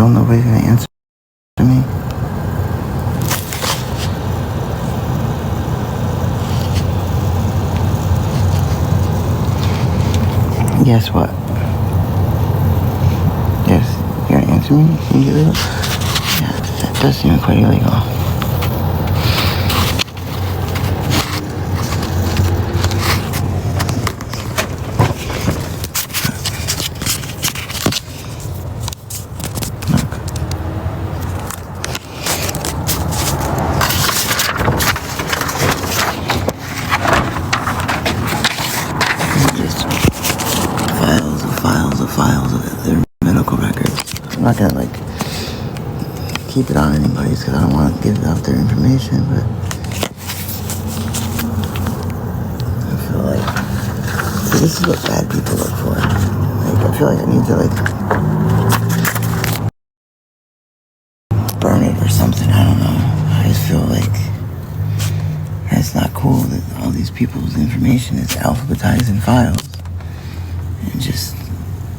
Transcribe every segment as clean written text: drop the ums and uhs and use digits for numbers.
still nobody's gonna answer me? Guess what? Yes, you're gonna answer me? Can you do it? Yeah, that does seem quite illegal. Files of their medical records. I'm not gonna keep it on anybody's because I don't want to give out their information, but I feel see, this is what bad people look for. I feel like I need to burn it or something. I don't know. I just feel like it's not cool that all these people's information is alphabetized in files and just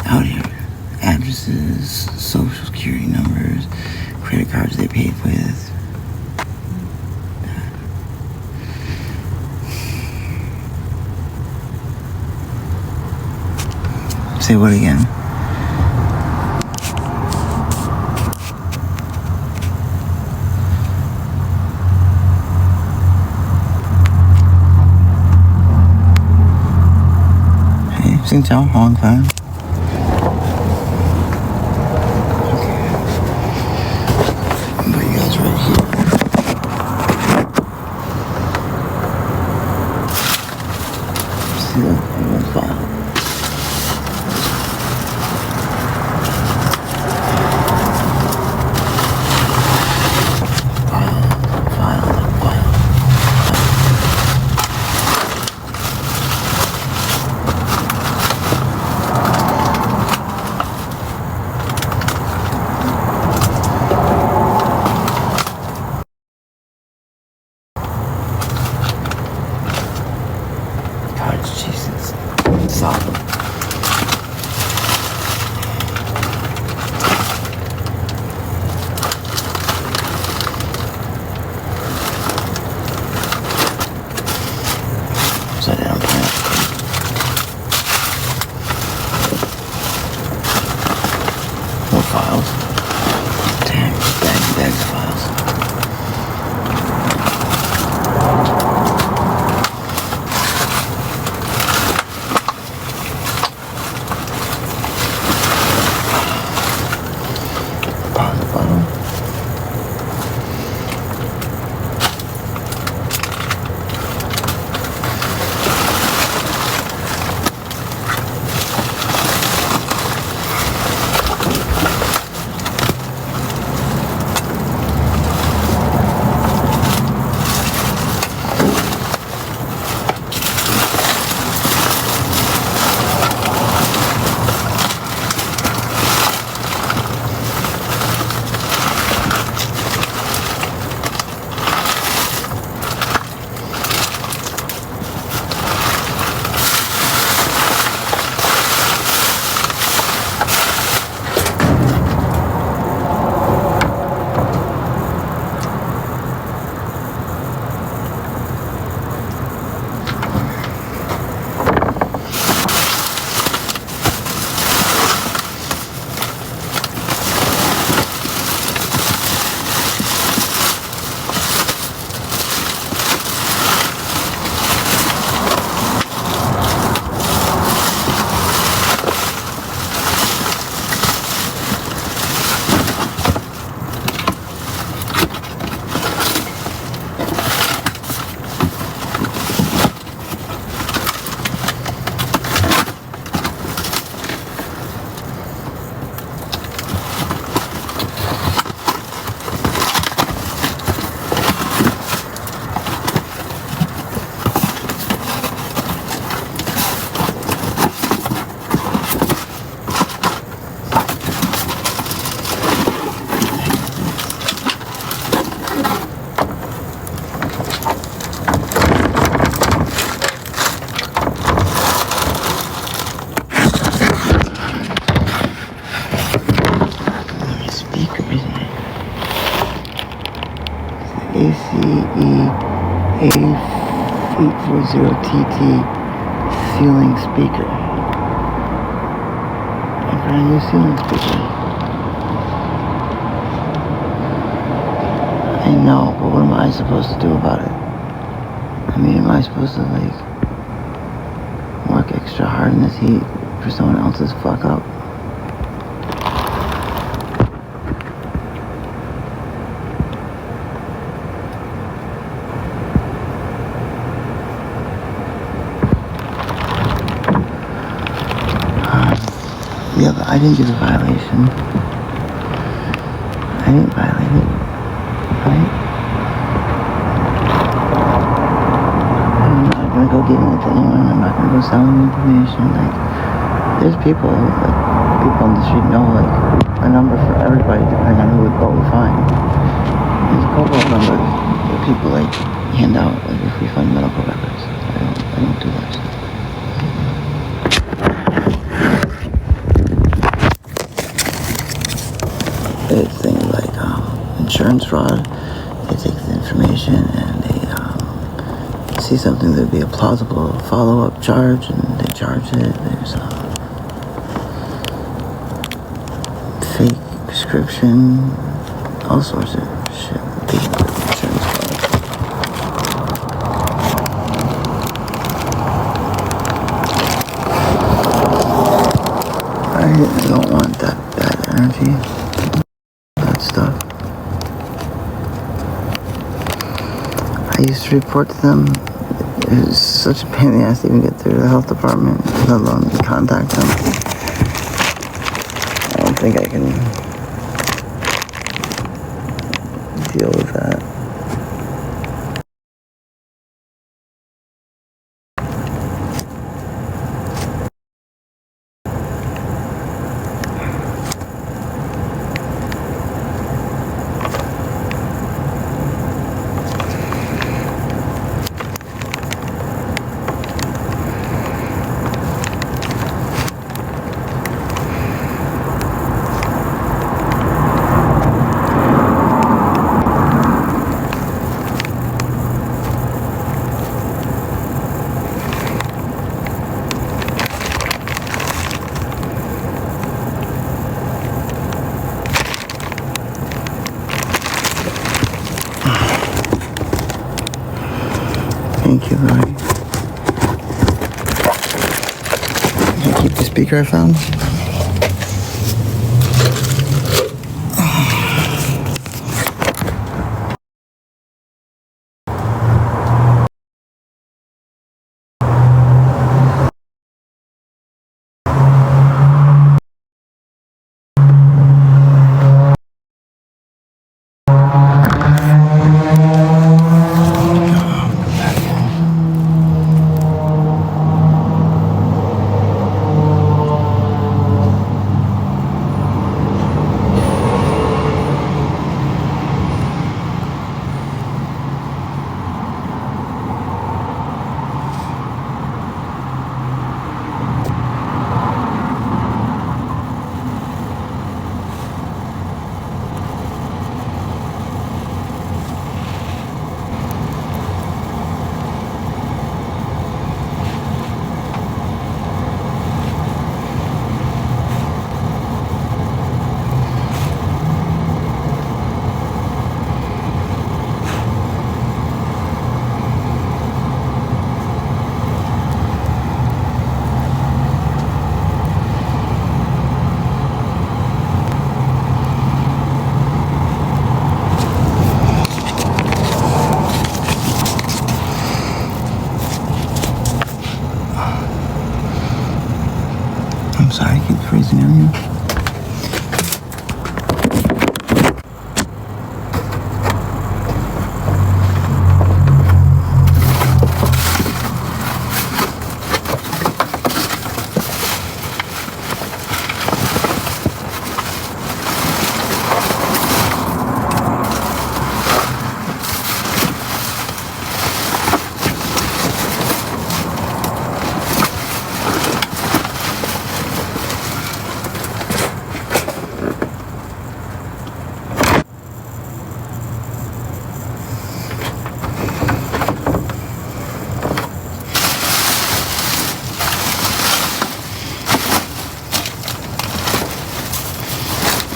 out here. Addresses, social security numbers, credit cards they paid with. Say what again? Hey, xin chào, Hoàng Phan. Jesus. Solid. Upside down pineapple. More files. Damn, bags and bags of files. ACE840TT ceiling speaker. A brand new ceiling speaker. I know, but what am I supposed to do about it? I mean, am I supposed to, like, work extra hard in this heat for someone else's fuck up? Yeah, but I didn't do the violation. I didn't violate it, right? I'm not gonna go get with anyone. I'm not gonna go sell them information. Like, there's people on the street know, like, a number for everybody depending on who would go we find. There's a couple of numbers that people, like, hand out, like, if we find medical records. I don't do that shit. It's things like insurance fraud. They take the information and they see something that would be a plausible follow-up charge, and they charge it. There's fake prescription, all sorts of shit. Insurance fraud. I don't want that bad energy. Stuff. I used to report to them. It was such a pain in the ass to even get through the health department, let alone contact them. I don't think I can deal with that. Thank you, Lori. Can you keep the speaker I found?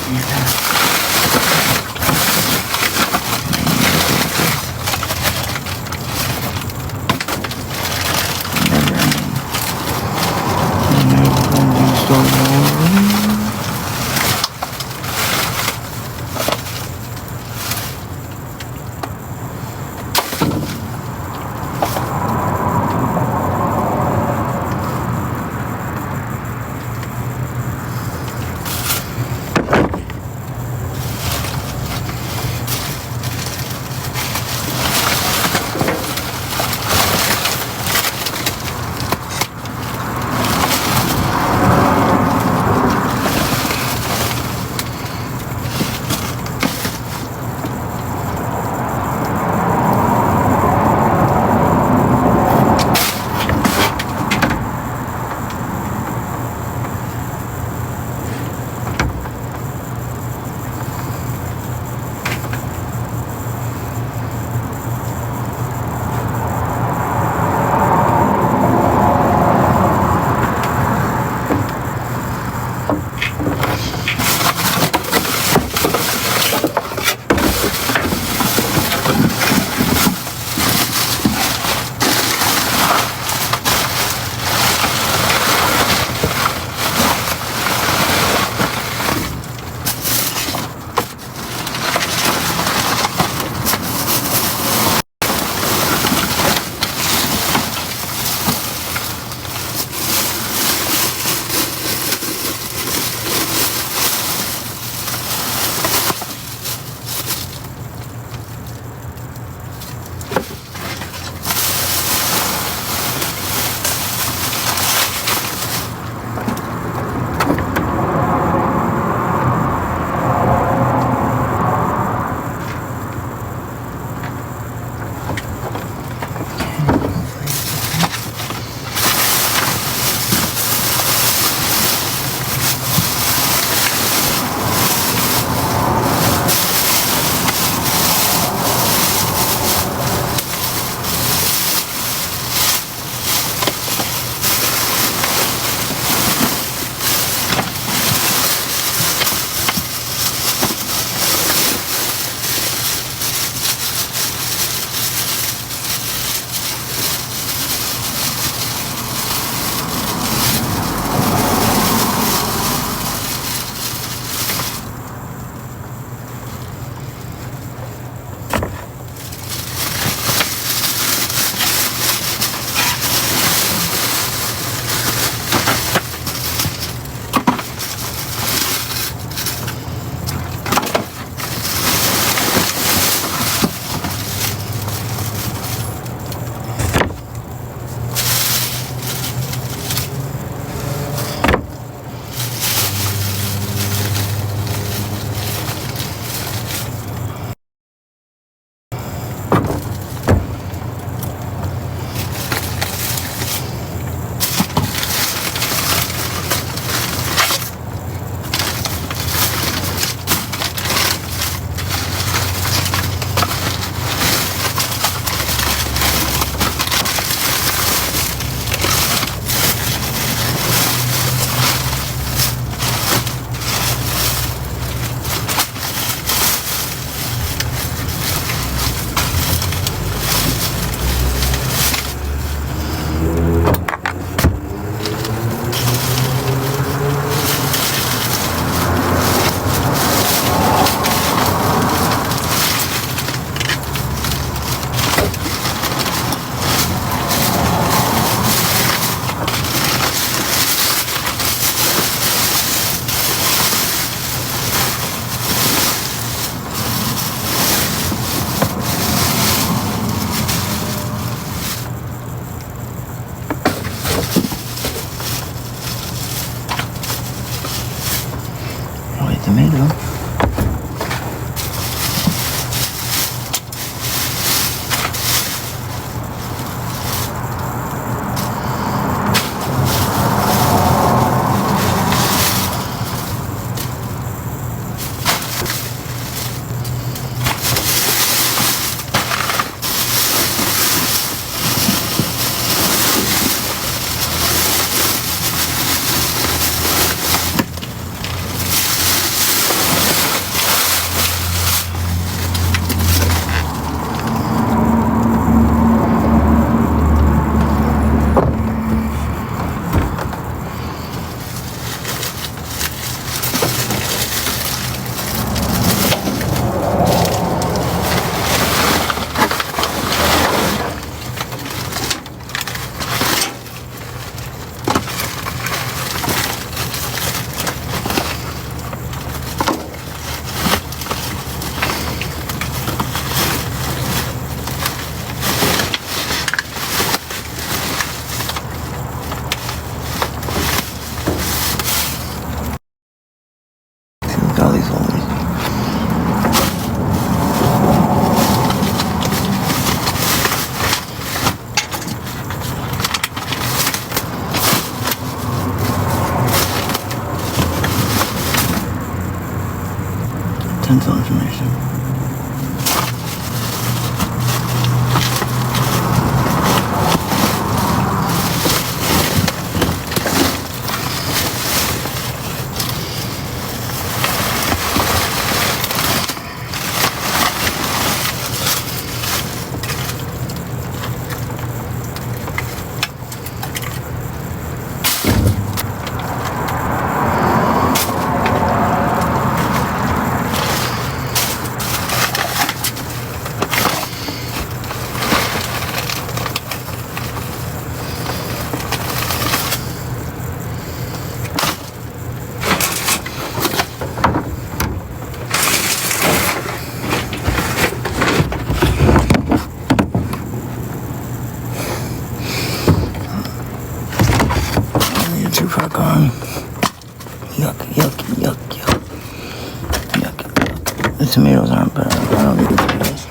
tomato. Potential information. You're too far gone. Yuck, yuck, yuck, yuck. Yuck, yuck. The tomatoes aren't bad. I don't need the tomatoes.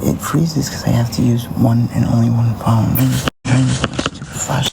It freezes because I have to use one and only one phone. I'm just trying to put a stupid flash.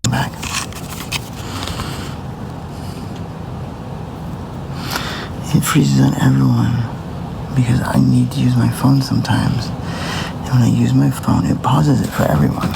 Back. It freezes on everyone because I need to use my phone sometimes. And when I use my phone, it pauses it for everyone.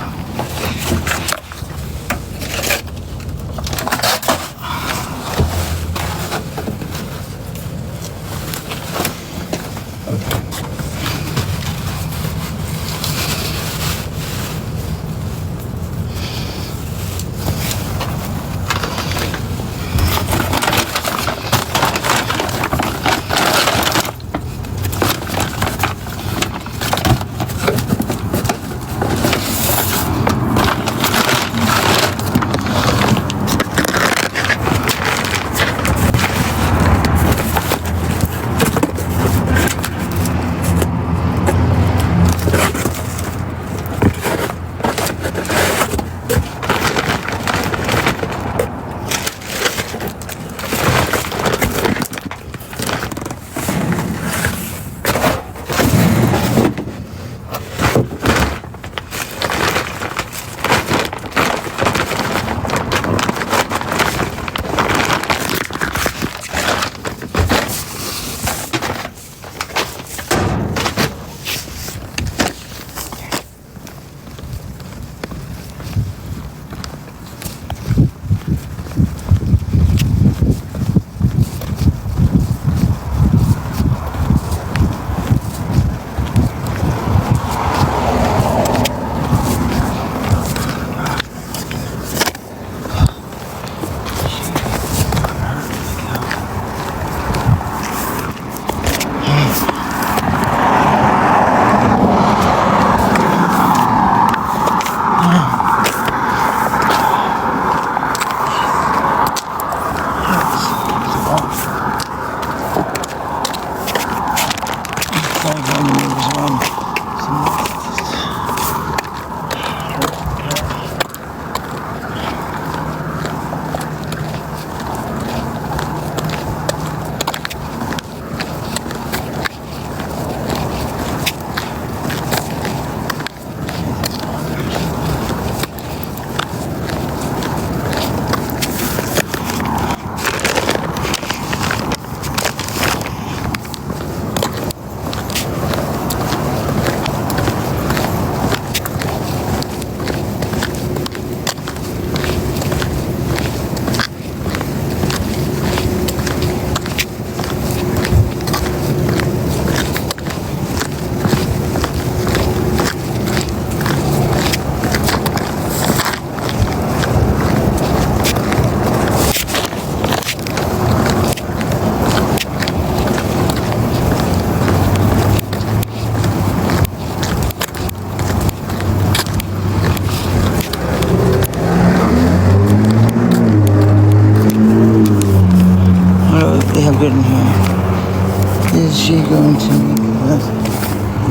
so good in here. Is she going to make us?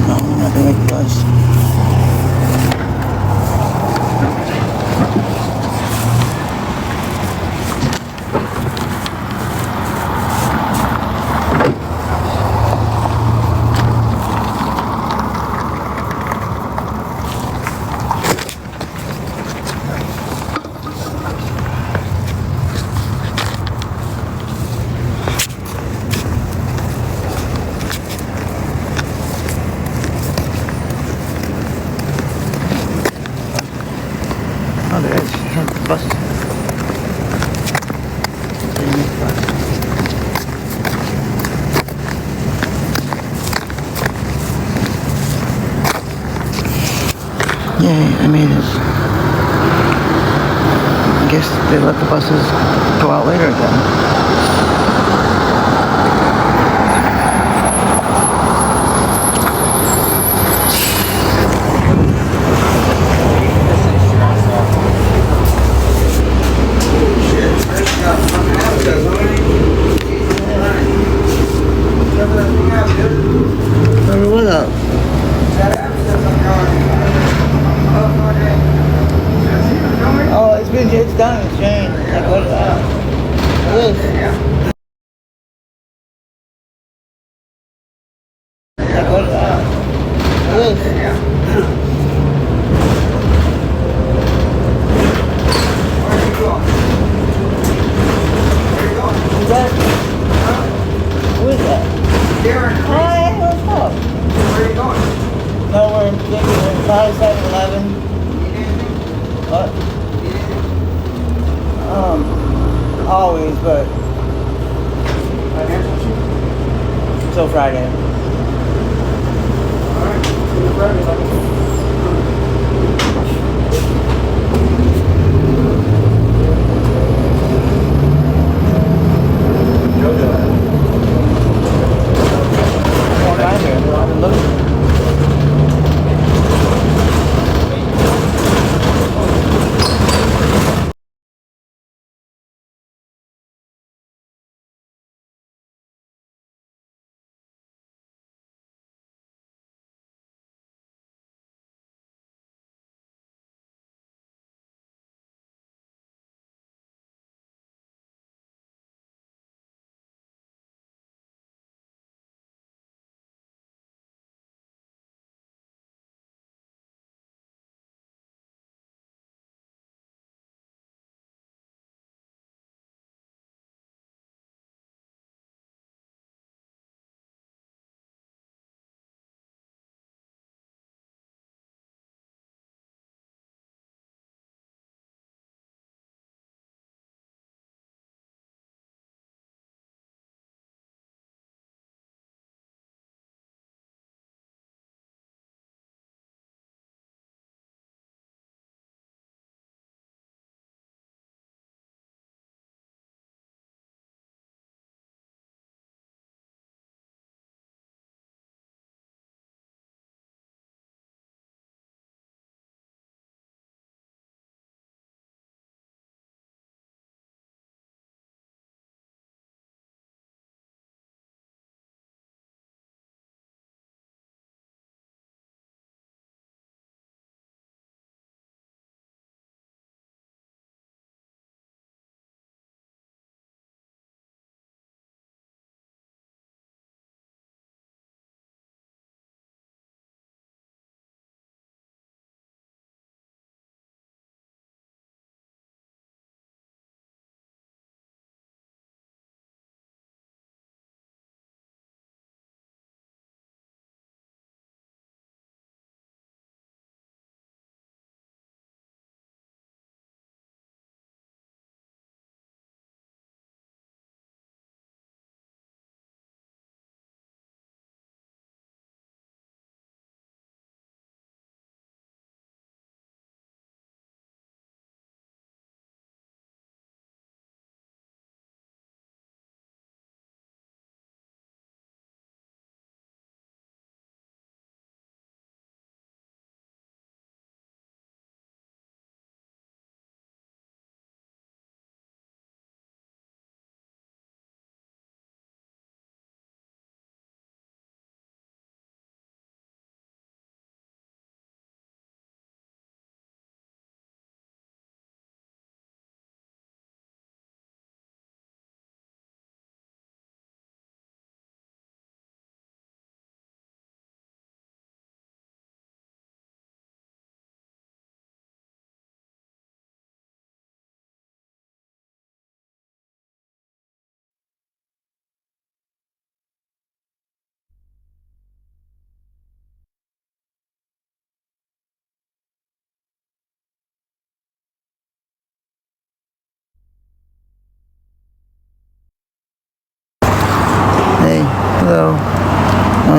No, not gonna make us. Oh, there's the bus. Yay, I made it. I guess they let the buses go out later again. What up? Oh, it's done, it's changed. Like, what is that? This. Like, what is that? This. Who's that? Who is that? Hi, what's up? Where are you going? No, we're thinking probably 7-Eleven. What? Always, but Financial shoot? until Friday. Alright, see you Friday.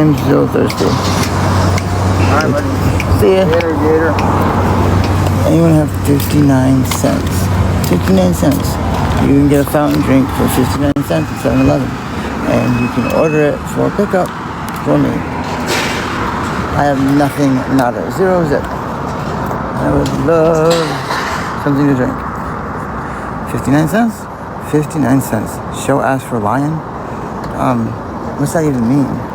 I'm so thirsty. Alright, buddy. See ya. Gator. Anyone have 59 cents? 59 cents. You can get a fountain drink for 59 cents at 7-Eleven. And you can order it for pickup for me. I have nothing, nada, zero zip. I would love something to drink. 59 cents? 59 cents. Show ass for lion? What's that even mean?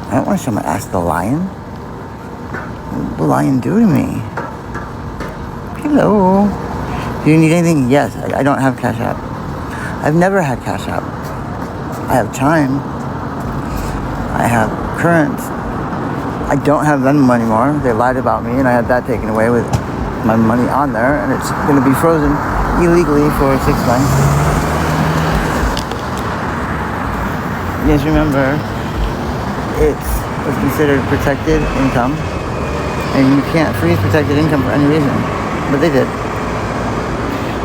I don't want to show my ass to the lion. What will the lion do to me? Hello. Do you need anything? Yes. I don't have Cash App. I've never had Cash App. I have Chime. I have Current. I don't have Venmo anymore. They lied about me, and I had that taken away with my money on there, and it's going to be frozen illegally for 6 months. Yes, remember, it was considered protected income, and you can't freeze protected income for any reason, but they did.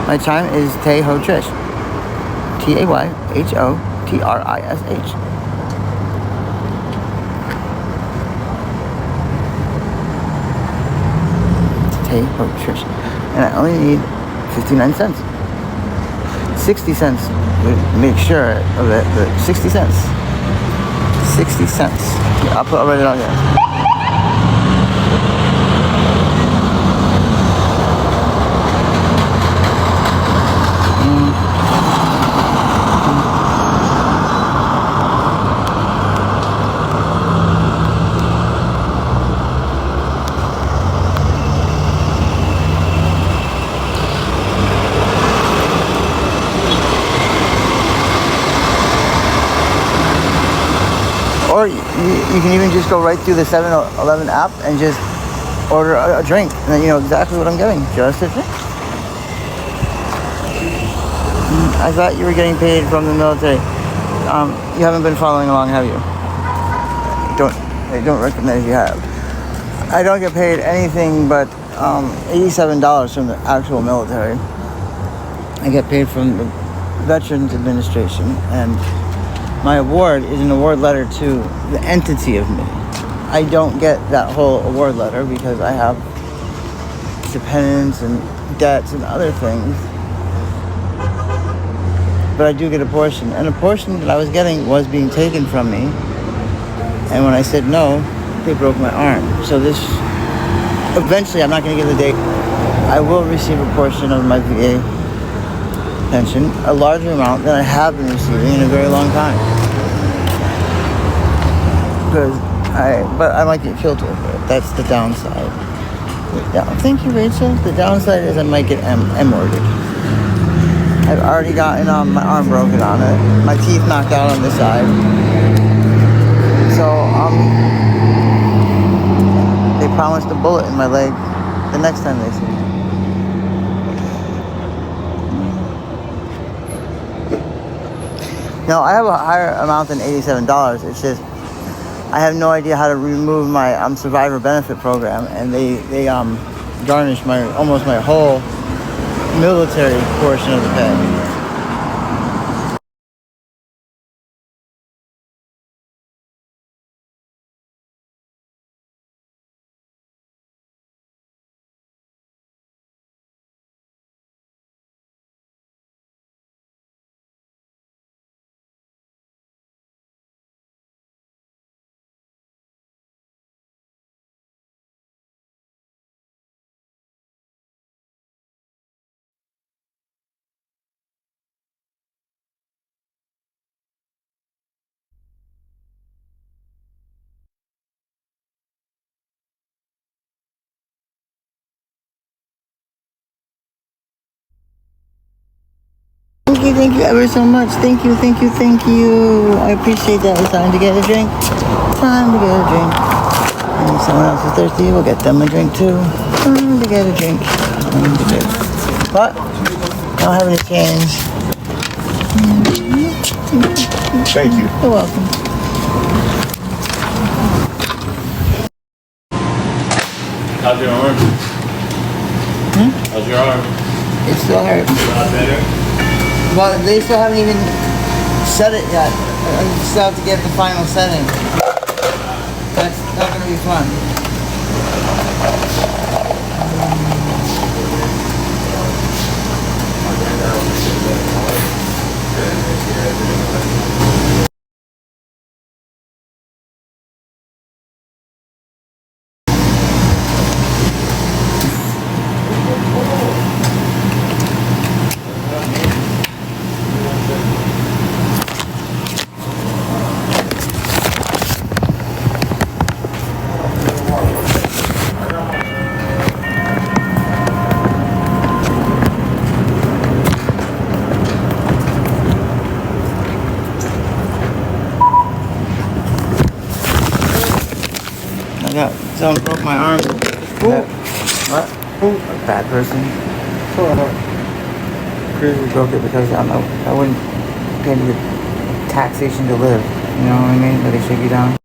My Chime is Tayho Trish. Tayhotrish. Tayho Trish. And I only need 59 cents. 60 cents would make sure of it, but 60 cents. 60 cents. Yeah, I'll write it out here. Or you can even just go right through the 7-Eleven app and just order a drink. And then you know exactly what I'm getting. Just a drink. I thought you were getting paid from the military. You haven't been following along, have you? I don't recognize you have. I don't get paid anything but $87 from the actual military. I get paid from the Veterans Administration, and my award is an award letter to the entity of me. I don't get that whole award letter because I have dependents and debts and other things. But I do get a portion. And a portion that I was getting was being taken from me. And when I said no, they broke my arm. So this, eventually, I'm not going to give the date. I will receive a portion of my VA pension, a larger amount than I have been receiving in a very long time. But I might get killed over it. That's the downside. Yeah, thank you, Rachel. The downside is I might get M-worded. I've already gotten my arm broken on it. My teeth knocked out on this side. So they promised a bullet in my leg the next time they see me. No, I have a higher amount than $87. It's just I have no idea how to remove my survivor benefit program, and they garnished almost my whole military portion of the pay. Thank you ever so much. Thank you. I appreciate that. It's time to get a drink. Time to get a drink. And if someone else is thirsty, we'll get them a drink too. Time to get a drink. But I don't have any change. Thank you. You're welcome. How's your arm? How's your arm? It still hurts. A lot better? Well, they still haven't even set it yet. I still have to get the final setting. That's not gonna be fun. Someone broke my arm. Who? What? Who? A bad person. Crazy. Broke it because I wouldn't pay me the taxation to live. You know what I mean? That they shake you down.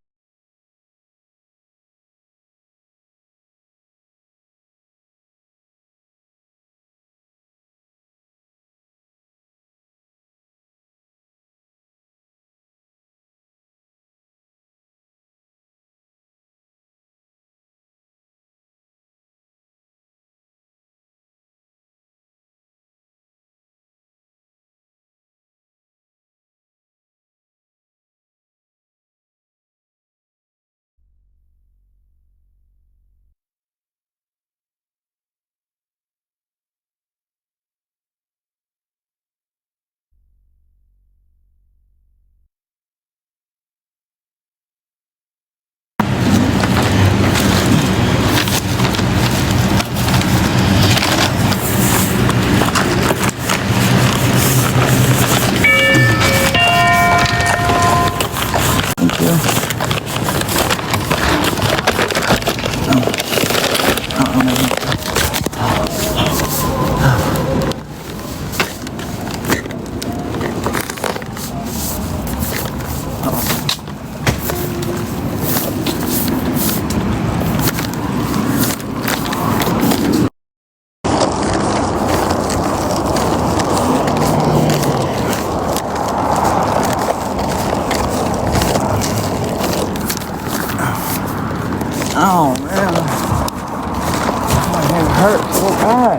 Thank you. Oh man, my head hurts so bad.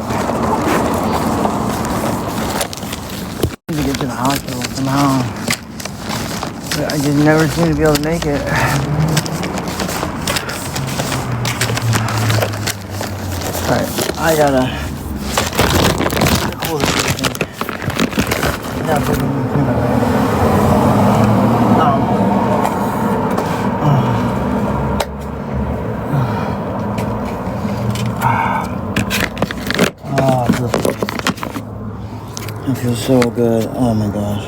I need to get to the hospital somehow. But I just never seem to be able to make it. Alright, I gotta hold this thing. Now put it I feel so good. Oh my gosh.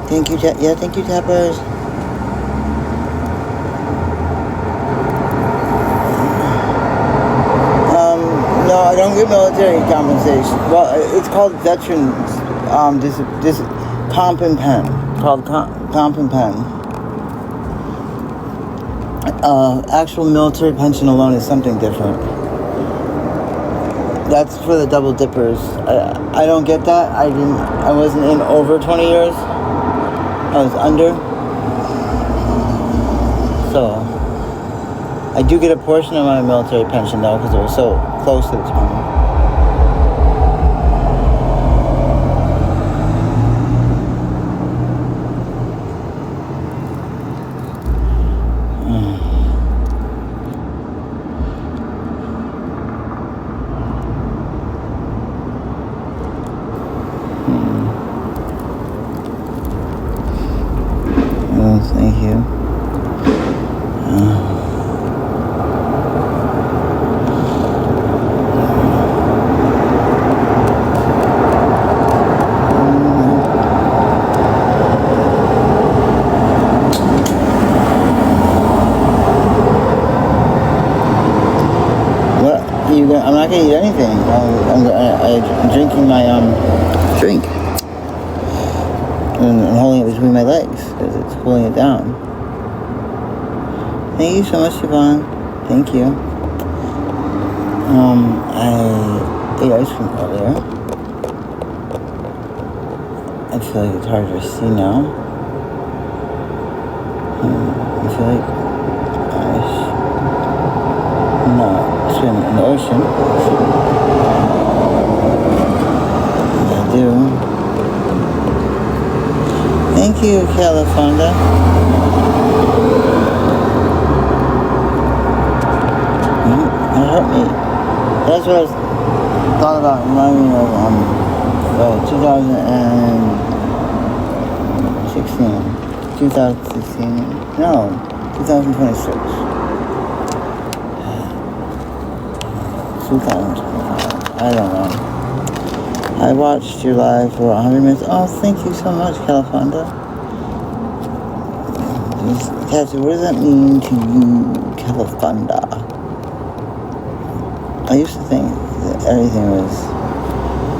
Thank you, thank you, Tappers. No, I don't get military compensation. Well, it's called Veterans, Comp and Pen. Called Comp and Pen. Actual military pension alone is something different. That's for the double dippers. I don't get that. I wasn't in over 20 years. I was under. So I do get a portion of my military pension though, because it was so close to the time. Thank you. I'm not gonna eat anything. I'm drinking my drink. And I'm holding it between my legs because it's cooling it down. Thank you so much, Yvonne. Thank you. I ate ice cream earlier. I feel like it's hard to see now. I feel like I should not swim in the ocean. I do. Thank you, Califonda. It hurt me. That's what I was thought about reminding me of 2016, no, 2026. 2025, I don't know. I watched your live for 100 minutes. Oh, thank you so much, Califonda. Cassie, what does that mean to you, Califonda? I used to think that everything was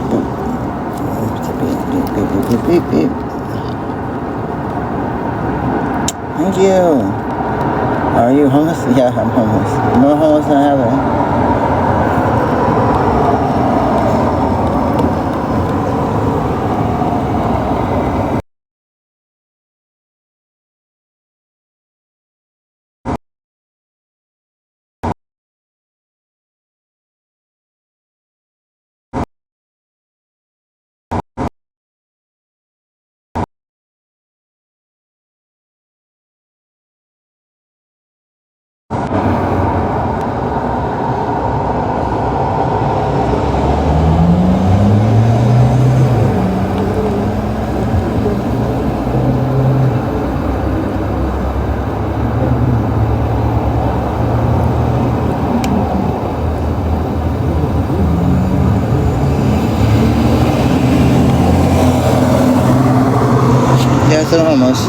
beep, beep, beep, beep, beep, beep. Thank you. Are you homeless? Yeah, I'm homeless. More homeless than ever. Yeah, still homeless.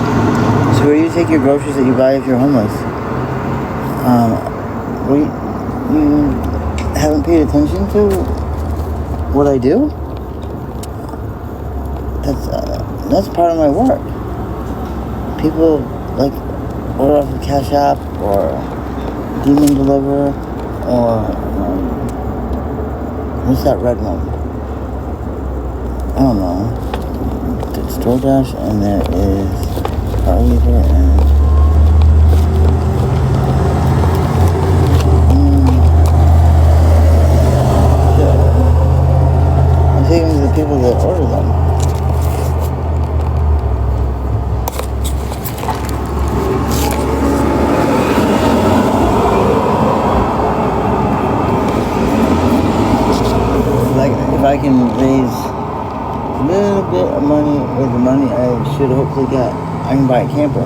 So where do you take your groceries that you buy if you're homeless? You haven't paid attention to what I do? That's part of my work. People like order off of Cash App or Demon Deliver or what's that red one? I don't know. It's DoorDash and there is Car Eater and I'm taking to the people that order them. Like if I can raise a little bit of money with the money I should hopefully get, I can buy a camper.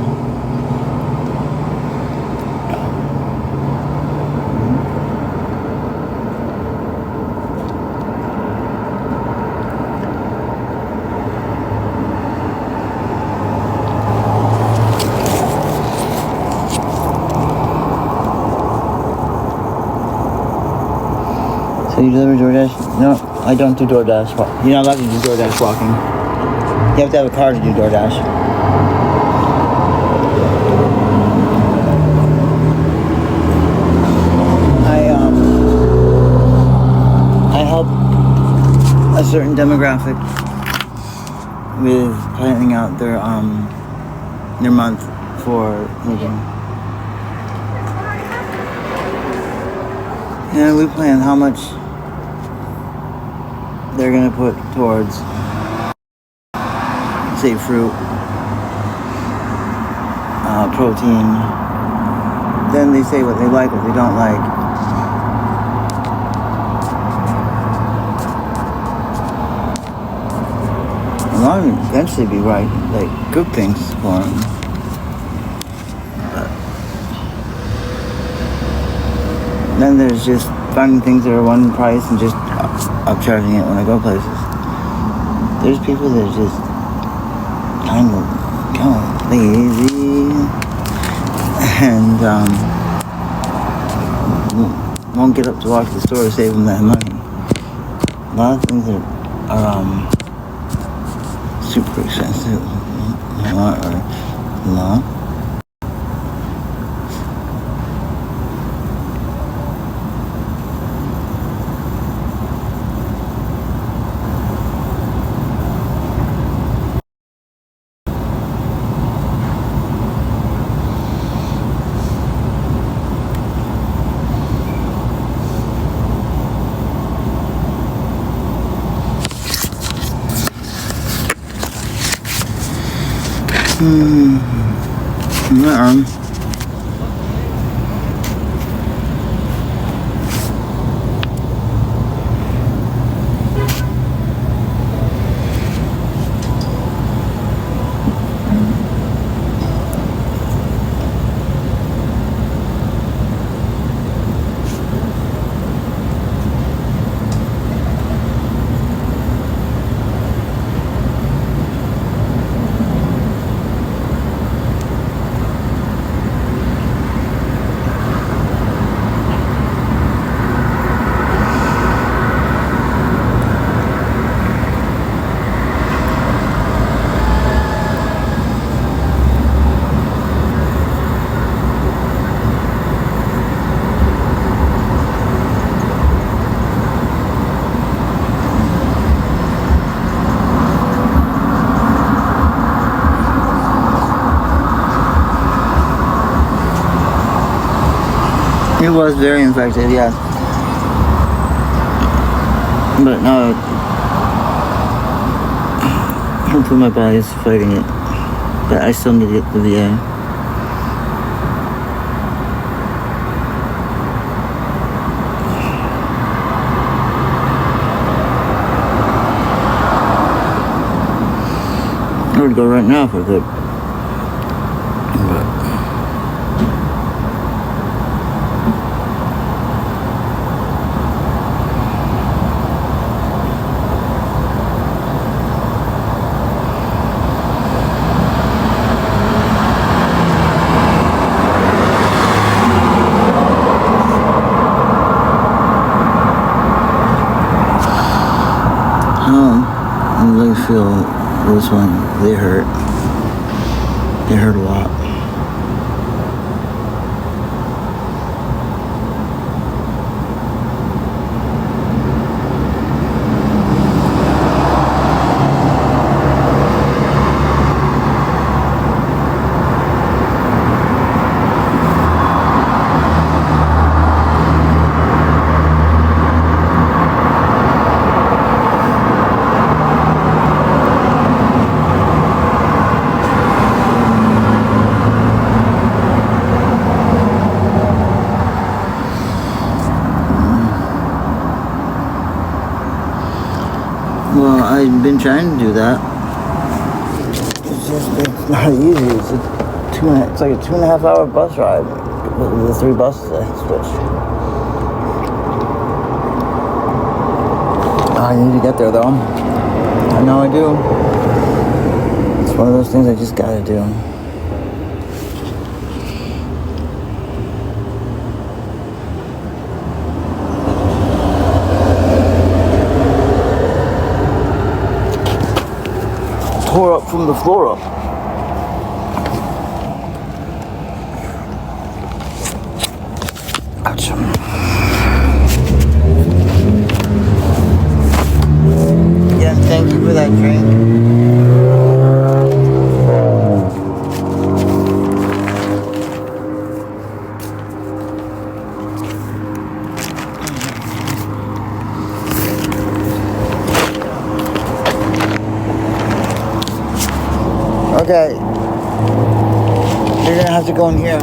So you deliver DoorDash? No, I don't do DoorDash. You're not allowed to do DoorDash walking. You have to have a car to do DoorDash. I help a certain demographic with planning out their month for moving. And we plan how much they're gonna put towards, say, fruit, protein. Then they say what they like, what they don't like. And I'll eventually be right, like cook things for them. But then there's just finding things that are one price and just upcharging it when I go places. There's people that are just kind of lazy and won't get up to walk to the store to save them that money. A lot of things are super expensive, or not. Yeah. It was very infected, yes. But no, hopefully my body is fighting it. But I still need to get the VA. I would go right now if I could. I really feel this one, they hurt. They hurt a lot. Well, I've been trying to do that. It's just it's not easy. It's like a 2.5 hour bus ride with the 3 buses I switched. I need to get there though. I know I do. It's one of those things I just gotta do. Tore up from the floor up. Ouch. Again, thank you for that drink. Okay. You're gonna have to go in here.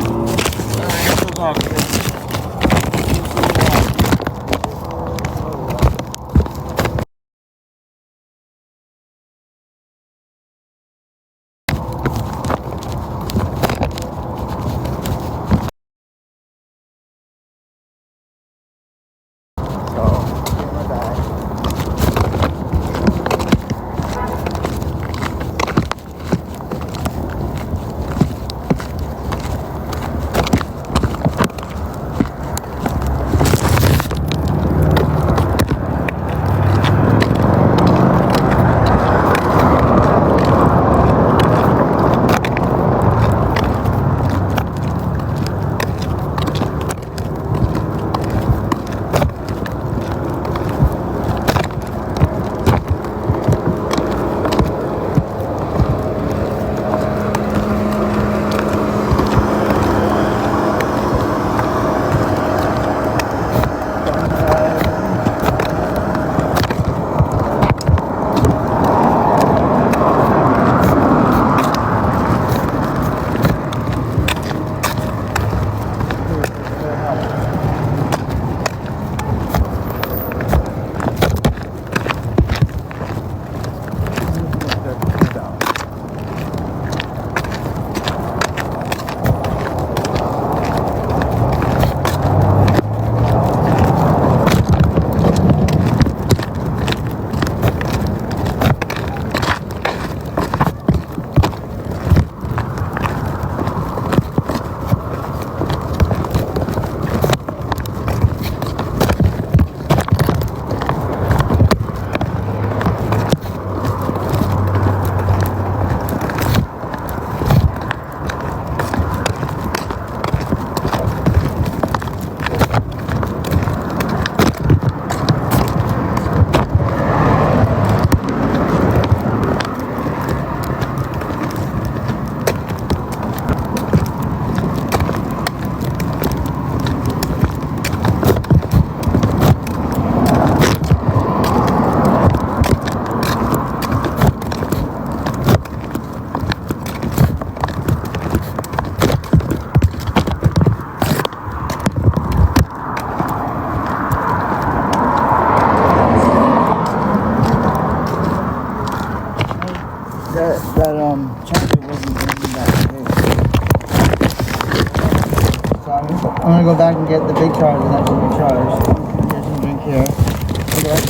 gonna go back and get the big charge and that will be charged. Here's some drink here. Look at that.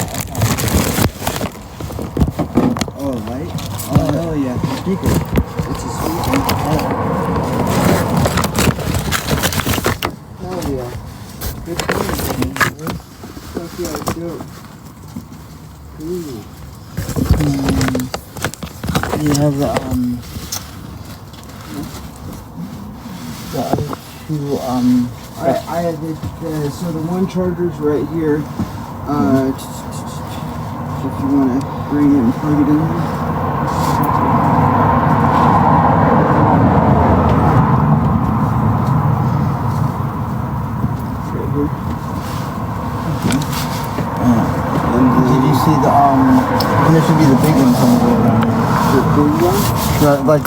Oh, light? Oh, hell yeah. Speaker. It's a speaker. Hell yeah. Good phone. Fuck yeah, it's dope. Ooh. You have the other two, I have so the one charger's right here. If you want to bring it and plug it in there. Did you see the and there should be the big one somewhere around here. The big one? So, like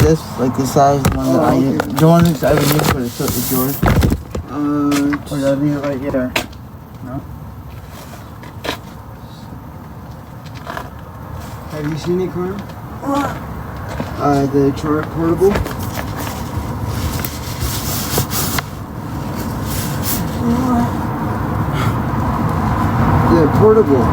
this size, the one that I use. The one that I would use for the soap is yours. Or did I leave it right here? No? Have you seen it, Carm? The chart portable? The portable.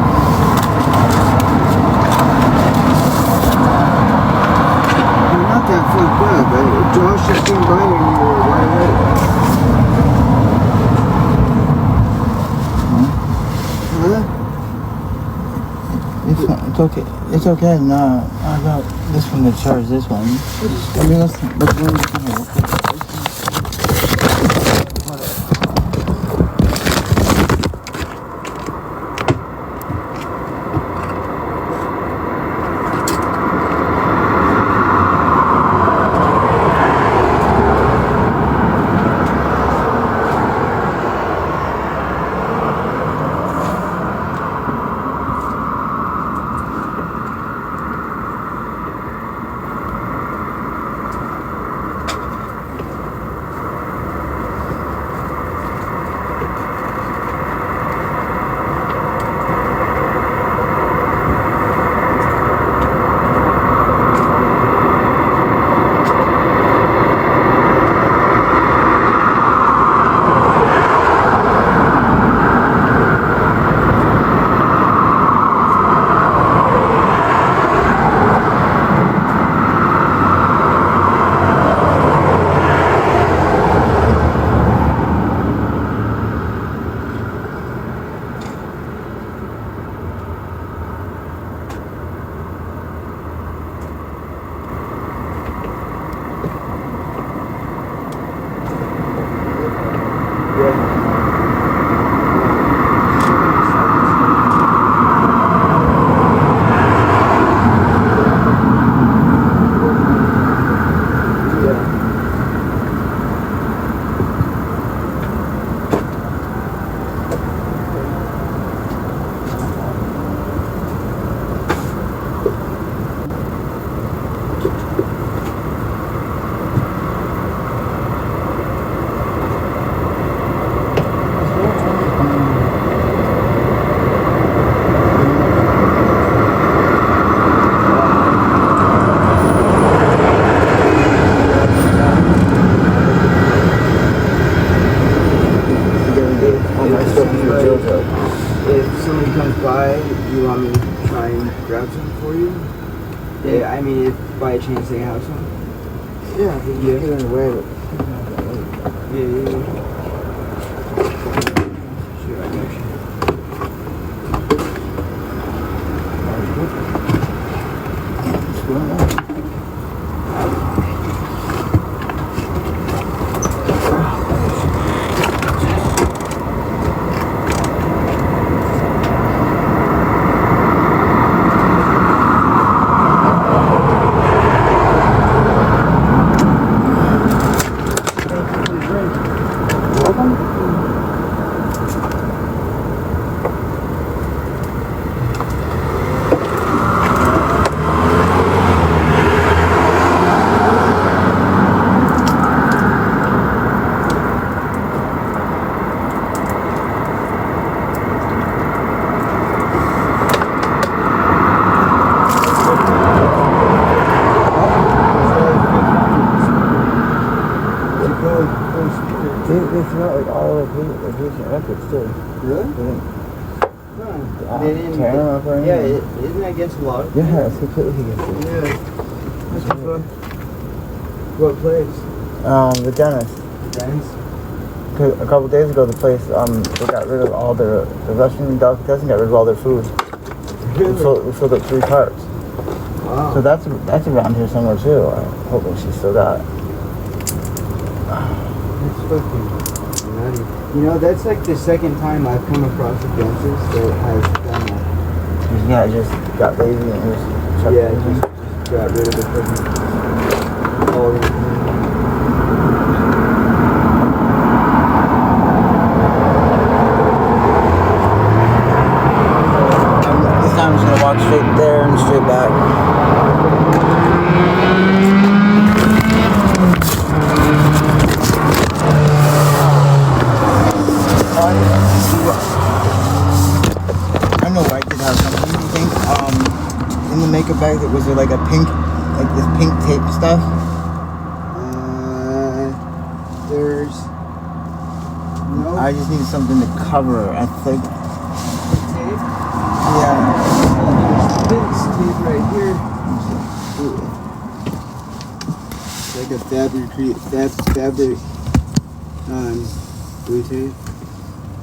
Not that fucked up. Josh just came by and you were wide awake. Huh? It's okay. It's okay. No, I got this one to charge this one. I mean, let's if somebody comes by, you want me to try and grab some for you? Yeah, I mean, if by chance they have some. Yeah, if you get it in the way. Yeah. Sure, I got you. They smell like all the patient records too. Really? They didn't. Tear them up or Yeah, anything? isn't that against the law? Yeah, it's completely against it. Yeah. That's the fuck. What place? The dentist. Dance? A couple days ago, the place they got rid of all the Russian delicatessen got rid of all their food. We filled up 3 carts. Wow. So that's around here somewhere too. I'm hoping she still got it. That's fucking nutty. You know, that's like the second time I've come across a dentist that has done that. Yeah, I just got lazy and just chucked Yeah, it in. just got rid of the fucking all the This time I'm just gonna walk straight there and straight back. I know where I did have something. You think in the makeup bag that was there like a pink, like this pink tape stuff? there's no I just needed something to cover. I think. tape. Yeah. This tape right here. It's like a fabric blue tape.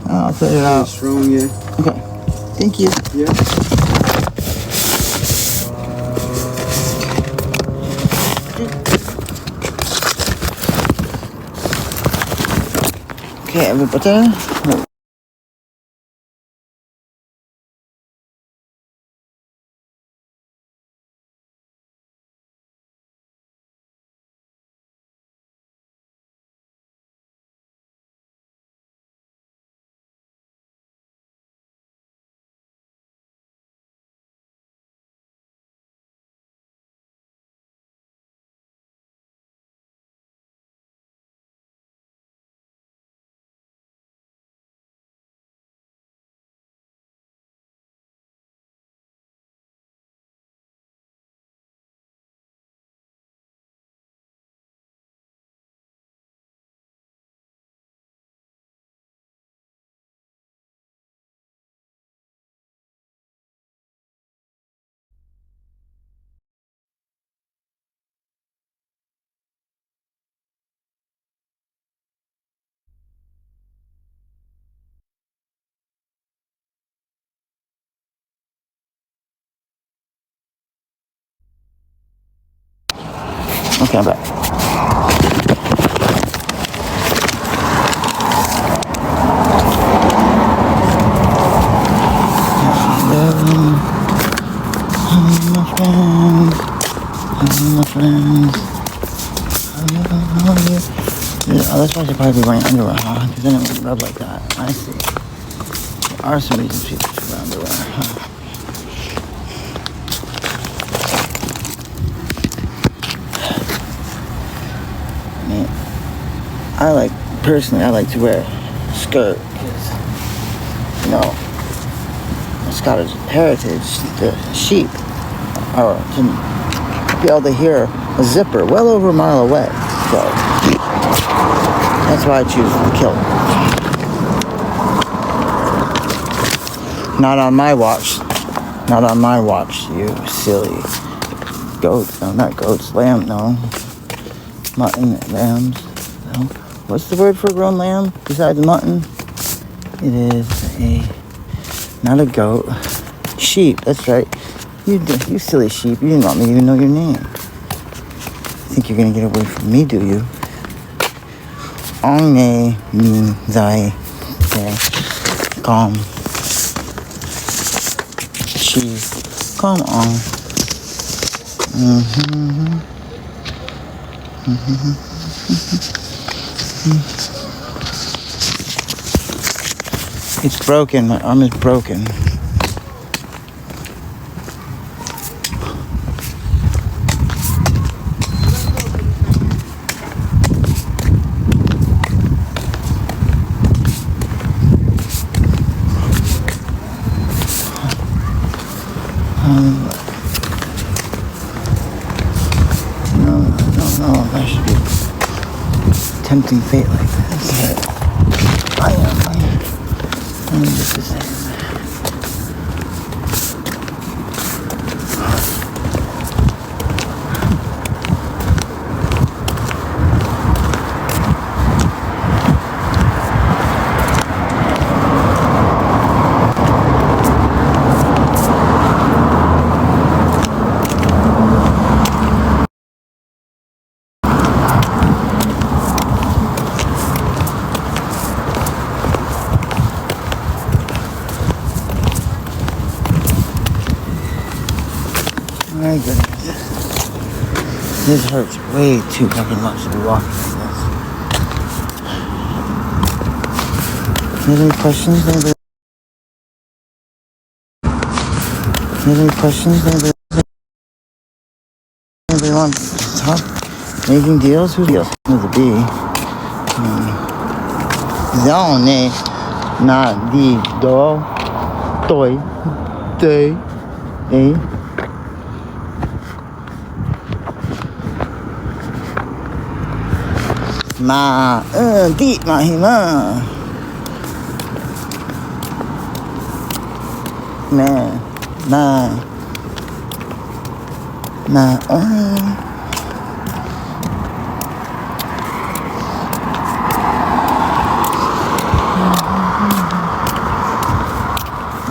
I'll put it It's out. strong, yeah. Okay. Thank you. Yeah. Okay, everybody. Okay, I'm back. My friends. Oh, that's why I should probably be wearing underwear, huh? Because then it wouldn't rub like that. I see. There are some reasons people should wear underwear, huh? I mean, personally, I like to wear a skirt because, you know, Scottish heritage, the sheep are to be able to hear a zipper well over a mile away. So that's why I choose the kilt. Not on my watch. Not on my watch, you silly goats. No, not goats. Lamb, no. Mutton, lambs. No. What's the word for a grown lamb besides mutton? It is not a goat. Sheep, that's right. You silly sheep. You didn't want me to even know your name. Think you're gonna get away from me, do you? Ong ne min zai te com. She come on. It's broken. My arm is broken. I don't know if I should be tempting fate like this. I am. Just a second. My goodness. This hurts way too fucking much to be walking like this. Do you have any questions? Anybody wants to talk? Making deals? Who's deals? With a B. Zone. Not the do. Doi. Day. A. Ma, di, ma, man,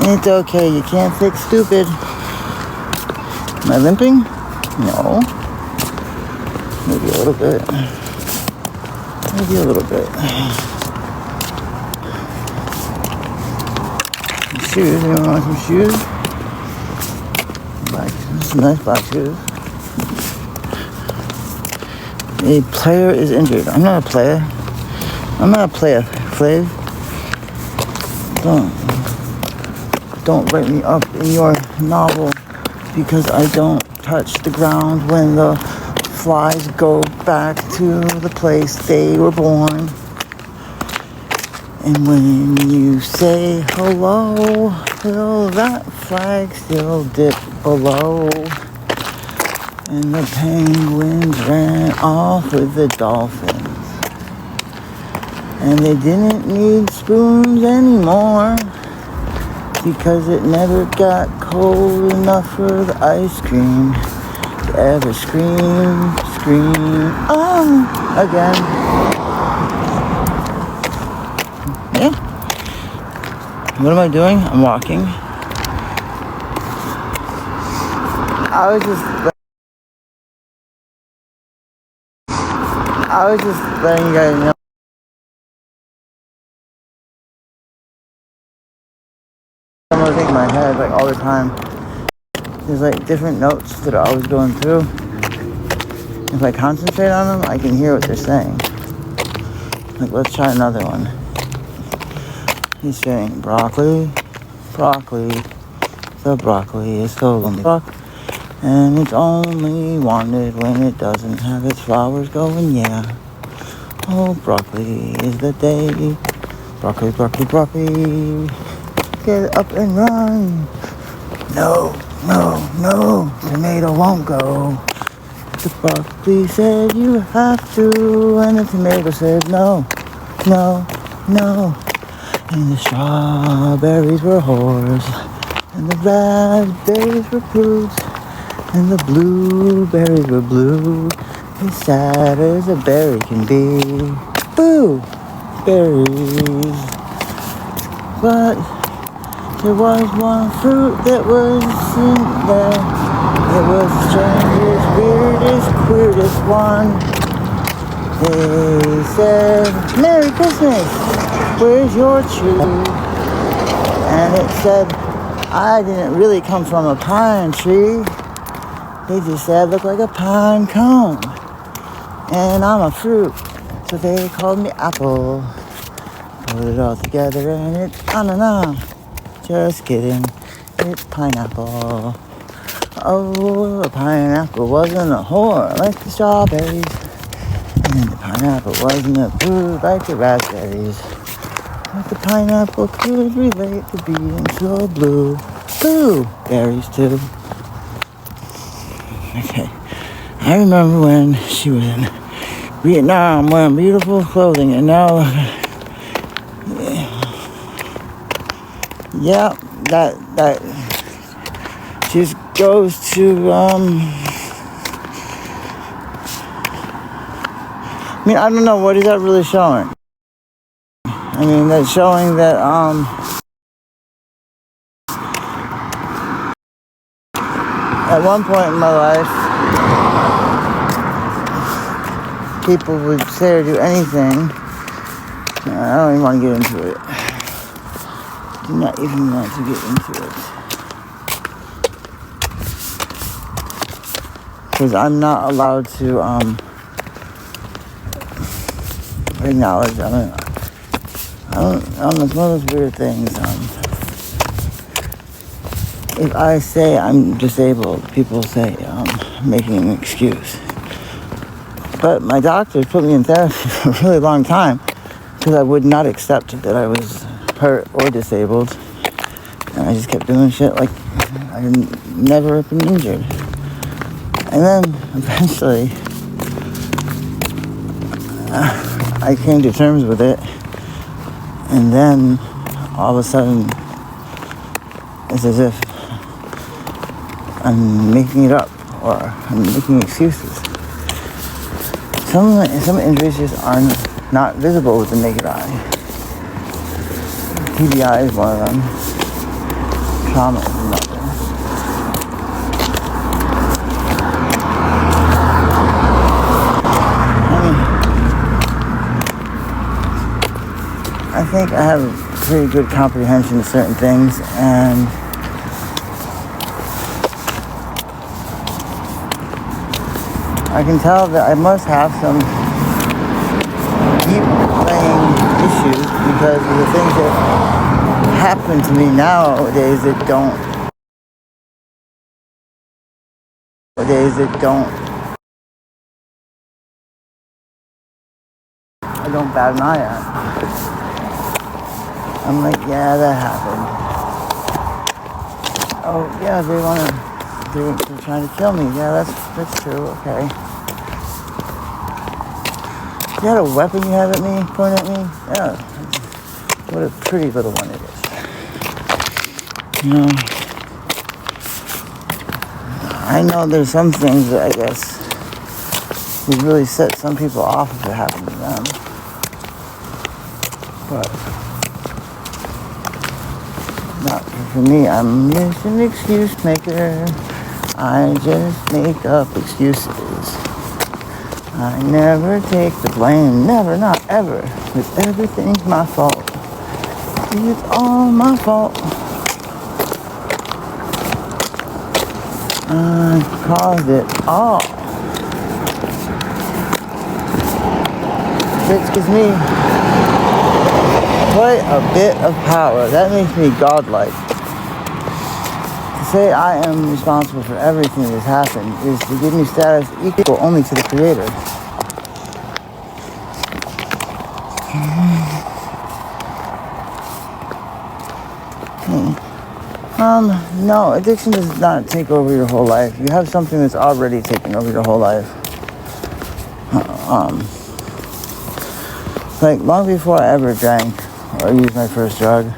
It's okay, you can't fix stupid. Am I limping? No. Maybe a little bit. Maybe a little bit. Some shoes. Anyone want some shoes? Some nice black shoes. A player is injured. I'm not a player. Flav. Don't write me up in your novel because I don't touch the ground when the flies go back to the place they were born. And when you say hello, will that flag still dip below? And the penguins ran off with the dolphins. And they didn't need spoons anymore because it never got cold enough for the ice cream to ever scream, again. Yeah. What am I doing? I'm walking. I was just letting you guys know. I'm gonna think in my head like all the time. There's like different notes that are always going through. If I concentrate on them, I can hear what they're saying. Like, let's try another one. He's saying broccoli. The broccoli is so lonely. And it's only wanted when it doesn't have its flowers going, yeah. Oh, broccoli is the day. Broccoli. Get up and run. No, tomato won't go. The broccoli said you have to, and the tomato said no. And the strawberries were whores, and the raspberries were prudes, and the blueberries were blue, as sad as a berry can be. Boo! Berries. But there was one fruit that was in there. It was the strangest, weirdest, queerest one. They said, Merry Christmas, where's your tree? And it said, I didn't really come from a pine tree. They just said I look like a pine cone. And I'm a fruit, so they called me apple. Put it all together and it's ananas. Just kidding, it's pineapple. Oh, the pineapple wasn't a whore like the strawberries. And the pineapple wasn't a prude like the raspberries. But the pineapple could relate to being so blue. Blueberries too. Okay, I remember when she was in Vietnam wearing beautiful clothing, and now yeah, that just goes to I mean, I don't know, what is that really showing? I mean, that's showing that at one point in my life, people would say or do anything. I don't even want to get into it. Do not even want to get into it. Because I'm not allowed to acknowledge. I don't know, it's one of those weird things. If I say I'm disabled, people say I'm making an excuse. But my doctors put me in therapy for a really long time because I would not accept that I was hurt or disabled. And I just kept doing shit like I had never been injured. And then eventually I came to terms with it. And then all of a sudden it's as if I'm making it up or I'm making excuses. Some injuries just are not visible with the naked eye. TBI is one of them. Trauma is another. I think I have pretty good comprehension of certain things, and I can tell that I must have some deep laying issues because of the things that happen to me nowadays that don't I don't bat an eye at. I'm like, yeah, that happened. Oh, yeah, they're trying to kill me. Yeah, that's true, okay. Is that a weapon you have at me, pointing at me? Yeah. What a pretty little one it is. You know, I know there's some things that I guess would really set some people off if it happened to them. But not for me. I'm just an excuse maker. I just make up excuses. I never take the blame. Never, not ever. Because everything's my fault. It's all my fault. I caused it all. Which gives me quite a bit of power. That makes me godlike. To say I am responsible for everything that has happened is to give me status equal only to the Creator. No, addiction does not take over your whole life. You have something that's already taken over your whole life. Like, long before I ever drank or used my first drug,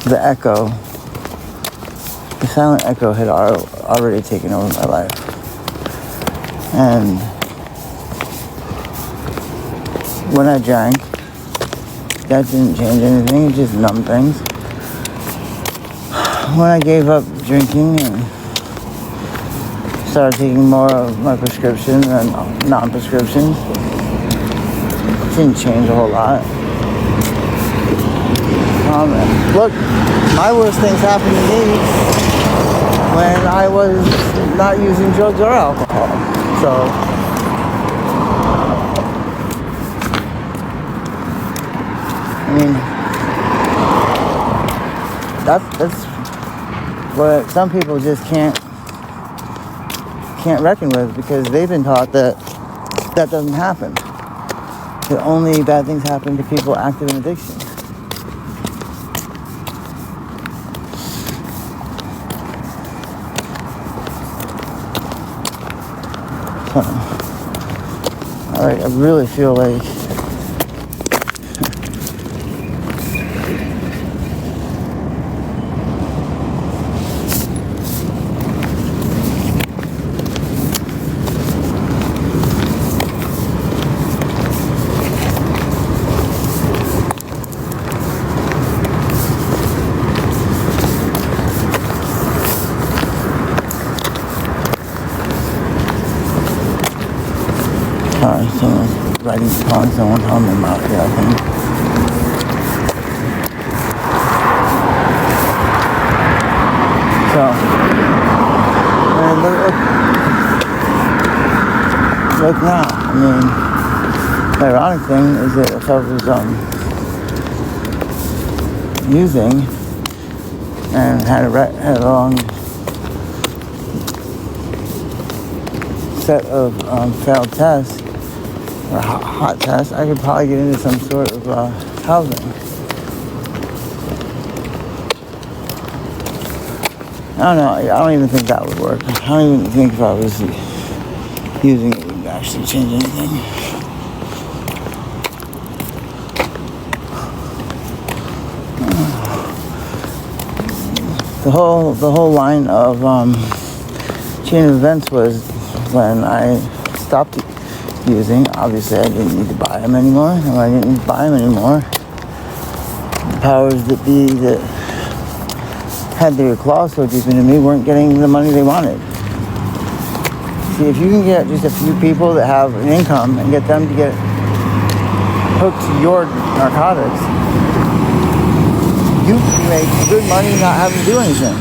the silent echo had already taken over my life. And when I drank, that didn't change anything, it just numbed things. When I gave up drinking and started taking more of my prescriptions and non-prescriptions, it didn't change a whole lot. Look, my worst things happened to me when I was not using drugs or alcohol. So I mean, that's what some people just can't reckon with, because they've been taught that doesn't happen. That only bad things happen to people active in addiction. So, I really feel like Someone's writing, calling someone, telling them about it, I think. So, and look now. I mean, the ironic thing is that if I was using and had a long set of failed tests or hot tests, I could probably get into some sort of housing. I don't know. I don't even think that would work. I don't even think if I was using it would actually change anything. The whole line of chain of events was when I stopped using. Obviously, I didn't need to buy them anymore. And when I didn't need to buy them anymore, the powers that be that had their claws so deep into me weren't getting the money they wanted. See, if you can get just a few people that have an income and get them to get hooked to your narcotics, you can make good money not having to do anything.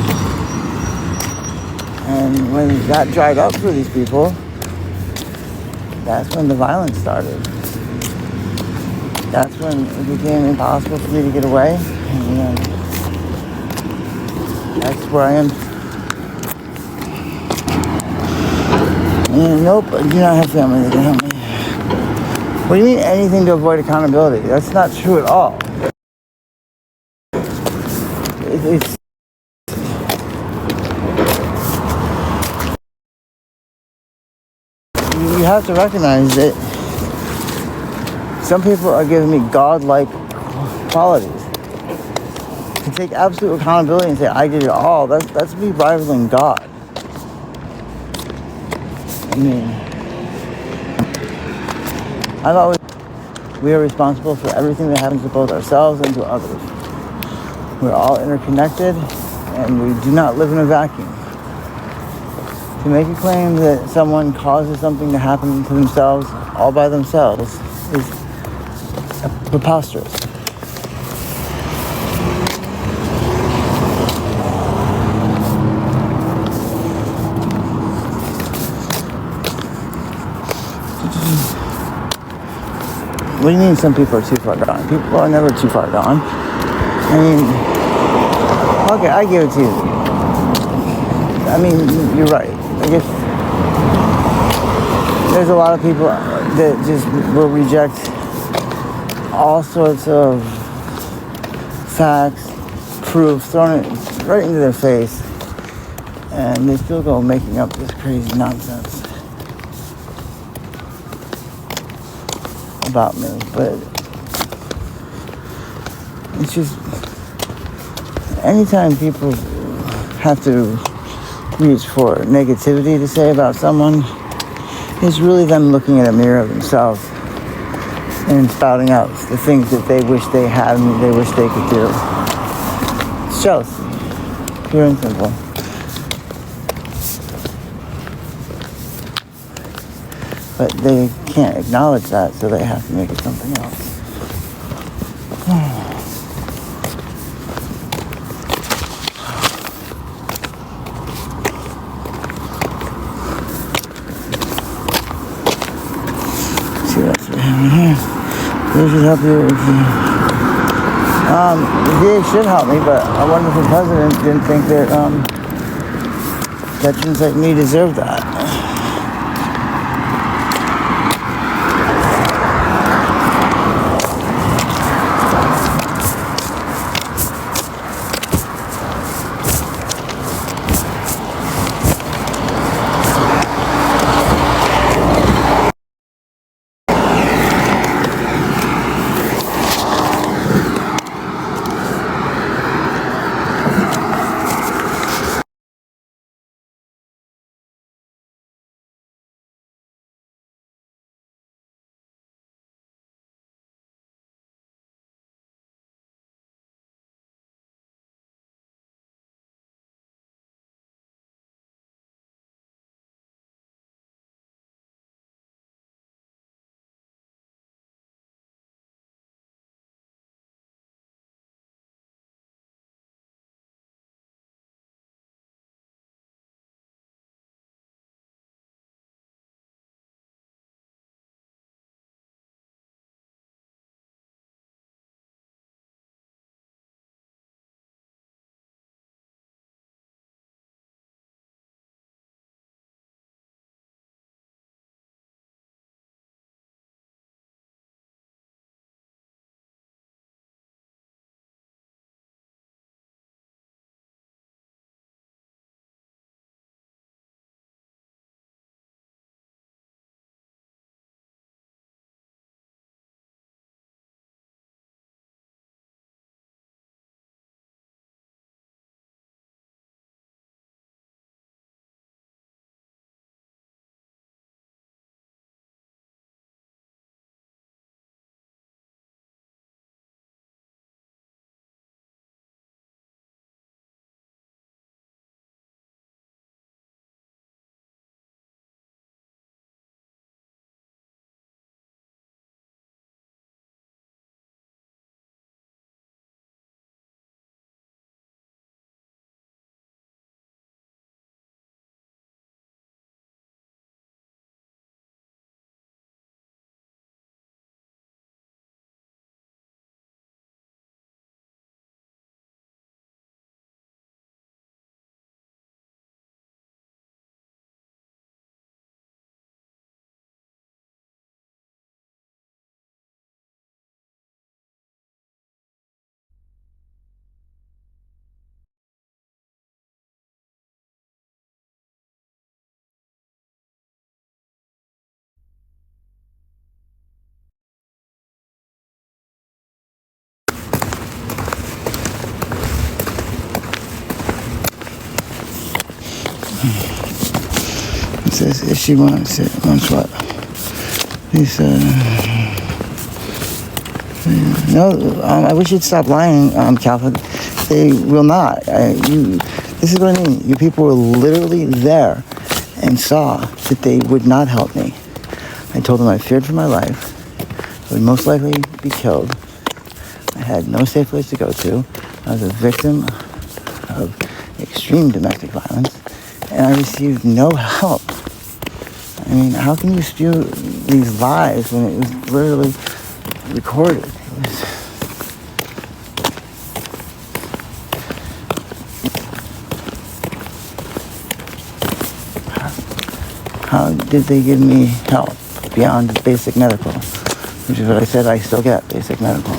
And when that dried up for these people, that's when the violence started. That's when it became impossible for me to get away. And that's where I am. And nope, I do not have family that can help me. What do you mean anything to avoid accountability? That's not true at all. It's you have to recognize that some people are giving me godlike qualities. To take absolute accountability and say I did it all, that's me rivaling God. I mean, I've always we are responsible for everything that happens to both ourselves and to others. We're all interconnected, and we do not live in a vacuum. To make a claim that someone causes something to happen to themselves all by themselves is preposterous. What do you mean some people are too far gone? People are never too far gone. I mean, okay, I give it to you. I mean, you're right. I guess there's a lot of people that just will reject all sorts of facts, proof, thrown it right into their face, and they still go making up this crazy nonsense about me. But it's just anytime people have to reach for negativity to say about someone, it's really them looking in a mirror of themselves and spouting out the things that they wish they had and they wish they could do. It's jealousy, pure and simple. But they can't acknowledge that, so they have to make it something else. See what else we have in here. This should help you if you... the VA should help me, but I wonder if the president didn't think that veterans like me deserve that. It says if she wants it, wants what? He said, no, I wish you'd stop lying, Catholic. They will not. This is what I mean. You people were literally there and saw that they would not help me. I told them I feared for my life. I would most likely be killed. I had no safe place to go to. I was a victim of extreme domestic violence, and I received no help. I mean, how can you spew these lies when it was literally recorded? How did they give me help beyond basic medical? Which is what I said, I still get basic medical.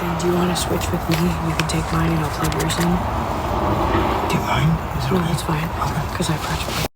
saying, do you want to switch with me? You can take mine and I'll plug yours in. Do you mind? Is it No, okay? it's fine. Because I pressed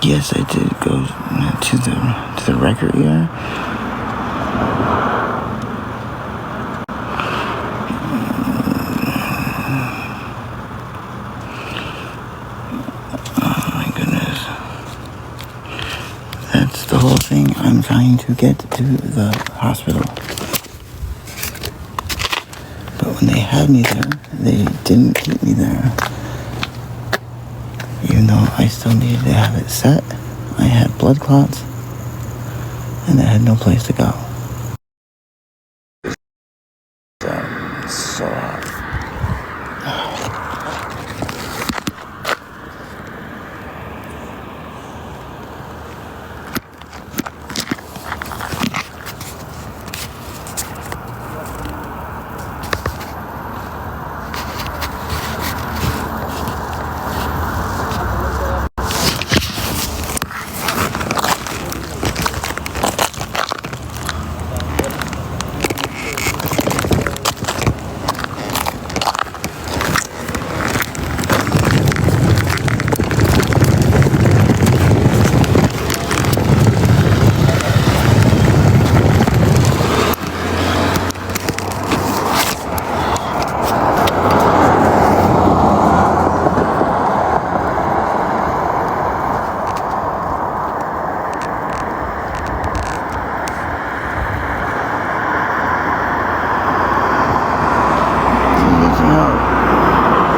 Yes, I did go to the record ear. Oh my goodness. That's the whole thing. I'm trying to get to the hospital. But when they had me there, they didn't keep me there. Even though I still needed to have it set, I had blood clots, and I had no place to go. It's so hot.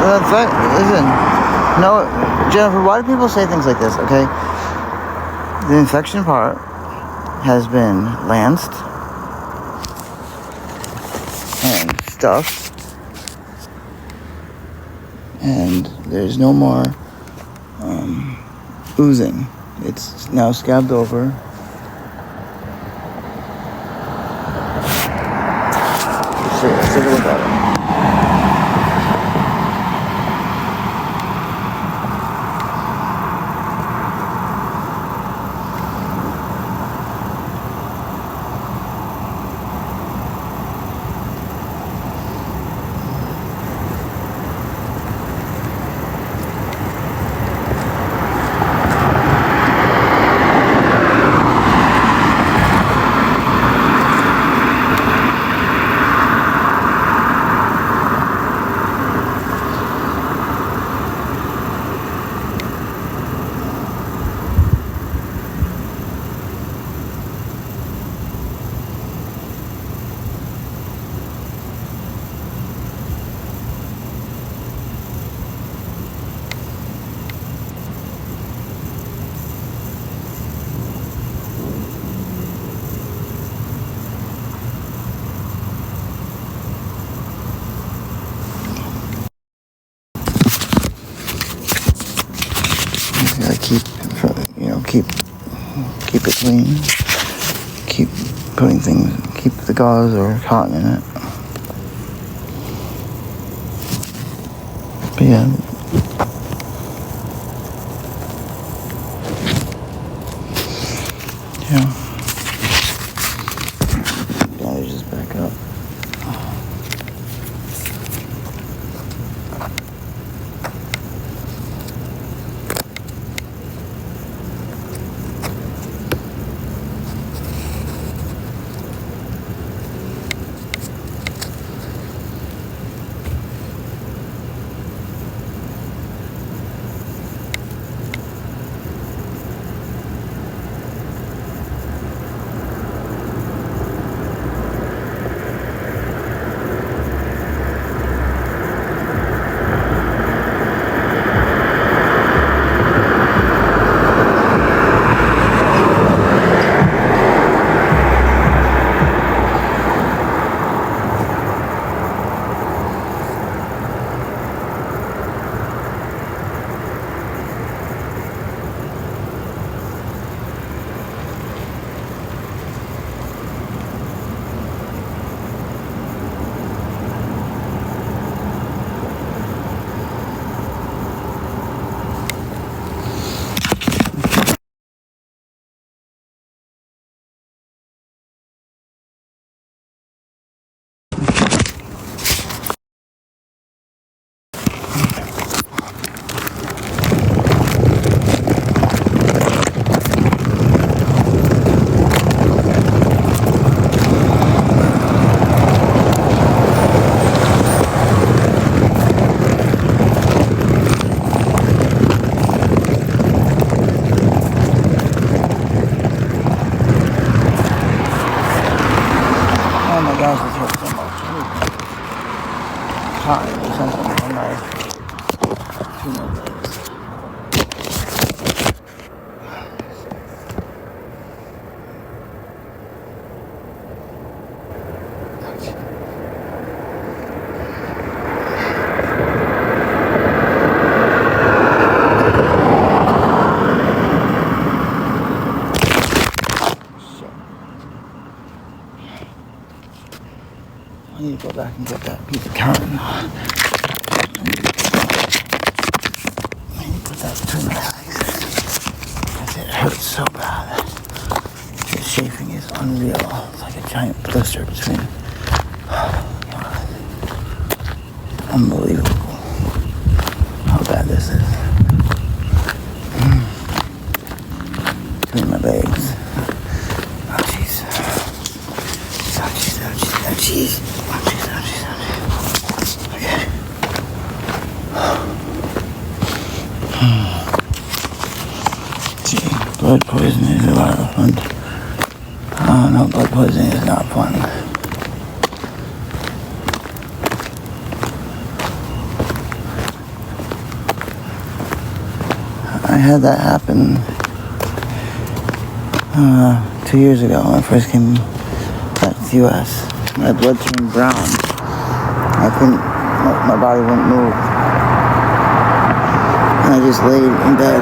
That's right. Listen, no, Jennifer, why do people say things like this, okay? The infection part has been lanced and stuffed, and there's no more oozing. It's now scabbed over. Let's take a look at it. Gotta keep it clean. Keep putting things, keep the gauze or cotton in it. But yeah. Yeah. Now you just back up. can get that piece of carton. Put that between my legs. It hurts so bad. This chafing is unreal. It's like a giant blister between. Oh, God. Unbelievable how bad this is. Between my legs. Oh, jeez. Oh, jeez, oh, jeez, oh, jeez. Oh, jeez, oh, jeez, oh, jeez. Okay. See, blood poisoning is a lot of fun. Oh, no, blood poisoning is not fun. I had that happen 2 years ago when I first came back to the U.S. My blood turned brown. I couldn't, my body wouldn't move. And I just laid in bed.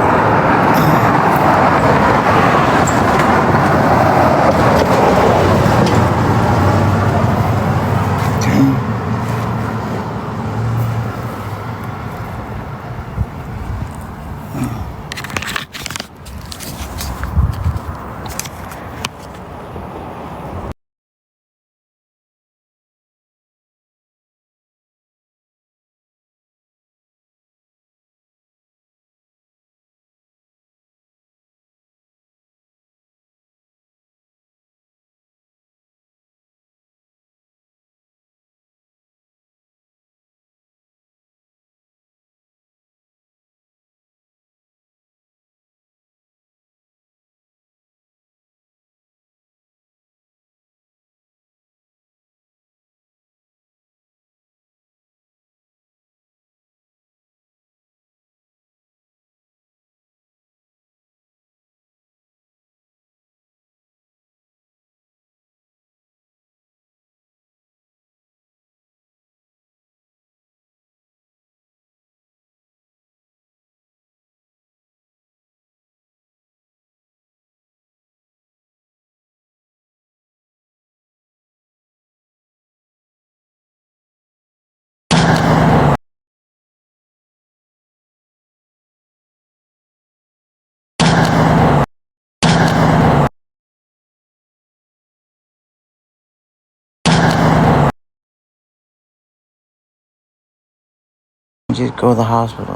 Just go to the hospital.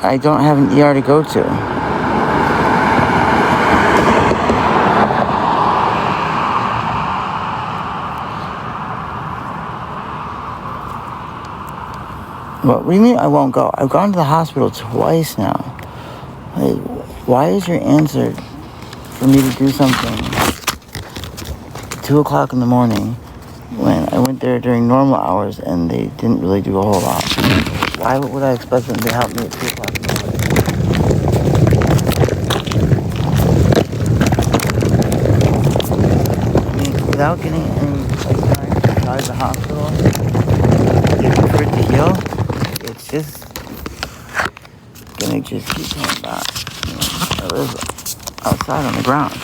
I don't have an ER to go to. What do you mean I won't go? I've gone to the hospital twice now. Like, why is your answer for me to do something 2 o'clock in the morning when I went there during normal hours and they didn't really do a whole lot? Why would I expect them to help me at 2 o'clock in the morning? I mean, without getting any time inside the hospital, for it to heal, it's just gonna just keep coming back. You know, I live outside on the ground.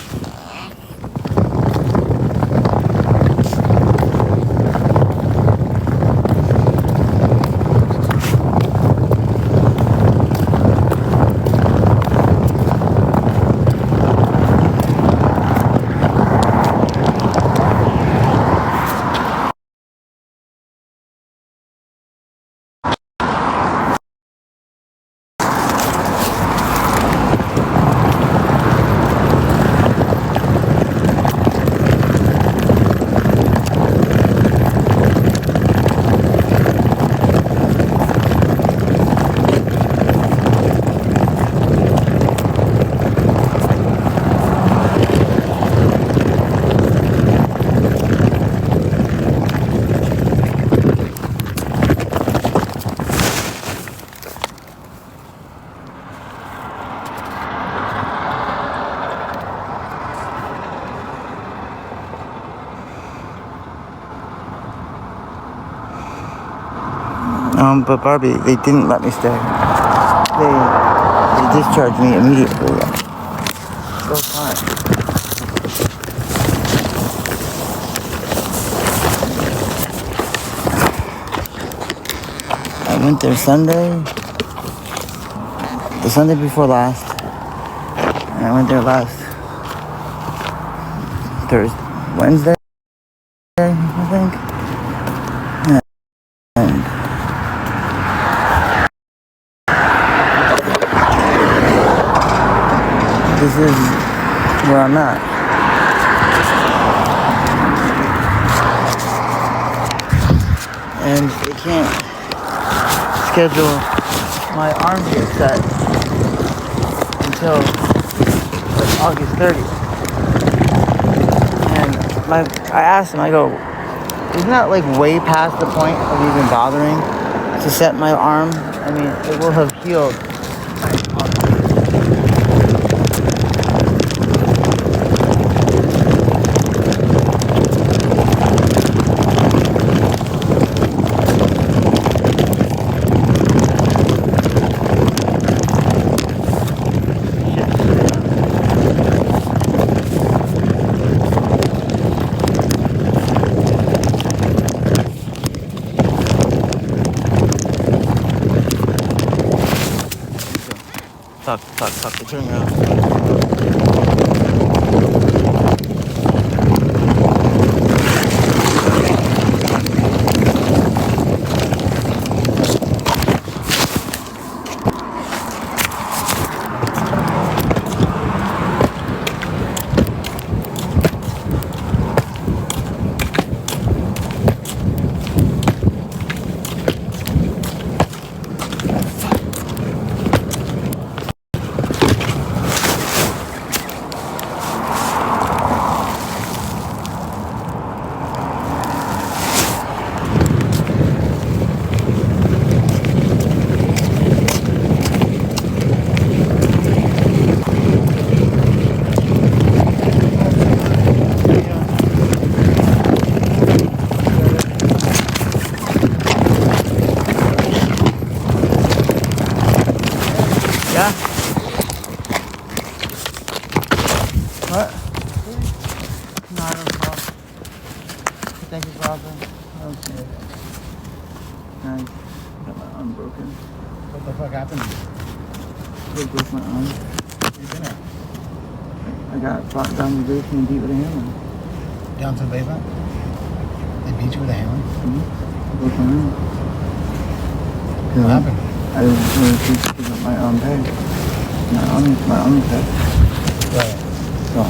But Barbie, they didn't let me stay. They discharged me immediately. So fine. went there Sunday, the Sunday before last, and I went there last Wednesday, I think. And this is where I'm at. And they can't schedule my arm to get set until like August 30th. And I asked him, I go, isn't that like way past the point of even bothering to set my arm? I mean, it will have healed. Fuck, they're turning around. Yeah? What? No, I don't know. Thank you, Papa. Okay. Nice. Got my arm broken. What the fuck happened? They broke my arm. Where you been at? I got brought down to the basement and beat with a hammer. Down to the basement? They beat you with a hammer? I broke my arm. What happened? I didn't really keep my arm pain. My arm pain. Right. So.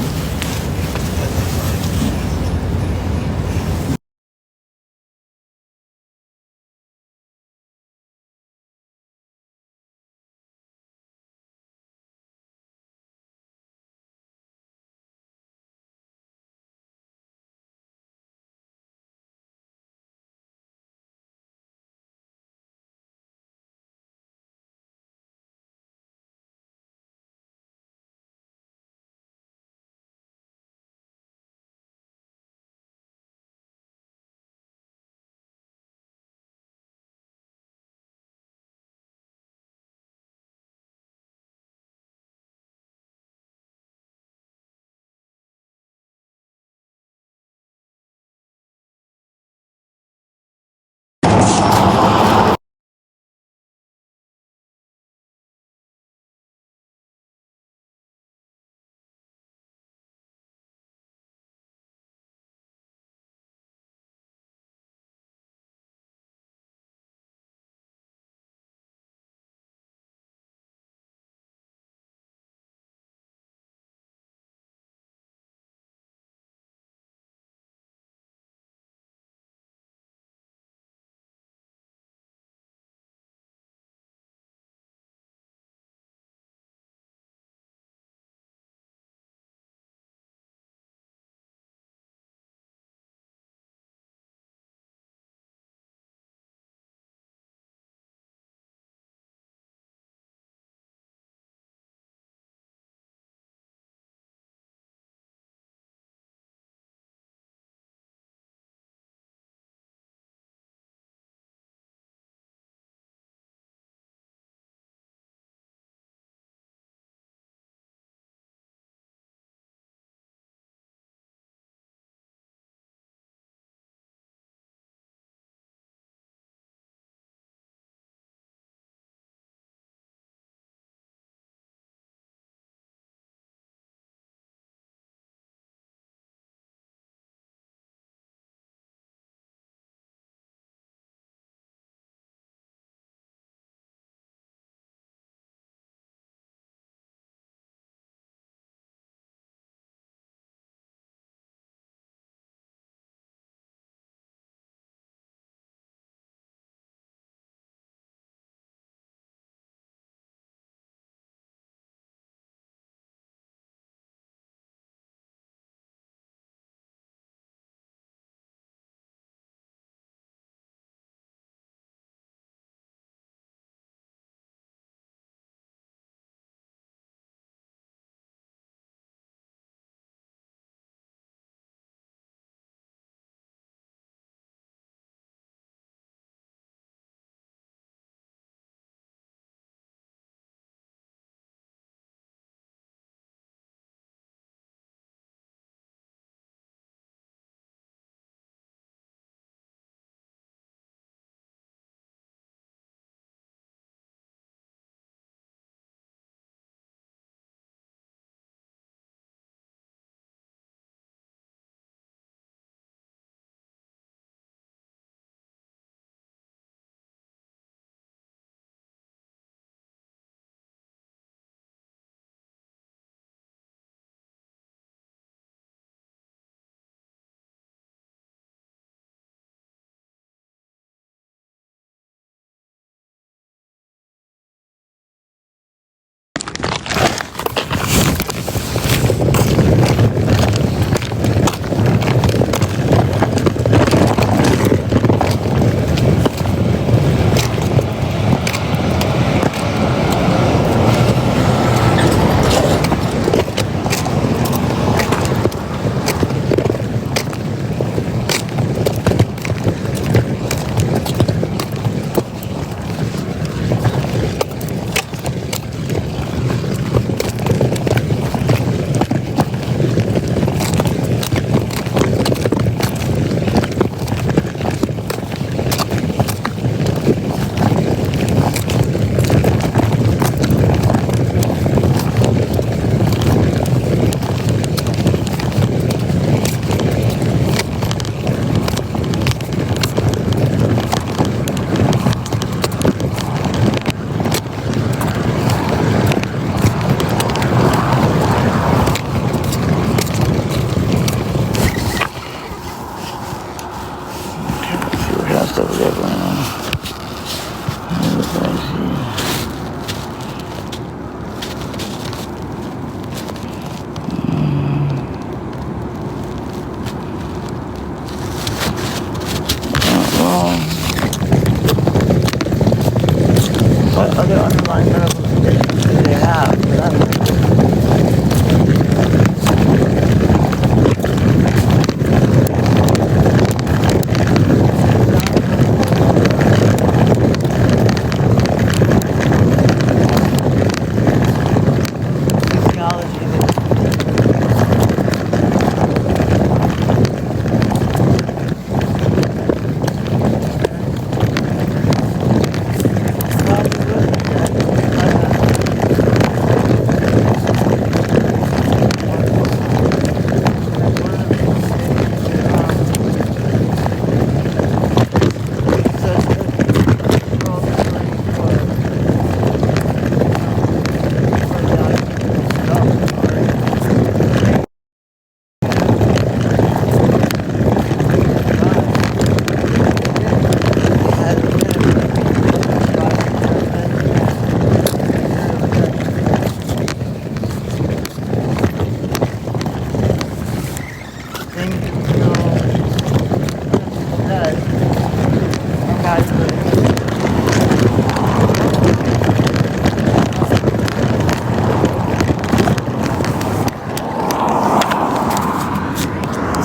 what other underlying medical conditions do they have?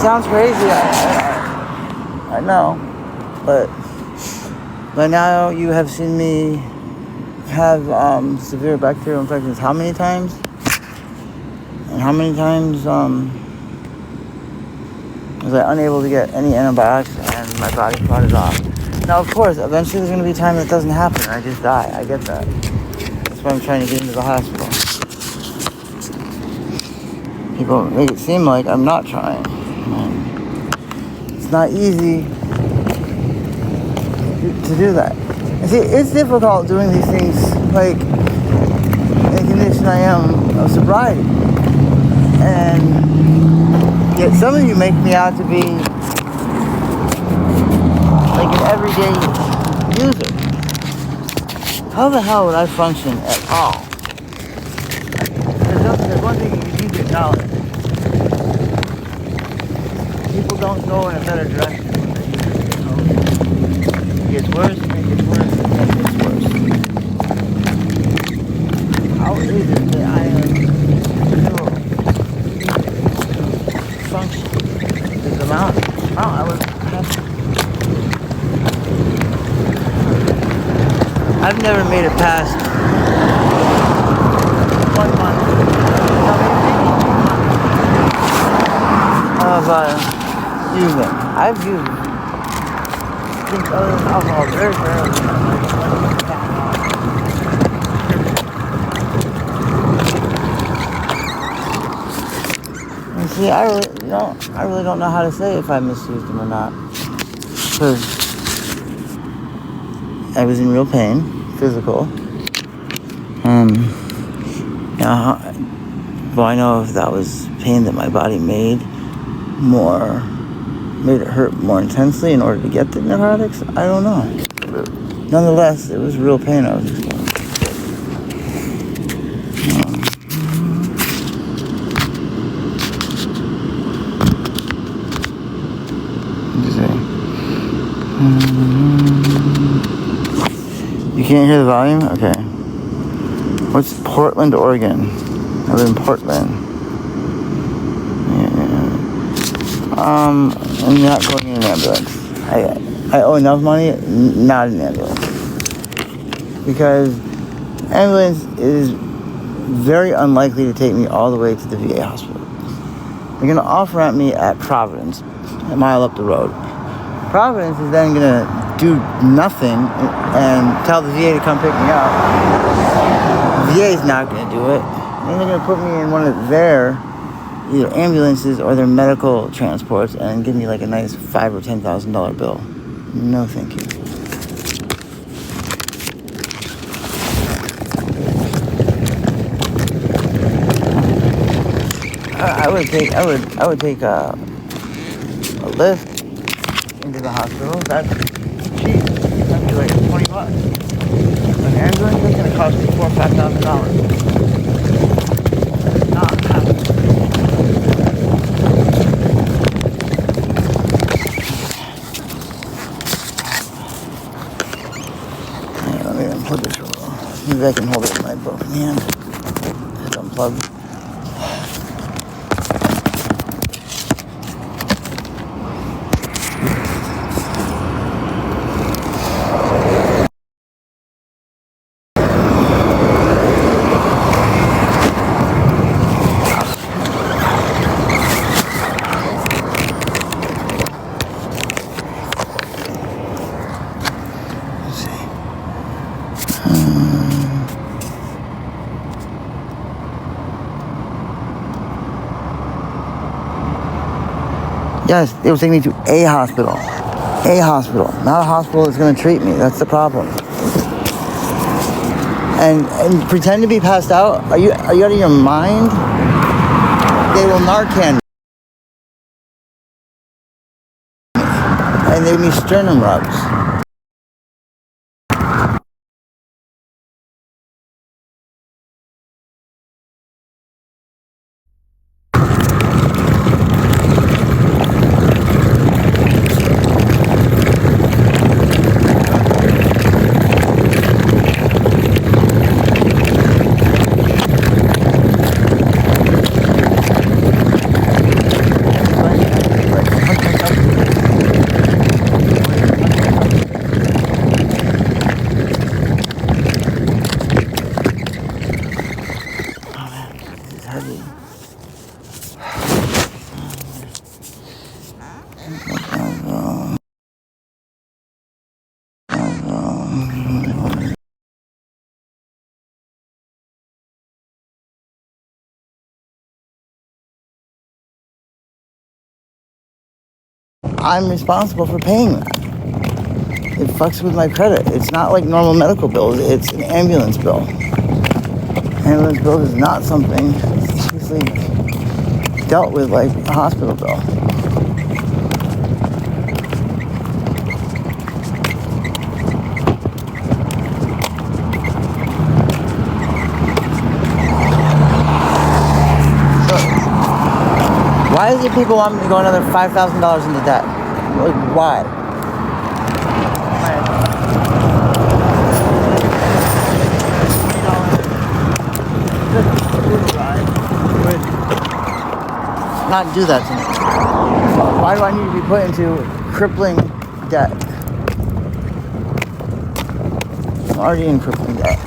Sounds crazy, I know, but now you have seen me have severe bacterial infections how many times? And how many times was I unable to get any antibiotics and my body fought it off? Now, of course, eventually there's going to be a time that doesn't happen and I just die. I get that. That's why I'm trying to get into the hospital. People make it seem like I'm not trying. It's not easy to do that. And see, it's difficult doing these things like in the condition I am of sobriety. And yet some of you make me out to be like an everyday user. How the hell would I function at all? There's one thing you need to acknowledge. People don't go in a better direction when they use it. It gets worse, and it gets worse, and it gets worse. How is it that I am still function? Because the amount I would have to. I've never made it past 1 month. No, maybe 2 months. Of using. I've used things other than alcohol very rarely. And see, I really don't know how to say if I misused them or not. Because I was in real pain, physical. Now, well, I know if that was pain that my body made it hurt more intensely in order to get the narcotics. I don't know. But nonetheless, it was real pain I was experiencing. You can't hear the volume? Okay. What's Portland, Oregon? I live in Portland. I'm not going in an ambulance. I owe enough money, not an ambulance. Because ambulance is very unlikely to take me all the way to the VA hospital. They're going to off-ramp me at Providence, a mile up the road. Providence is then going to do nothing and tell the VA to come pick me up. The VA is not going to do it. Then they're going to put me in one of their either ambulances or their medical transports and give me like a nice $5,000 or $10,000 bill. No, thank you. I would take a lift into the hospital. That's cheap. That'd be like $20. An ambulance is going to cost me $4,000 or $5,000. Not happening. Let me put this roll. Maybe I can hold it with my both hand. It's unplugged. Yes, they will take me to a hospital. A hospital. Not a hospital that's going to treat me. That's the problem. And pretend to be passed out? Are you out of your mind? They will Narcan me. And they give me sternum rubs. I'm responsible for paying that. It fucks with my credit. It's not like normal medical bills. It's an ambulance bill. Ambulance bill is not something that's usually dealt with like a hospital bill. Why is it people want me to go another $5,000 into debt? Like, why? Not do that to me. Why do I need to be put into crippling debt? I'm already in crippling debt.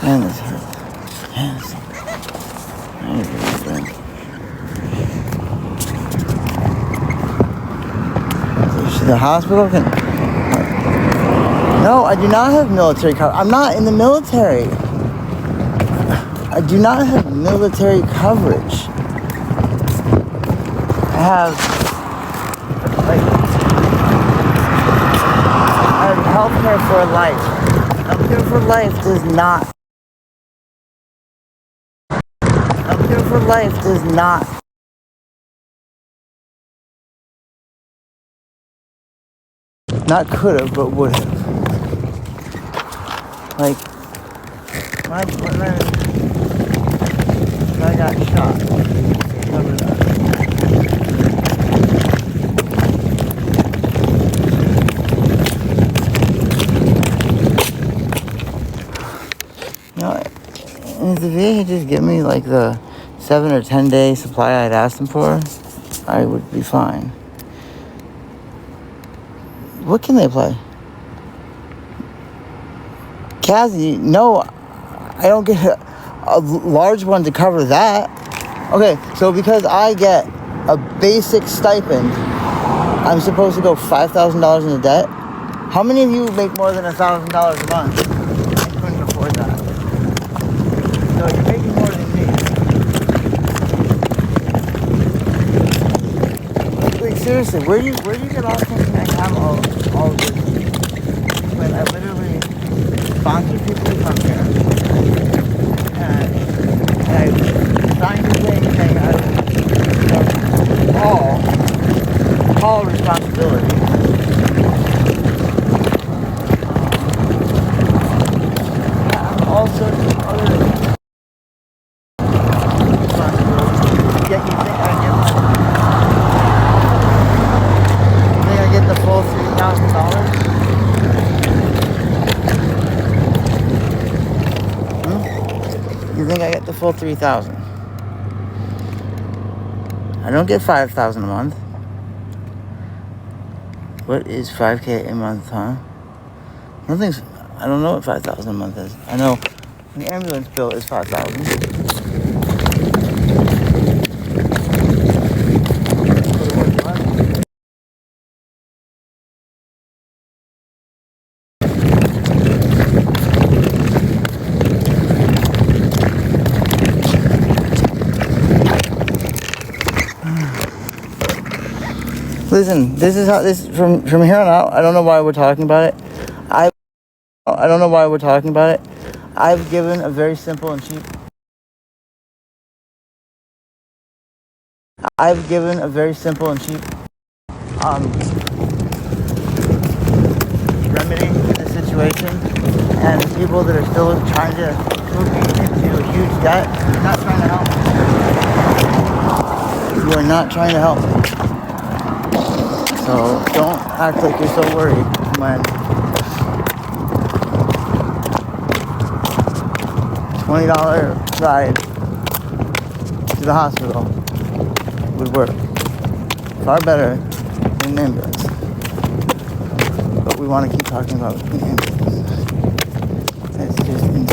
Man, this hurts. Yes. I need to drink. The hospital can... No, I do not have military coverage. I'm not in the military. I do not have military coverage. I have healthcare for life. Healthcare for life does not. Healthcare for life does not. Not could have, but would have. Like, when I got shot. Remember that. You know, if the VA had just given me like the 7 or 10 day supply I'd asked them for, I would be fine. What can they play? Cassie, no, I don't get a large one to cover that. Okay, so because I get a basic stipend, I'm supposed to go $5,000 into debt? How many of you make more than $1,000 a month? I couldn't afford that. Seriously, where do you get off thinking I have all of this? When I literally sponsor people to come here, and I signed a thing saying I would all responsibility. All sorts of other responsibilities. Yet you think I get the full $3,000? You think I get the full 3,000? I don't get 5,000 a month. What is 5K a month, huh? I don't know what 5,000 a month is. I know the ambulance bill is 5,000. Listen, this is how this from here on out. I don't know why we're talking about it. I don't know why we're talking about it. I've given a very simple and cheap. Remedy to the situation, and the people that are still trying to move me into a huge debt, you're not trying to help. You are not trying to help. So don't act like you're so worried when $20 ride to the hospital would work far better than an ambulance. But we want to keep talking about an ambulance. That's just insane.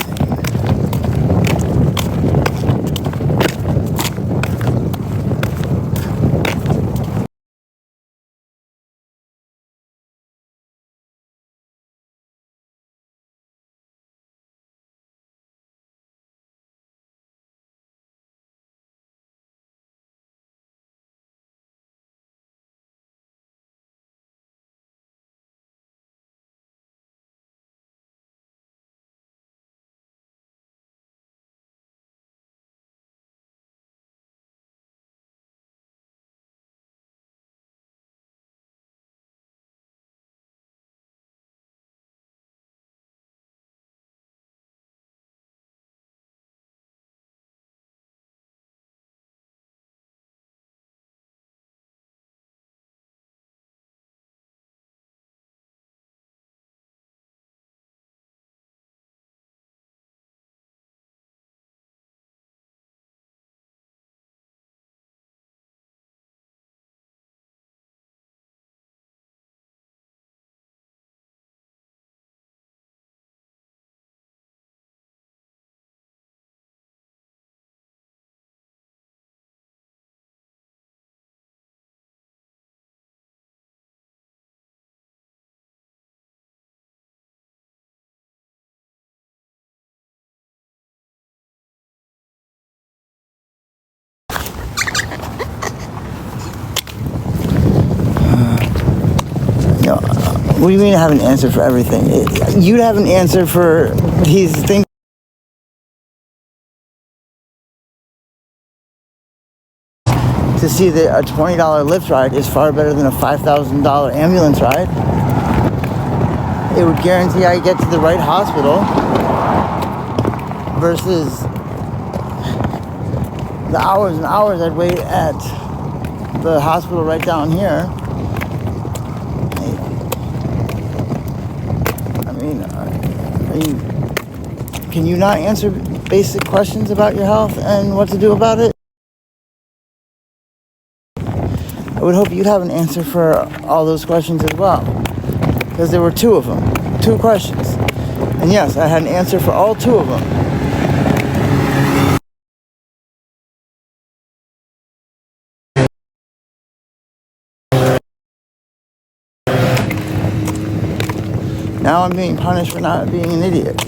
What do you mean I have an answer for everything? You'd have an answer for these things. To see that a $20 Lyft ride is far better than a $5,000 ambulance ride. It would guarantee I get to the right hospital versus the hours and hours I'd wait at the hospital right down here. Can you not answer basic questions about your health and what to do about it? I would hope you'd have an answer for all those questions as well. Because there were two of them. 2 questions. And yes, I had an answer for all 2 of them. Now I'm being punished for not being an idiot.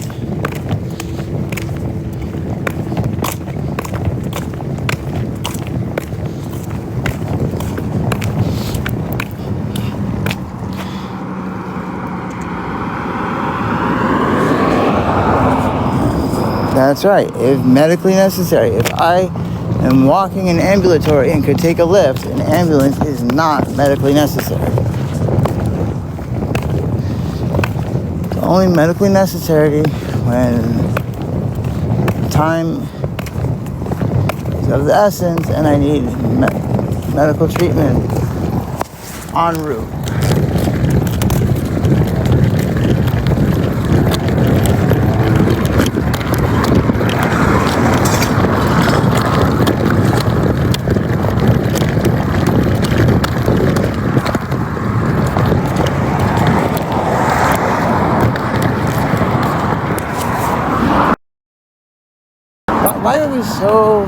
That's right. If medically necessary. If I am walking in ambulatory and could take a lift, an ambulance is not medically necessary. It's only medically necessary when time is of the essence and I need medical treatment en route. Why are we so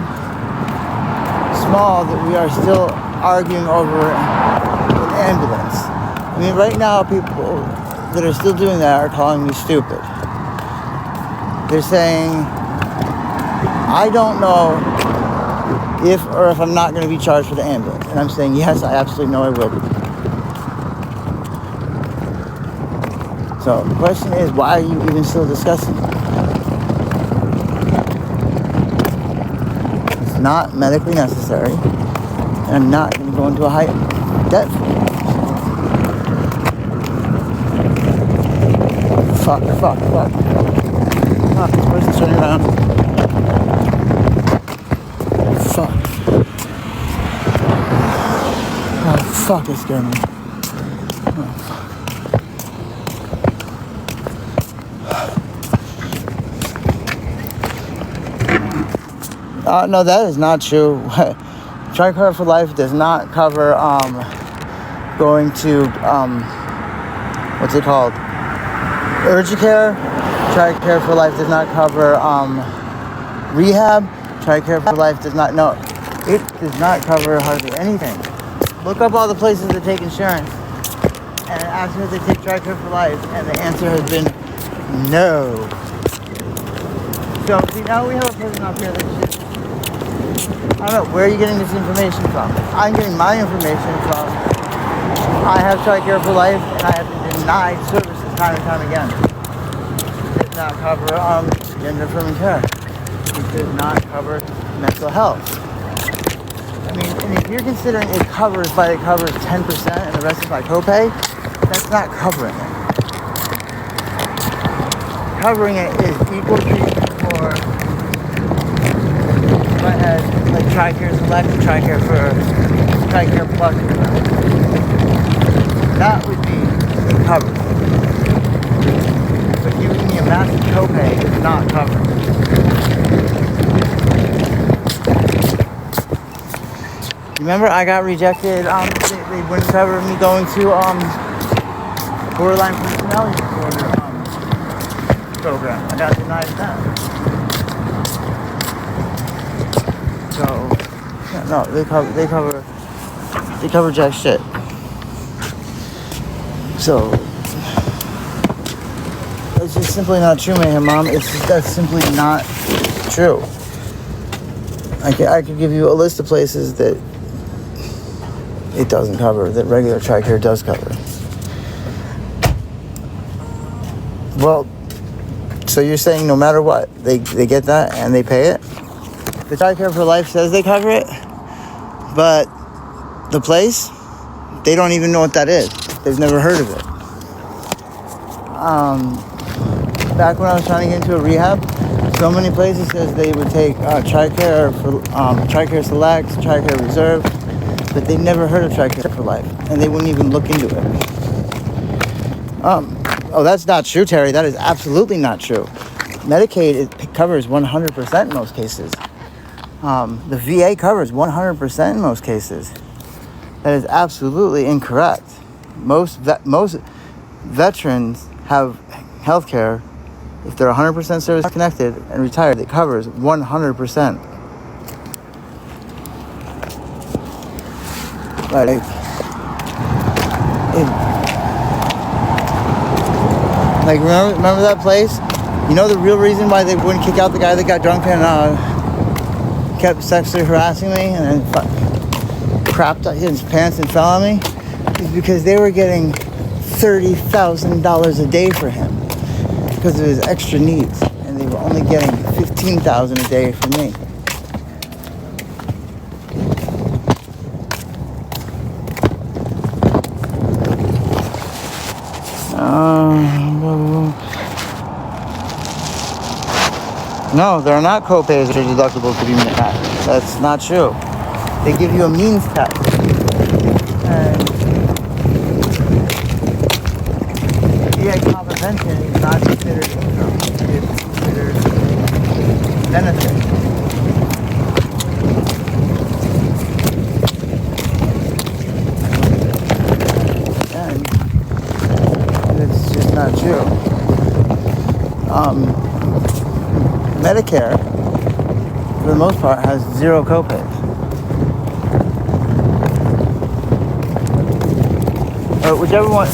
small that we are still arguing over an ambulance? I mean, right now, people that are still doing that are calling me stupid. They're saying, I don't know if I'm not going to be charged for the ambulance. And I'm saying, yes, I absolutely know I will be. So the question is, why are you even still discussing it? Not medically necessary, and I'm not going to go into a high debt for it. Fuck. This person's turning around. Fuck. Oh, fuck, it scared me. No, that is not true. TRICARE for Life does not cover going to what's it called? Urgent care. TRICARE for Life does not cover rehab. TRICARE for Life does not. No, it does not cover hardly anything. Look up all the places that take insurance and ask them if they take TRICARE for Life, and the answer has been no. So see, now we have a person up here that's just, I don't know, where are you getting this information from? I'm getting my information from, I have TRICARE for Life, and I have been denied services time and time again. It does not cover gender affirming care. It does not cover mental health. I mean, and if you're considering it covers 10% and the rest is my copay, that's not covering it. Covering it is equal treatment for my head, like TRICARE Select, TRICARE Plus. That would be covered. But giving me a massive copay is not covered. Remember, I got rejected. They wouldn't cover me going to borderline personality disorder program. I got denied that. So, yeah, no, they cover jack shit. So, it's just simply not true, Mayhem Mom. That's simply not true. I could give you a list of places that it doesn't cover, that regular TRICARE does cover. Well, so you're saying no matter what, they get that and they pay it? The TRICARE for Life says they cover it, but the place, they don't even know what that is. They've never heard of it. Back when I was trying to get into a rehab, so many places says they would take TRICARE for TRICARE Select, TRICARE Reserve, but they never heard of TRICARE for Life, and they wouldn't even look into it. Oh, that's not true, Terry. That is absolutely not true. Medicaid, it covers 100% in most cases. The VA covers 100% in most cases. That is absolutely incorrect. Most veterans have health care. If they're 100% service connected and retired, it covers 100%. Like remember that place? You know the real reason why they wouldn't kick out the guy that got drunk and kept sexually harassing me and then crapped his pants and fell on me? Is because they were getting $30,000 a day for him because of his extra needs, and they were only getting $15,000 a day for me. No, there are not copays or deductibles to be met. That's not true. They give you a means test. And VA comprehension is not considered income. It's considered benefit. And it's just not true. Medicare, for the most part, has zero copays.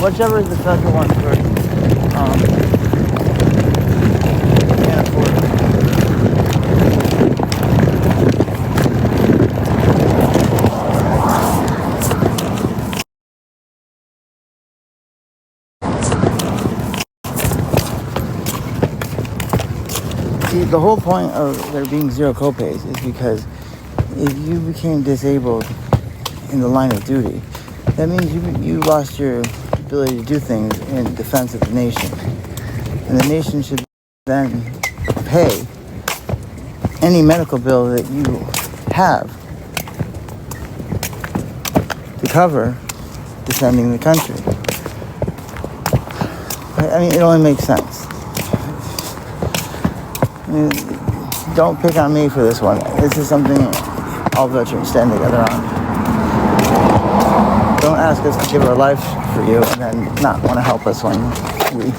Whichever is the federal one for can't afford it. See, the whole point of there being zero copays is because if you became disabled in the line of duty, that means you lost your ability to do things in defense of the nation. And the nation should then pay any medical bill that you have to cover defending the country. I mean, it only makes sense. I mean, don't pick on me for this one. This is something all veterans stand together on. Don't ask us to give our life for you and then not want to help us when we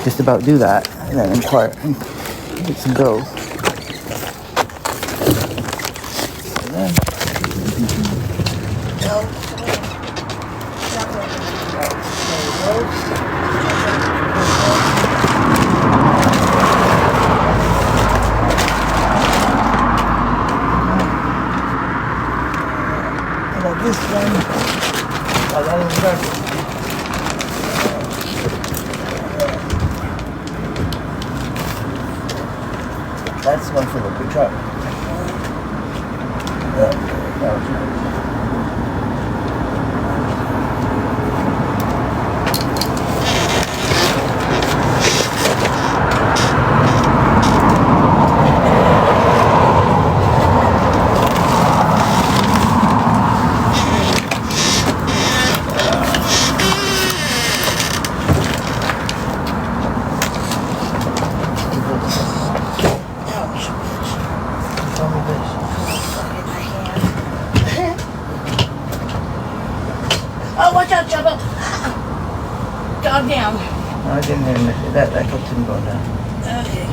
just about do that and then inquire and get some bills. This one, that's one for the big truck. Oh, watch out, Trouble! Dog down. No, I didn't hear that. That clip didn't go down. Okay.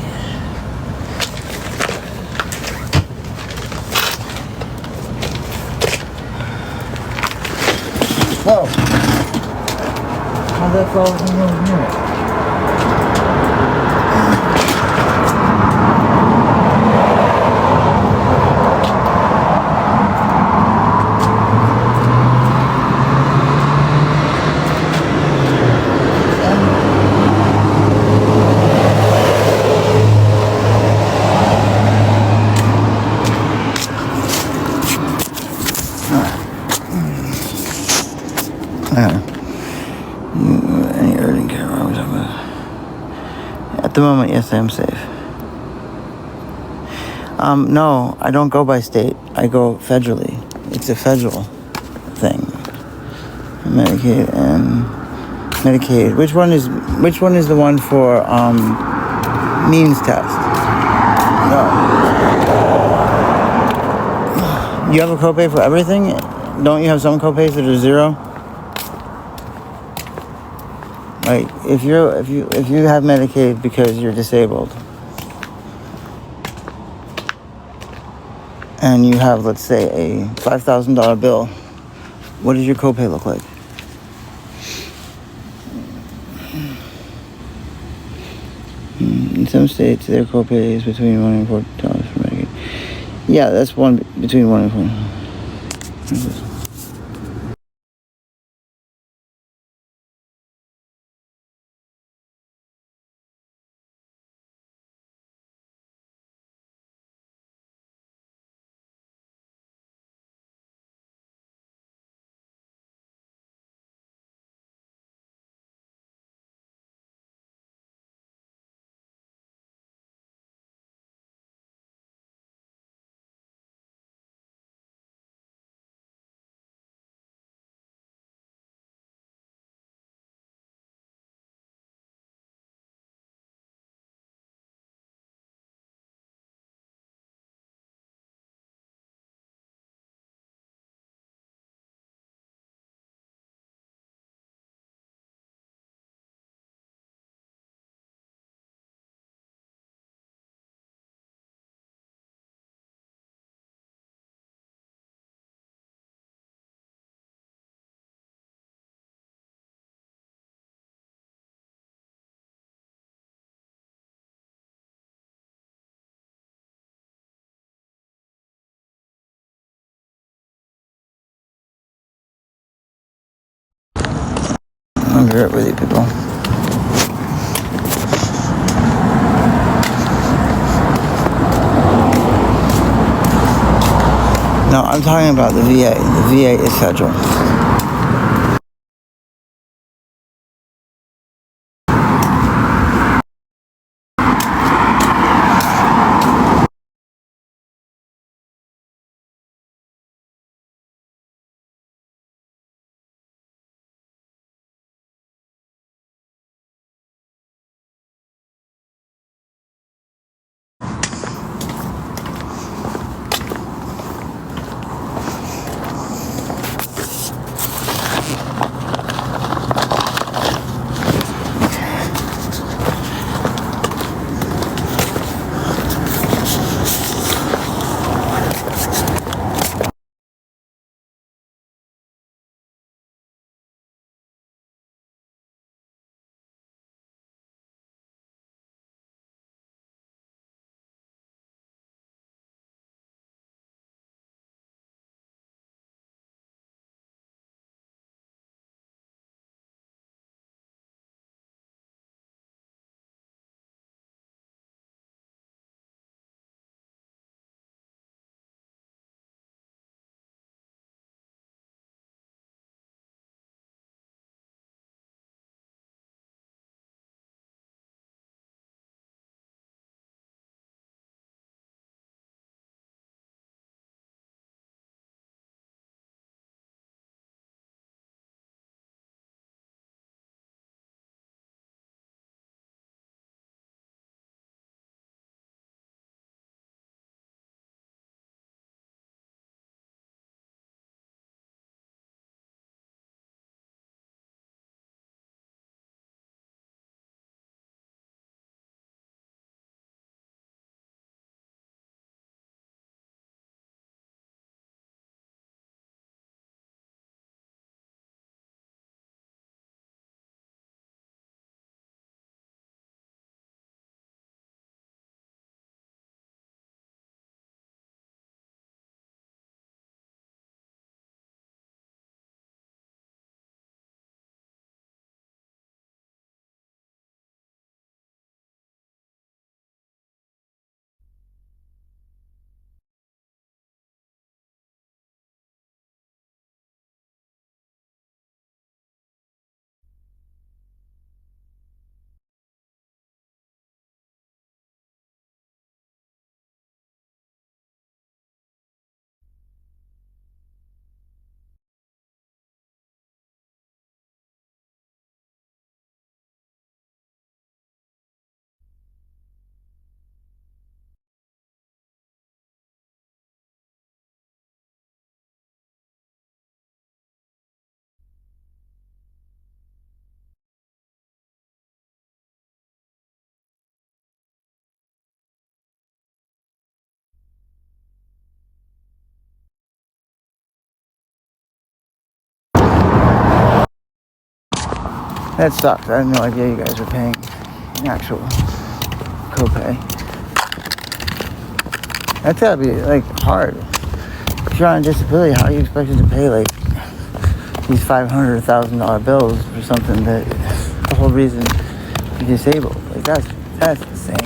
Whoa! How'd that fall in your mirror? Any urgent care? What are we talking about? At the moment, yes, I am safe. No, I don't go by state. I go federally. It's a federal thing. Medicaid and Medicaid. Which one is the one for means test? No. You have a copay for everything? Don't you have some copays that are zero? Like if you have Medicaid because you're disabled and you have, let's say, a $5,000 bill, what does your copay look like? In some states, their copay is between $1 and $4 for Medicaid. Yeah, that's between $1 and $4. I'll be right with you, people. No, I'm talking about the VA. The VA is federal. That sucks. I had no idea you guys were paying an actual copay. That's gotta be like hard. If you're on disability, how are you expected to pay like these $500 or $1,000 bills for something that the whole reason you're disabled? Like that's insane.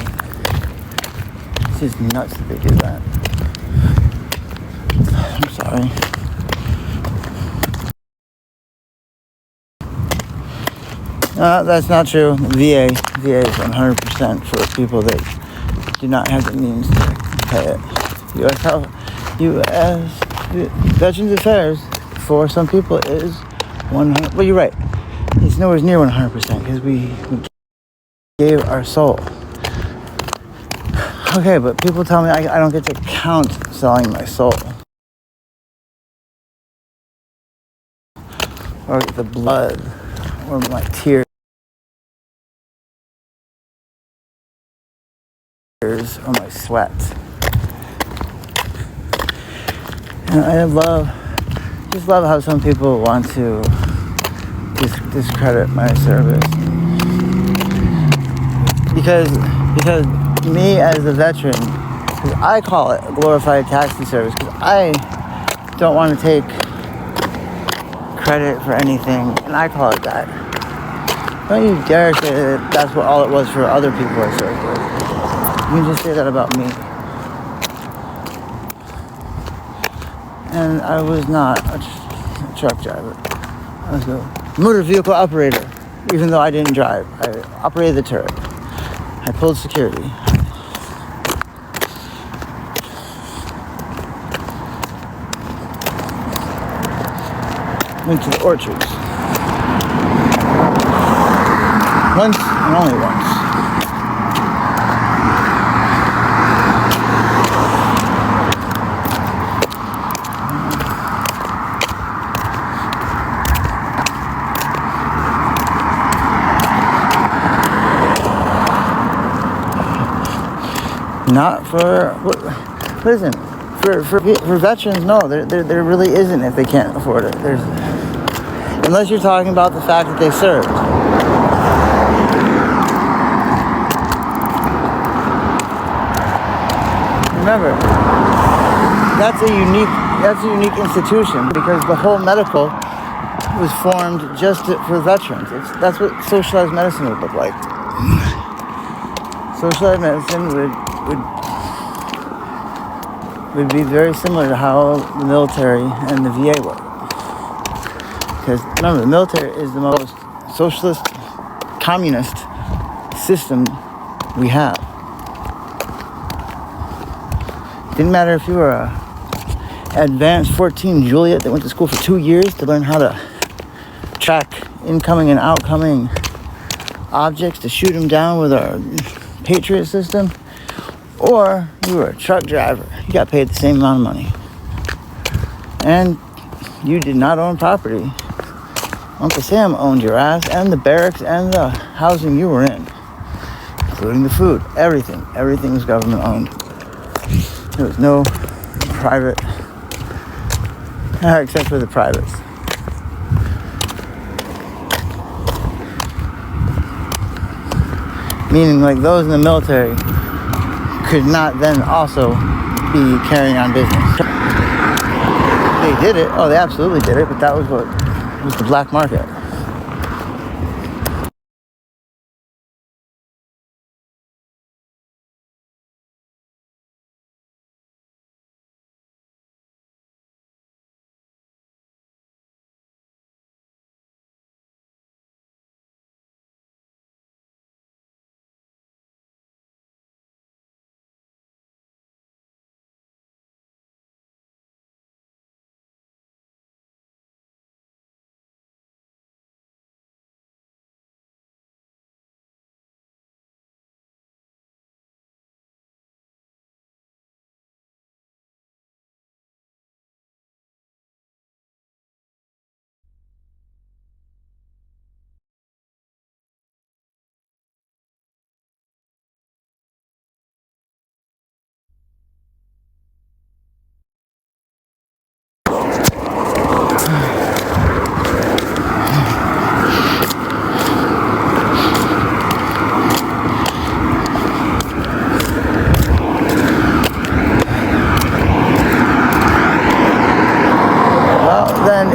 It's just nuts that they do that. I'm sorry. That's not true. VA is 100% for people that do not have the means to pay it. U.S. Veterans Affairs for some people is 100. Well, you're right. It's nowhere near 100% because we gave our soul. Okay, but people tell me I don't get to count selling my soul or the blood or my tears or my sweat. And I just love how some people want to discredit my service. Because me as a veteran, because I call it a glorified taxi service, because I don't want to take credit for anything, and I call it that. Don't you dare say that that's what all it was for other people I served with. You can just say that about me. And I was not a truck driver. I was a motor vehicle operator, even though I didn't drive. I operated the turret. I pulled security. Went to the orchards. Once and only once. Not for, listen, for veterans, no, there really isn't if they can't afford it. Unless you're talking about the fact that they served. Remember, that's a unique institution because the whole medical was formed just for veterans. That's what socialized medicine would look like. Socialized medicine would be very similar to how the military and the VA work. Because remember, the military is the most socialist, communist system we have. Didn't matter if you were a advanced 14 Juliet that went to school for 2 years to learn how to track incoming and outcoming objects to shoot them down with our Patriot system, or you were a truck driver. You got paid the same amount of money. And you did not own property. Uncle Sam owned your ass and the barracks and the housing you were in, including the food. Everything was government owned. There was no private, except for the privates. Meaning like those in the military could not then also be carrying on business. They did it. Oh, they absolutely did it, but that was what was the black market.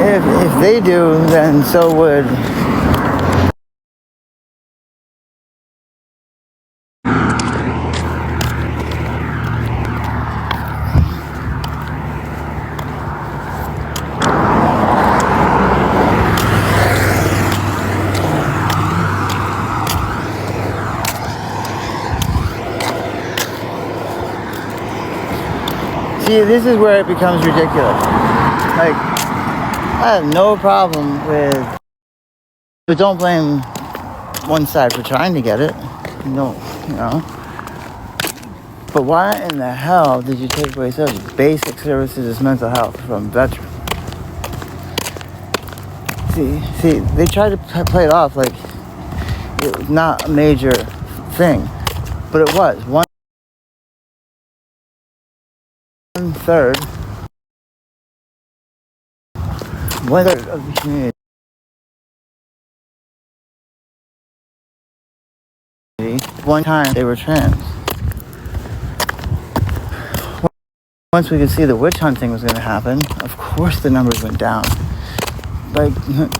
If they do, then so would see, this is where it becomes ridiculous. Like, I have no problem with, but don't blame one side for trying to get it. No, you know. But why in the hell did you take away such basic services as mental health from veterans? See, they tried to play it off like it was not a major thing, but it was. One third of the community, one time they were trans. Once we could see the witch hunting was going to happen, of course the numbers went down. Like,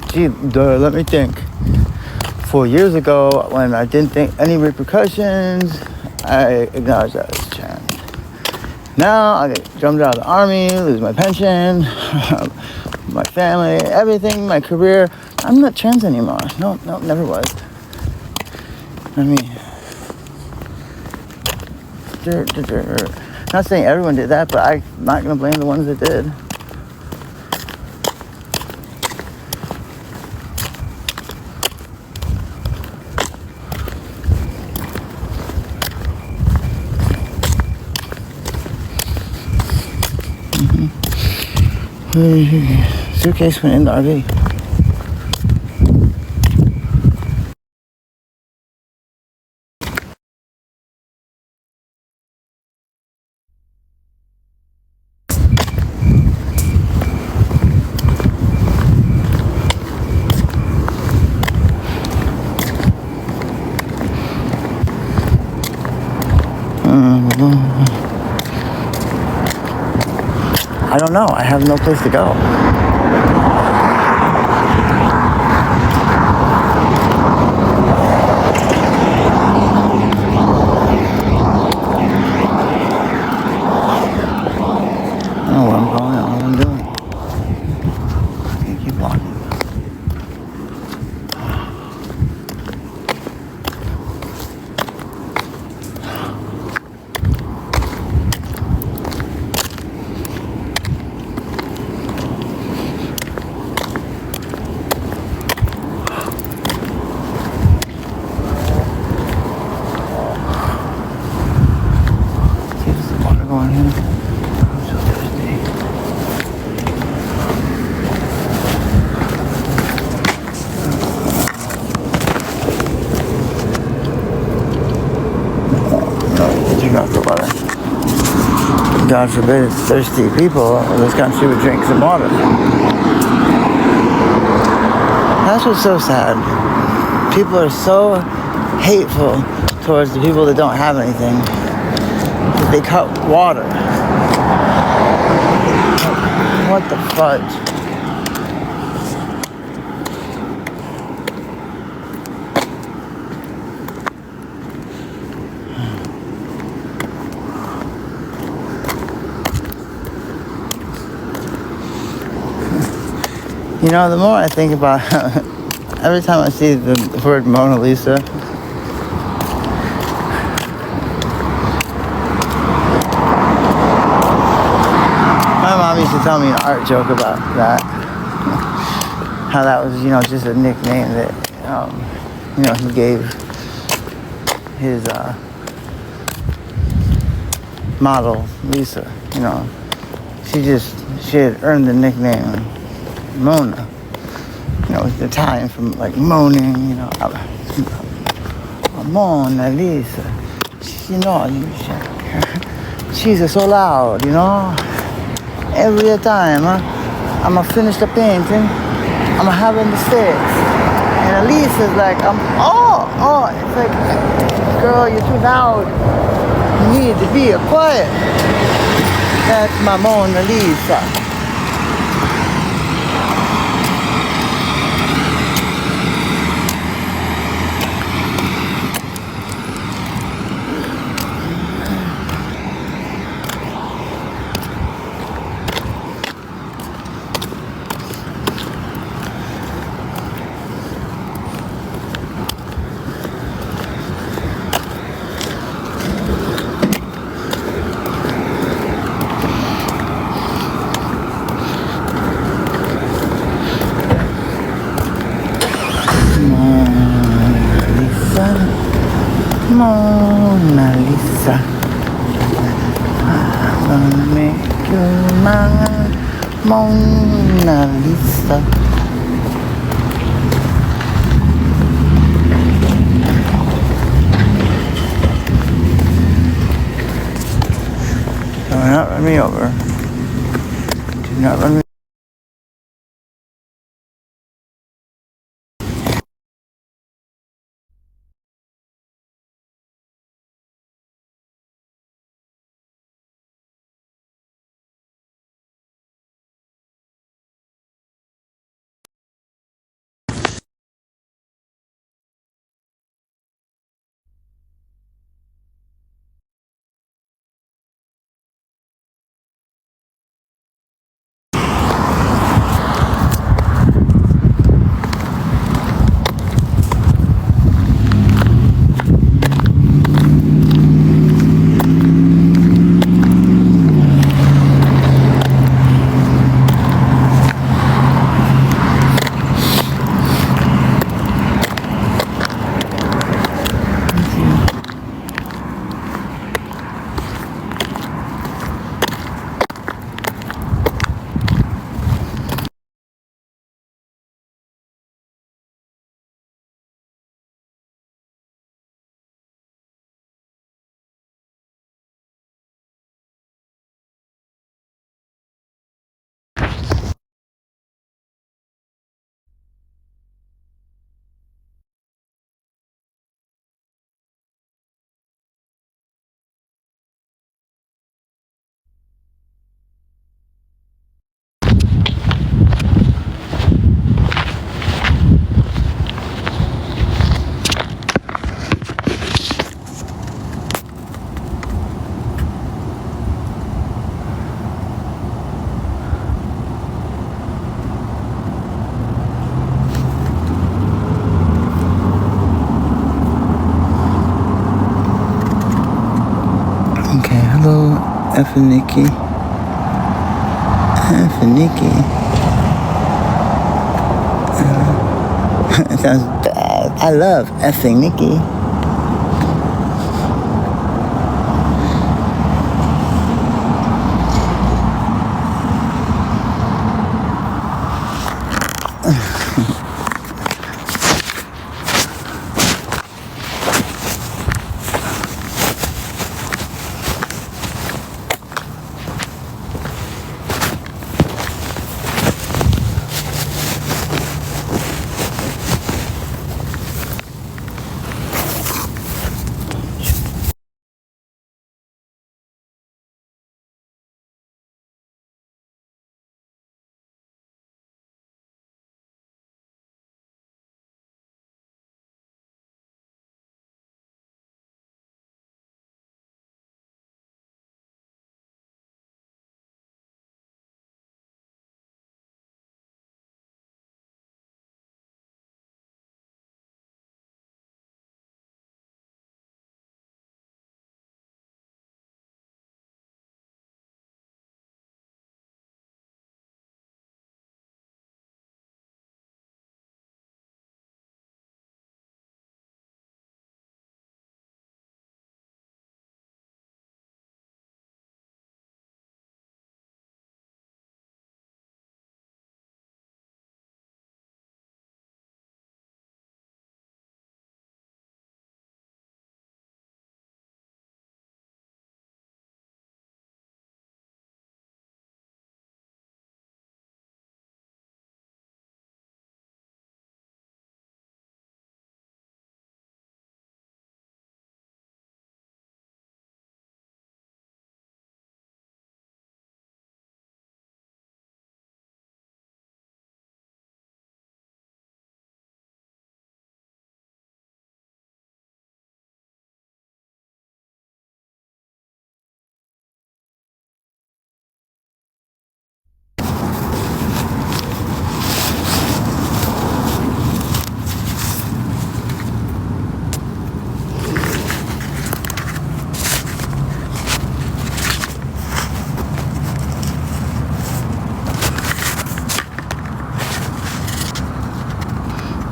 gee, let me think. 4 years ago, when I didn't think any repercussions, I acknowledged that as trans. Now I get drummed out of the army, lose my pension, my family, everything, my career. I'm not trans anymore. No, never was. I mean, not saying everyone did that, but I'm not gonna blame the ones that did. Suitcase went in the RV. I don't know. I have no place to go. I don't know where I'm going. I don't know what I'm doing. I can't keep walking. See if there's some water going here. I'm so thirsty. No, drink off the water. God forbid thirsty people in this country would drink some water. That's what's so sad. People are so hateful towards the people that don't have anything. They cut water. What the fudge? You know, the more I think about every time I see the word Mona Lisa, my mom used to tell me an art joke about that. How that was, you know, just a nickname that, you know, he gave his model, Lisa. You know, she had earned the nickname Mona. You know, it's Italian from like moaning, you know. Mona Lisa. You know, she's so loud, you know. Every time I'ma finish the painting, I'ma having the sticks. And Lisa's like, it's like, girl, you're too loud. You need to be quiet. That's my Mona Lisa. Mona Lisa, I'm gonna make you mine, Mona Lisa. Do not run me over. Do not run me Effing Nikki. Effing Nikki. That sounds bad. I love effing Nikki.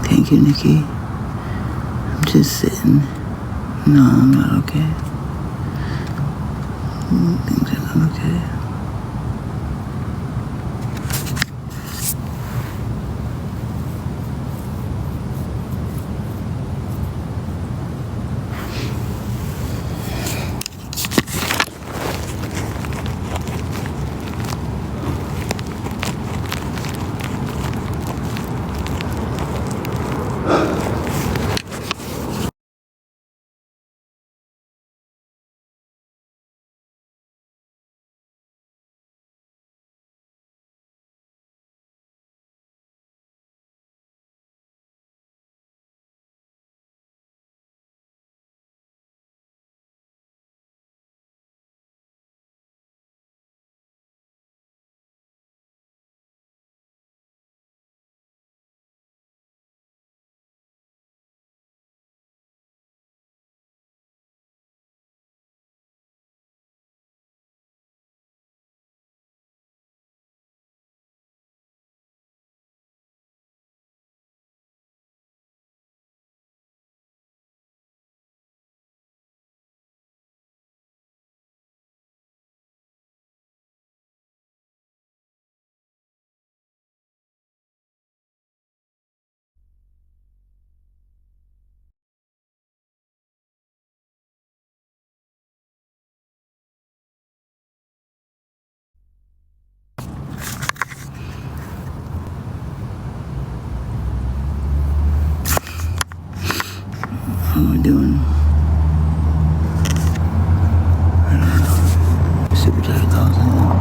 Thank you, Nikki. I'm just sitting. No, I'm not okay. Things are not okay. What am I doing? I don't know. Super tired all the time.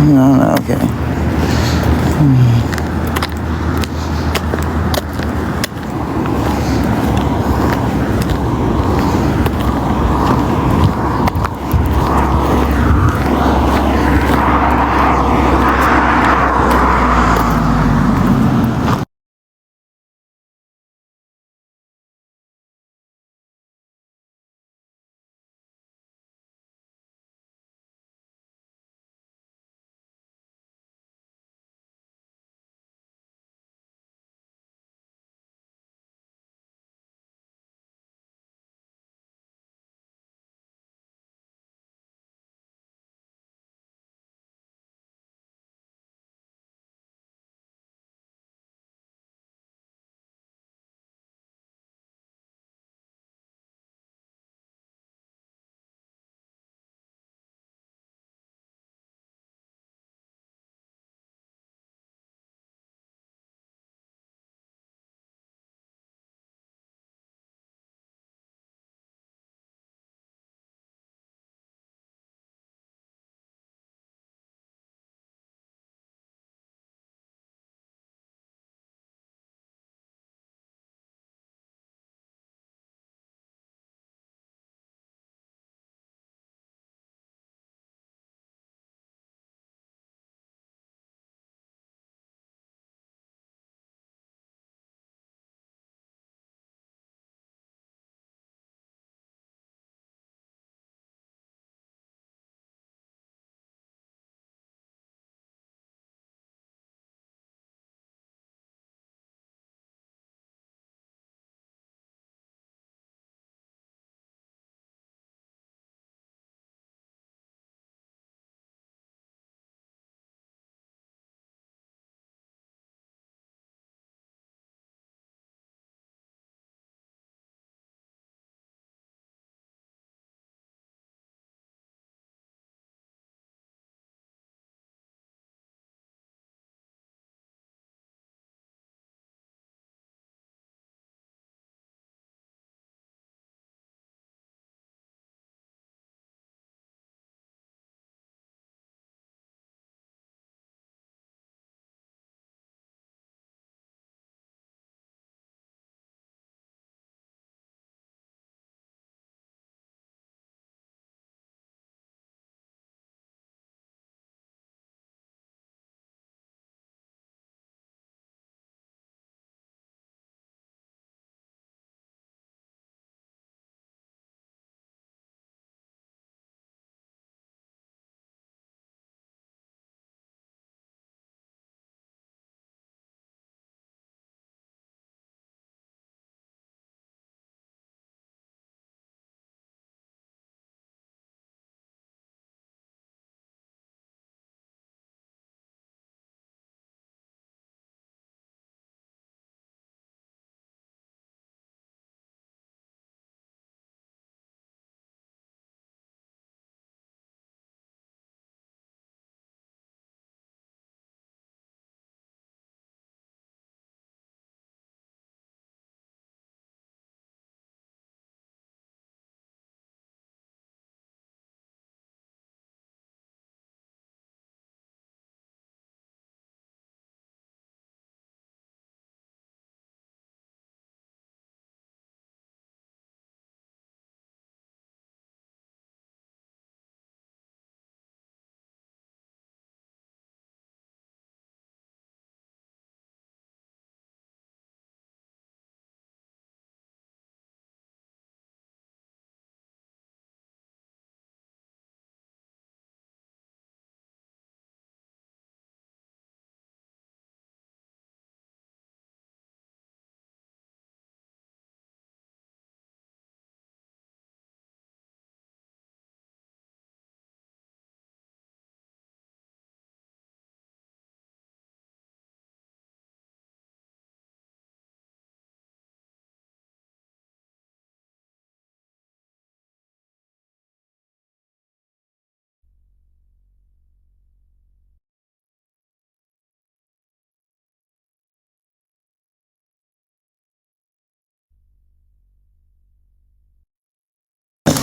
No, okay.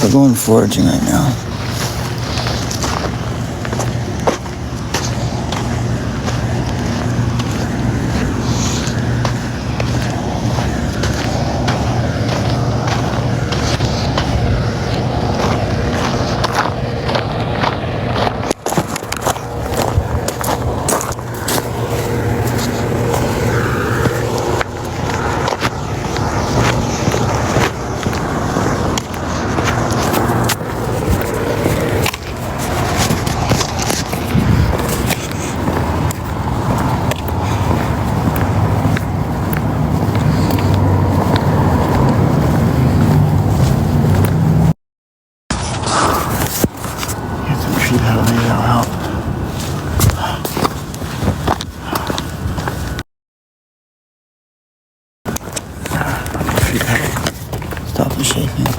We're going foraging right now. shoot that lady, that'll help. Shoot that. Stop the shaking.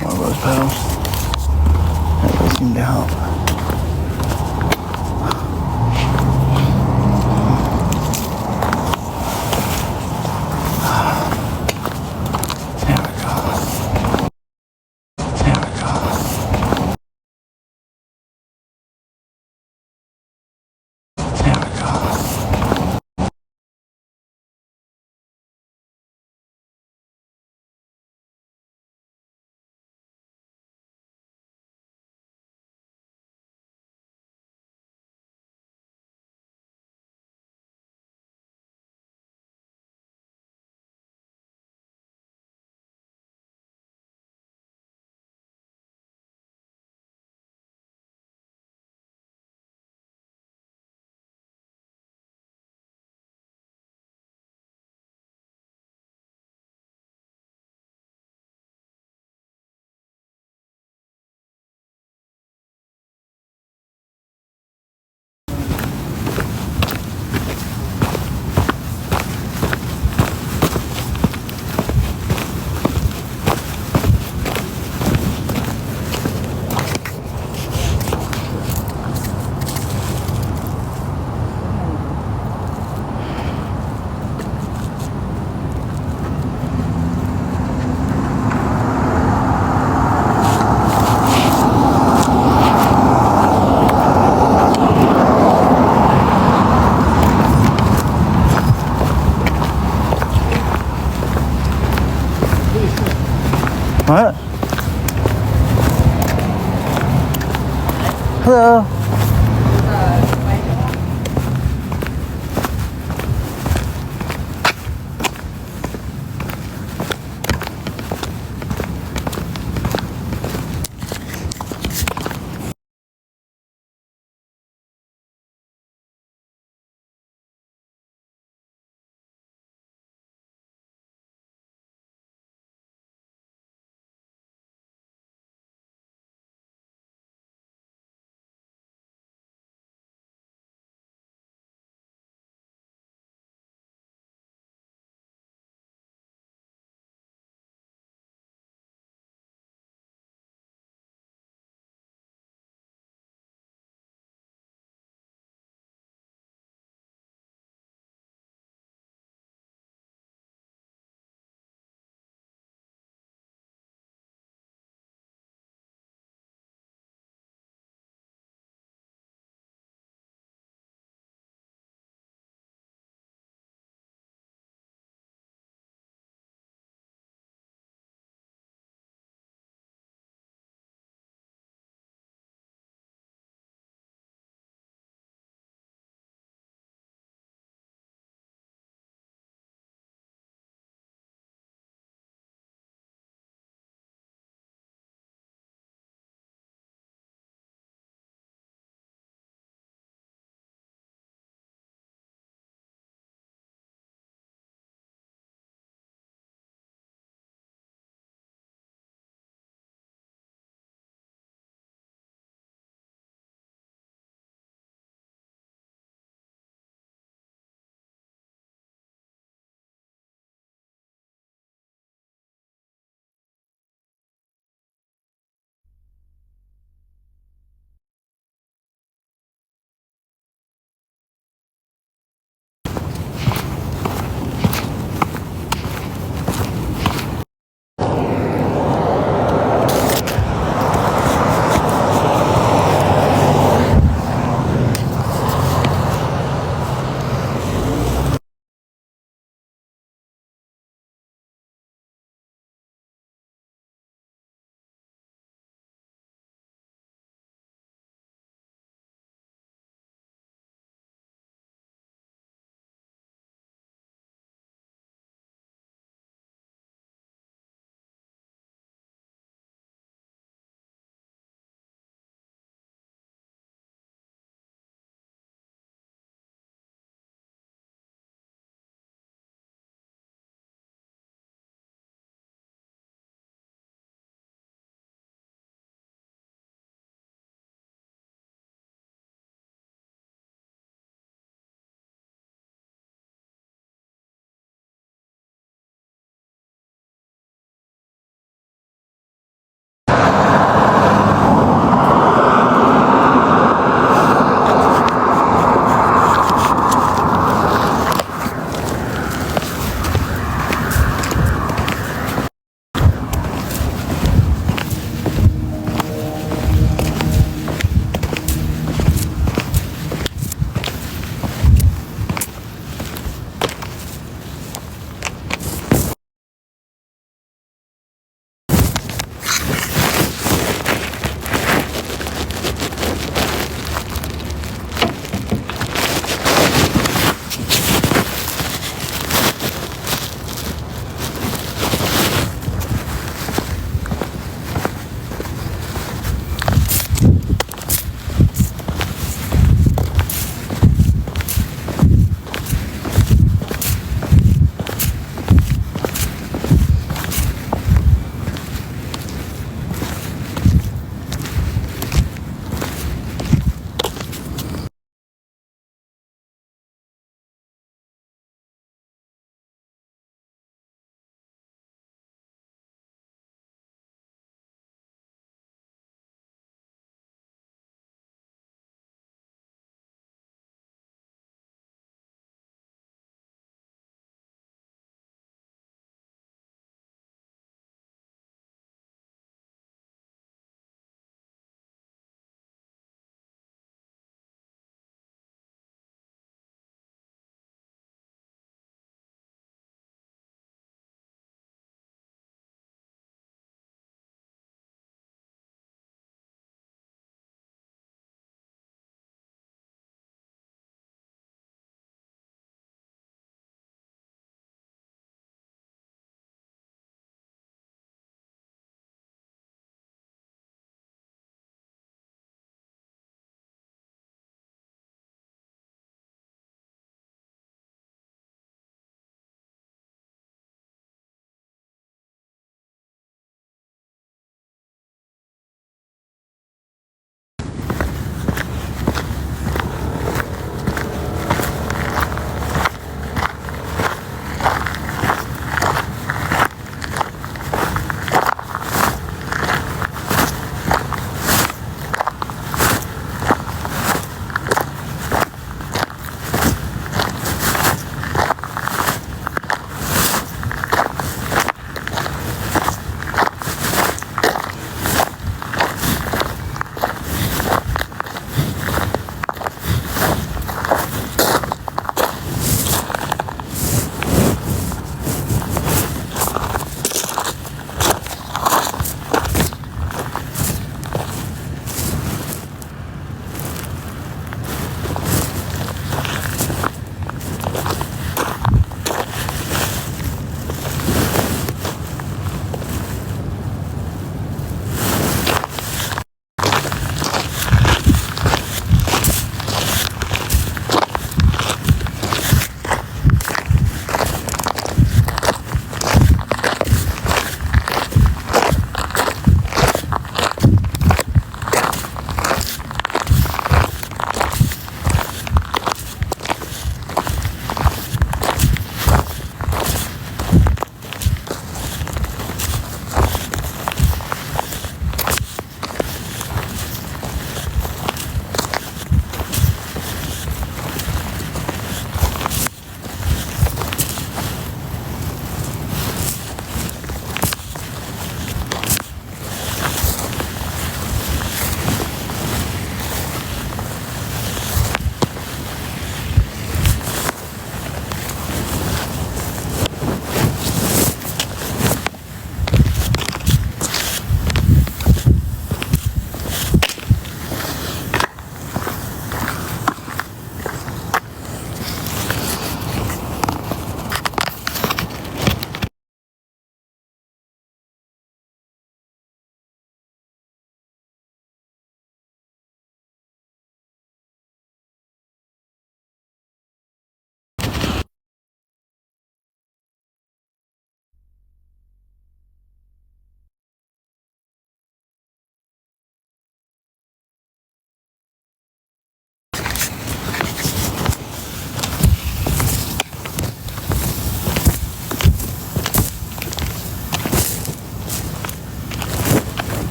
More of those pedals. That does seem to help. There we go. There we go. There we go. What? Hello.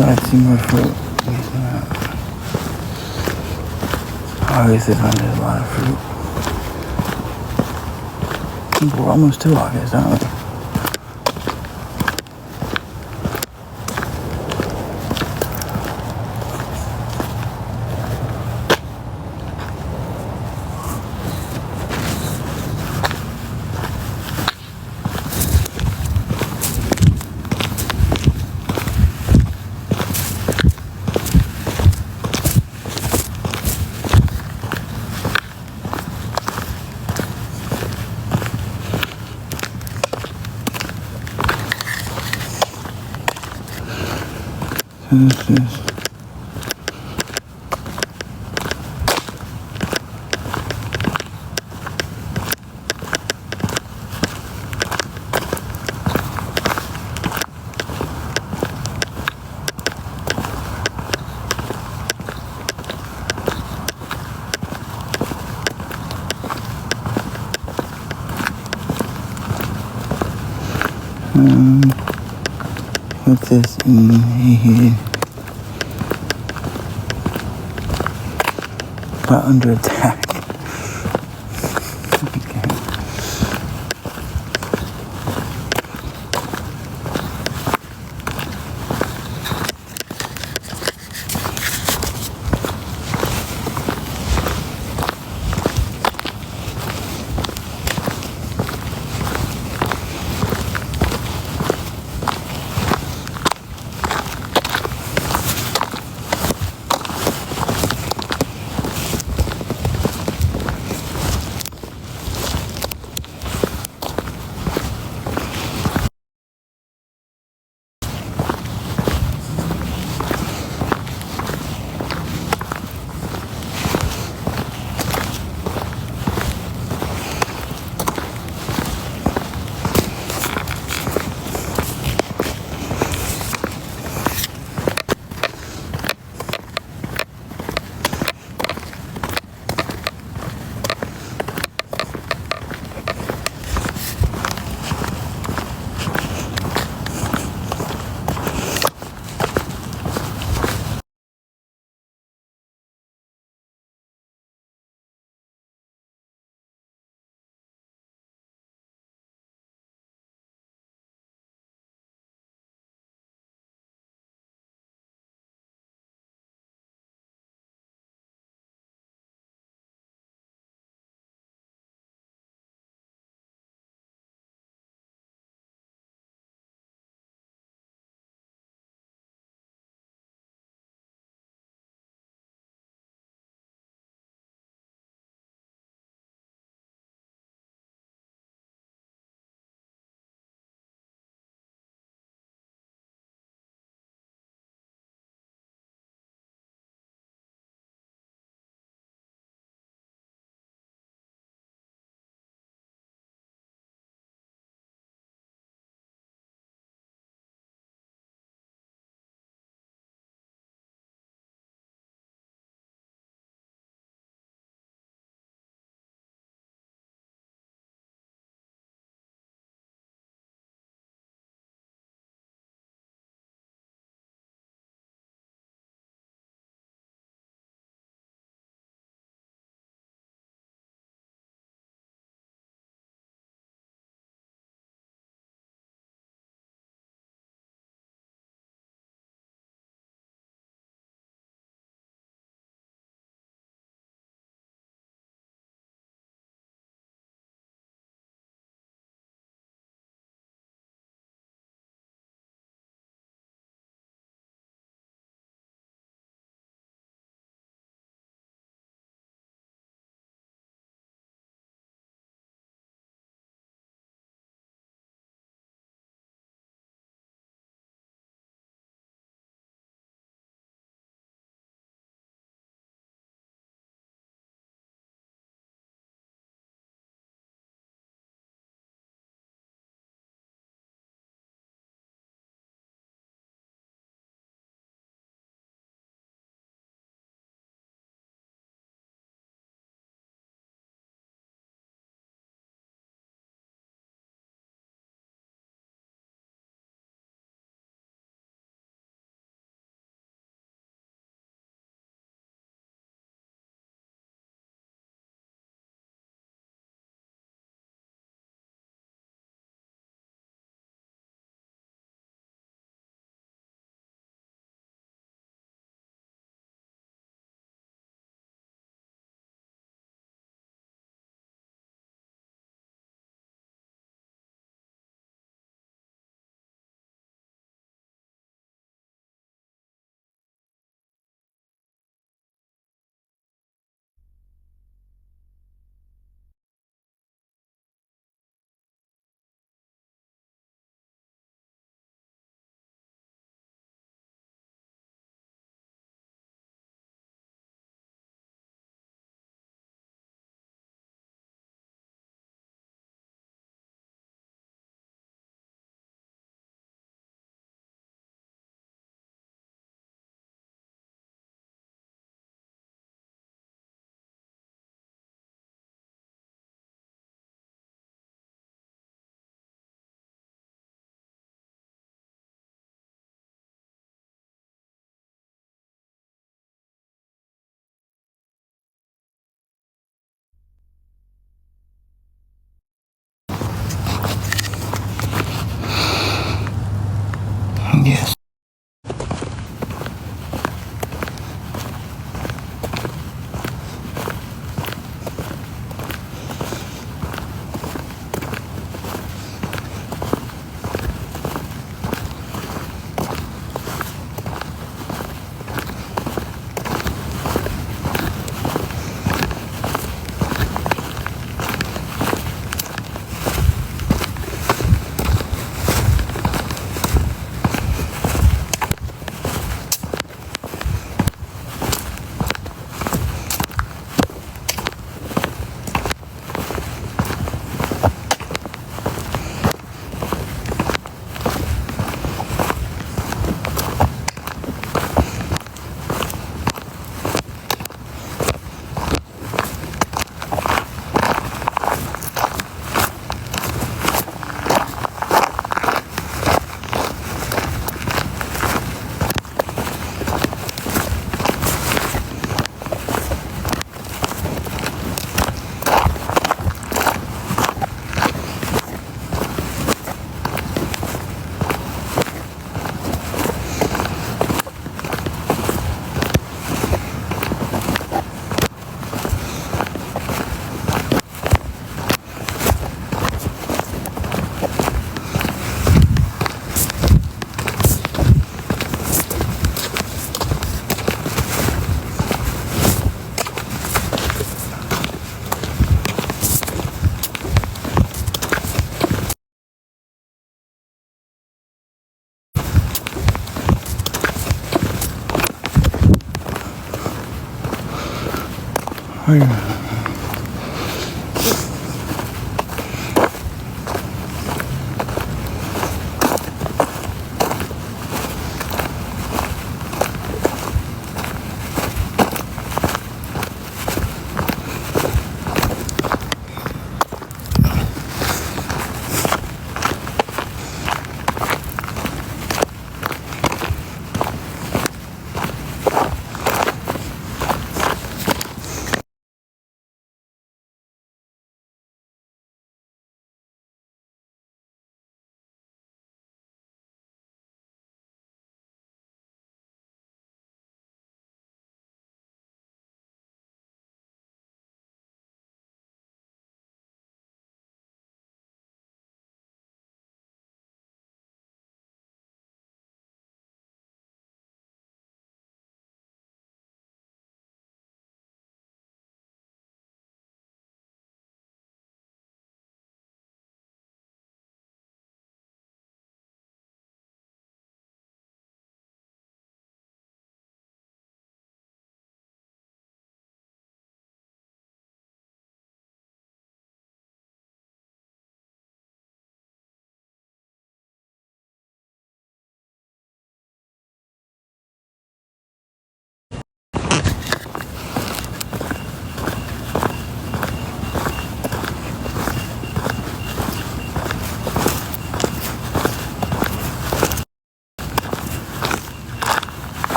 thought I'd see more fruit. August is when there's a lot of fruit. We're almost to August, aren't we? This is what's this in here? Under attack. Okay.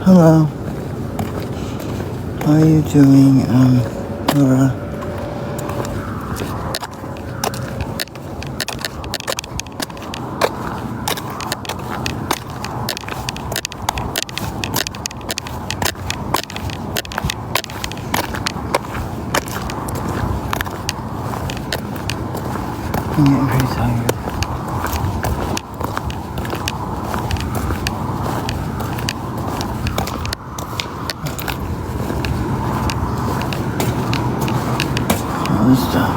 Hello. How are you doing, Laura? I'm getting pretty tired. All this stuff.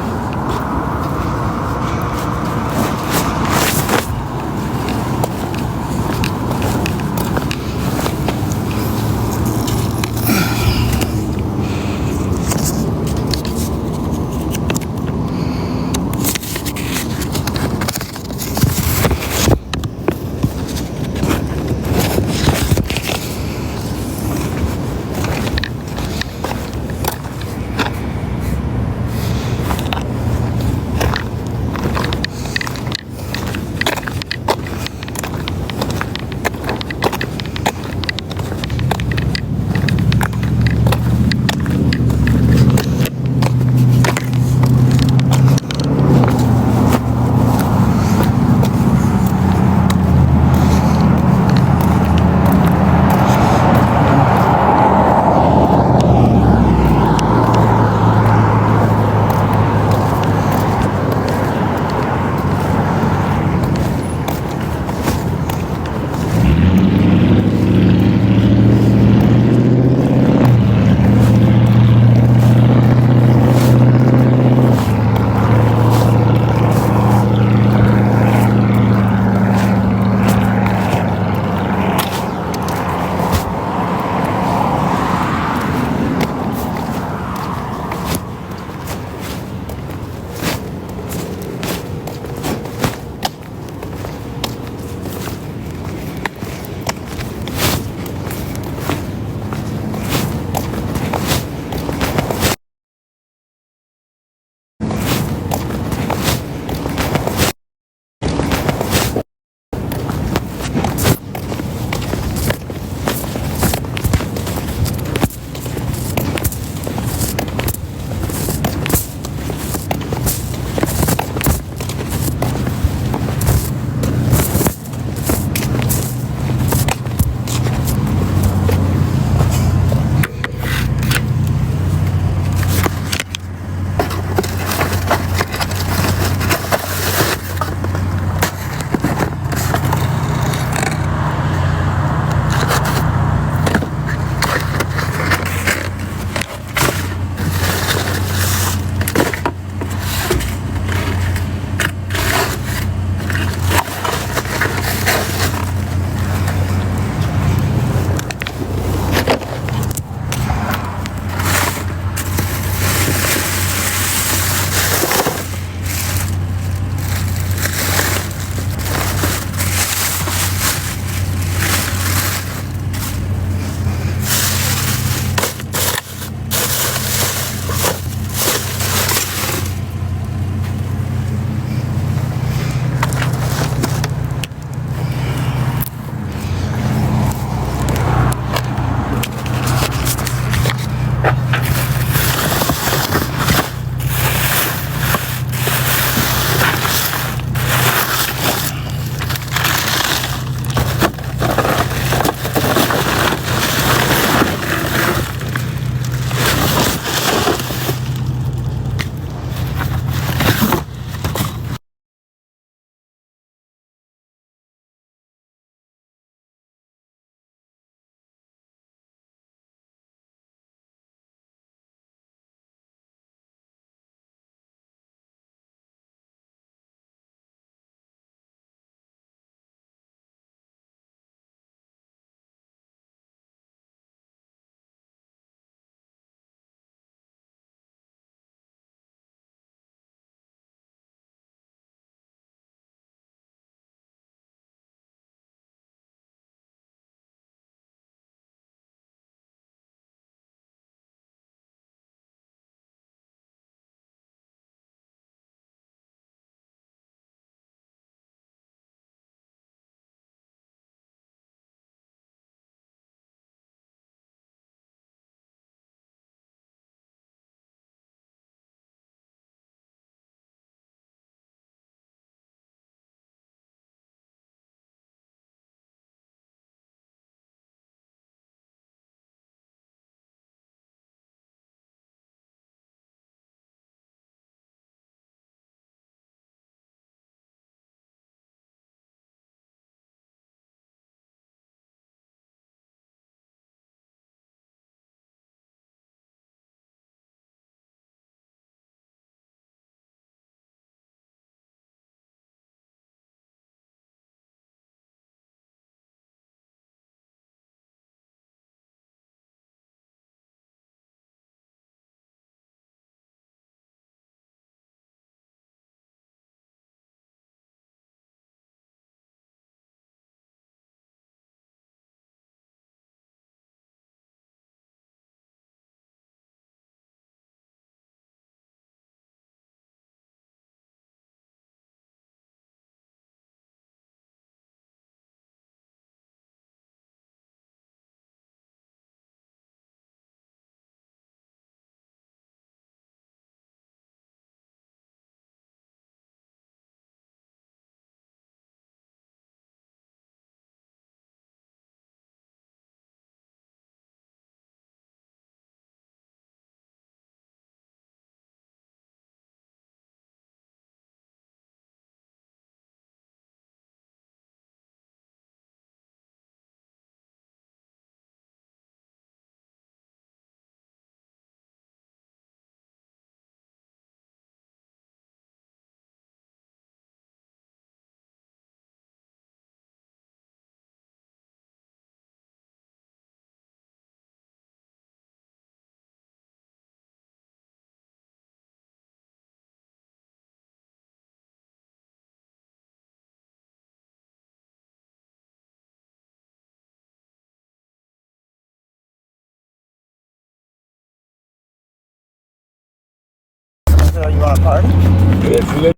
So you want to party? Yeah, if you guys.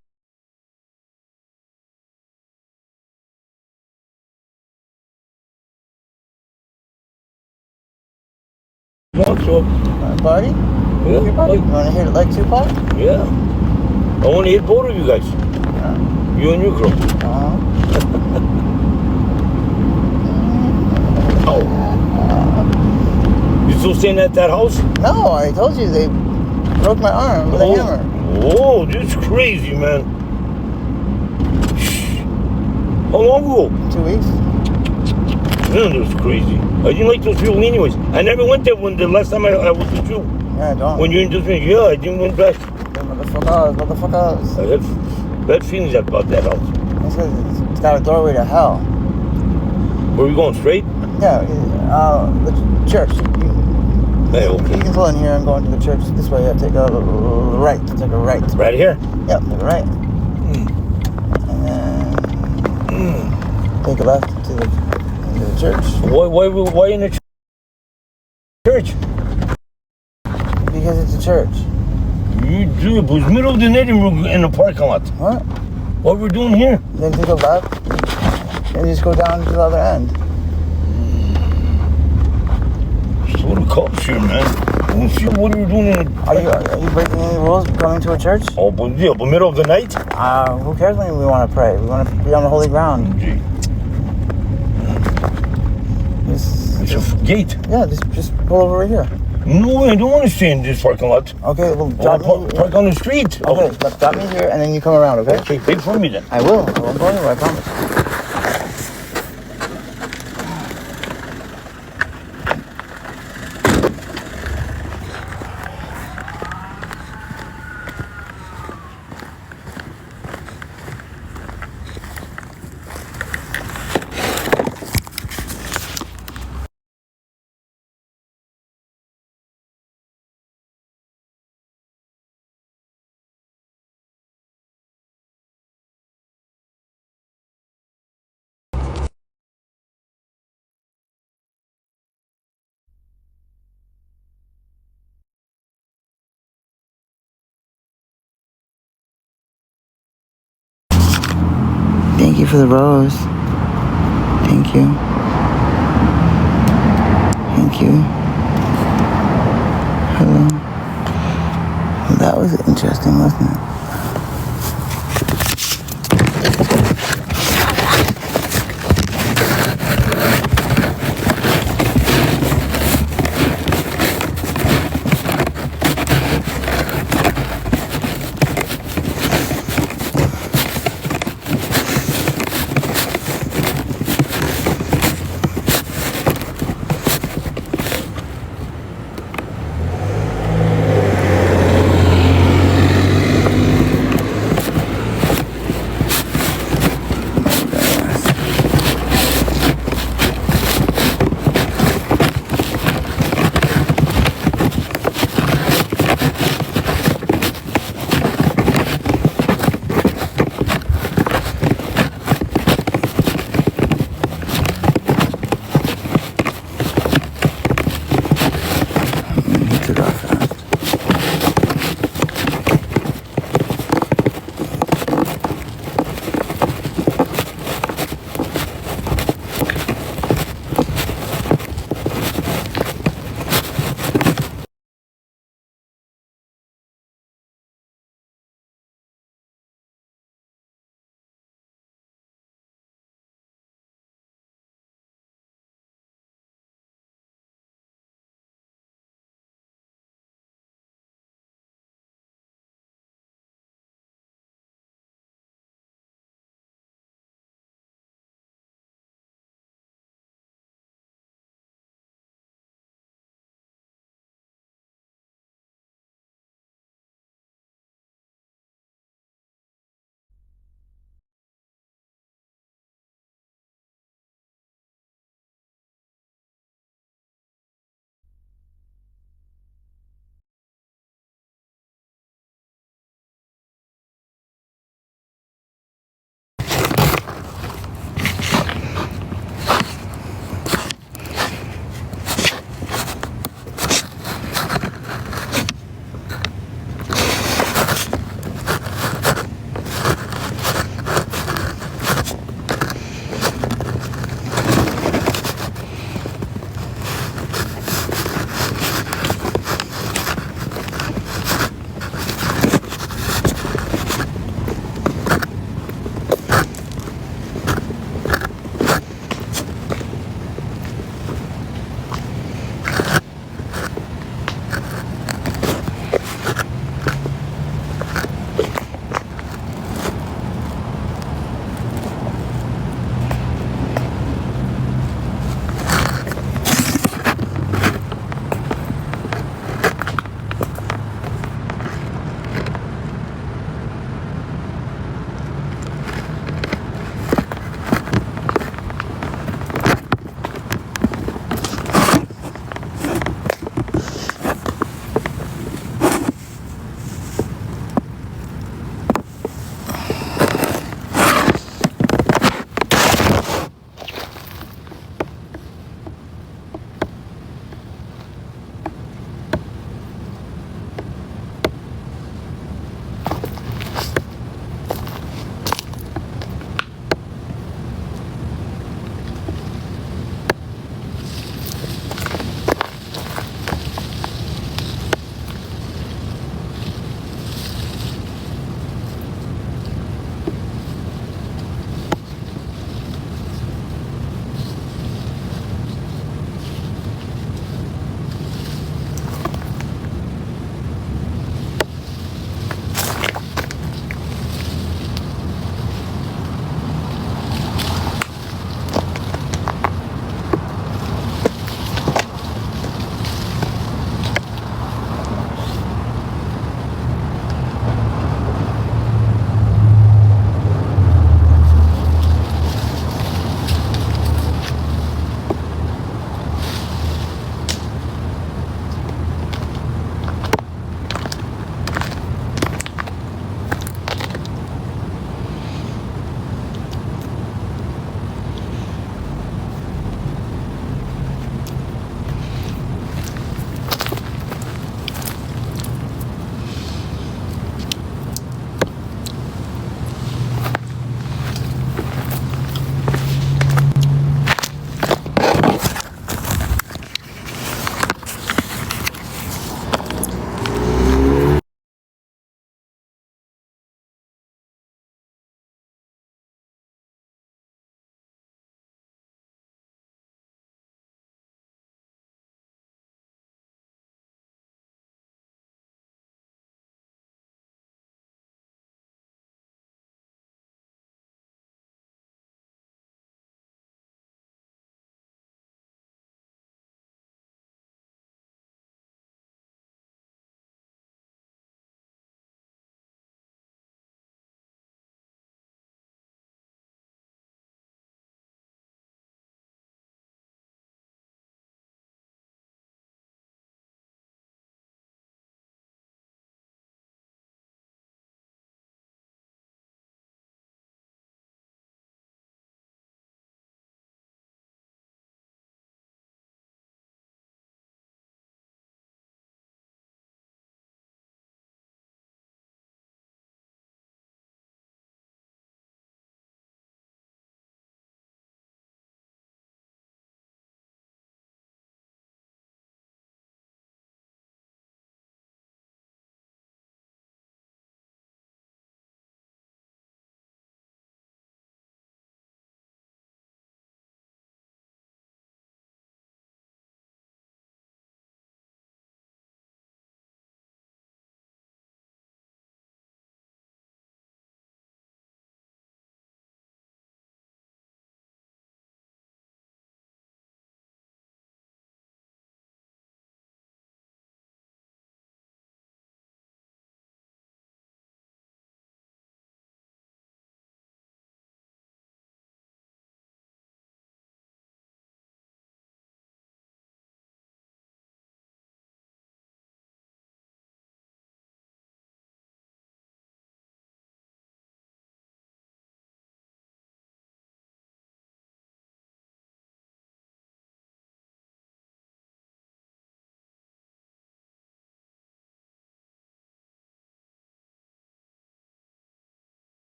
Want to? Want to party? Yeah. You want to hit it like Tupac? Yeah. I want to hit both of you guys. You and your girl. Uh-huh. Oh. You still staying at that house? No, I told you they broke my arm with a hammer. Oh, this is crazy, man. How long ago? 2 weeks. Man, that's crazy. I didn't like those people anyways. I never went there when the last time I was with you. Yeah, don't. When you introduced me, yeah, I didn't went back. Motherfuckers. I had bad feelings about that house. It's got a doorway to hell. Were we going straight? Yeah, the church. Hey, okay. You can pull in here and go into the church this way. Take a right. Take a right. Right here? Yep, take a right. And then take a left to the church. Why in the church? Because it's a church. You do it was middle of the night in the parking lot. What? What we're doing here? Then take a left and just go down to the other end. So the cops here, man. What are you doing in the... Are you breaking any rules coming to a church? Oh, but yeah, but middle of the night? Who cares when we want to pray? We want to be on the holy ground. Gee, it's a gate. Yeah, just pull over right here. No, I don't want to stay in this parking lot. Okay, well, I'll drop me. park on the street. Okay, drop me here and then you come around, okay? Okay, wait for me then. I will. I won't go anywhere, I promise. Thank you for the rose. Thank you. Thank you. Hello. Well, that was interesting, wasn't it?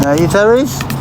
Yeah, you Tyrese?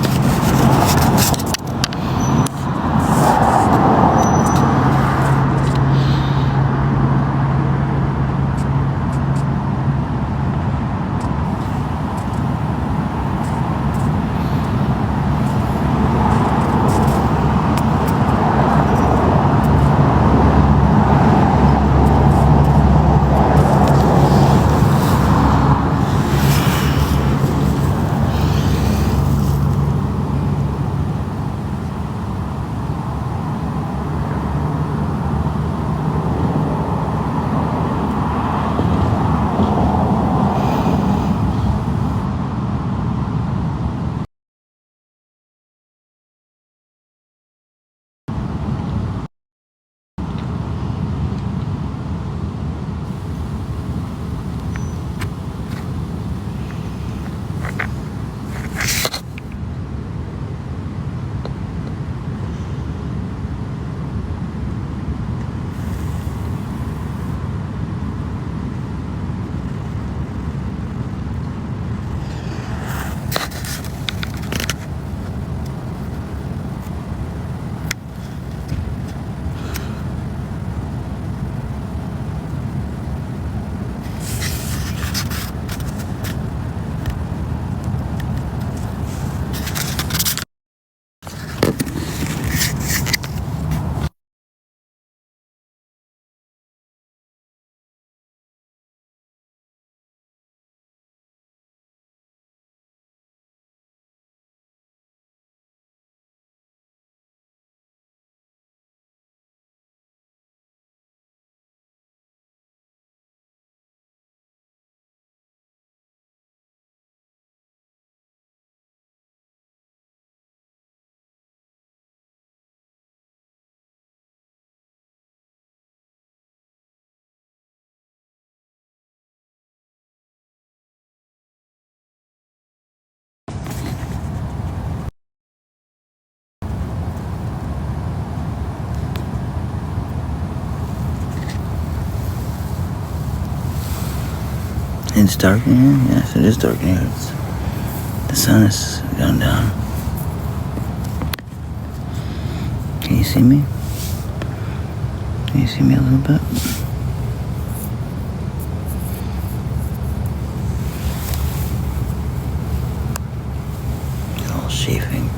It's dark in here? Yes, it is dark in here. The sun is going down. Can you see me? Can you see me a little bit? It's all chafing.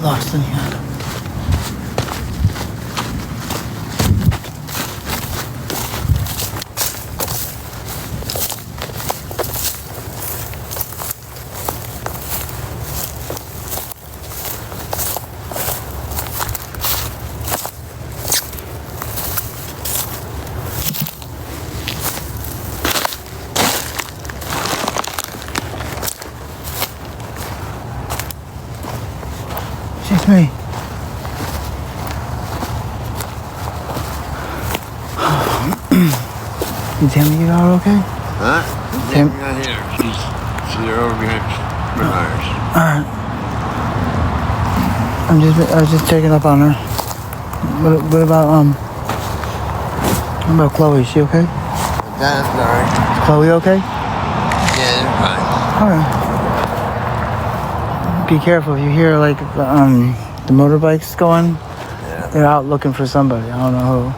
lost in here. Chase me. You tell me you are okay? Huh? Tim? Not here. She's over behind Bernard's. Alright. I was just checking up on her. What about Chloe? Is she okay? That's alright. Is Chloe okay? Yeah, they're fine. Alright. Be careful if you hear like the motorbikes going. Yeah. They're out looking for somebody. I don't know who.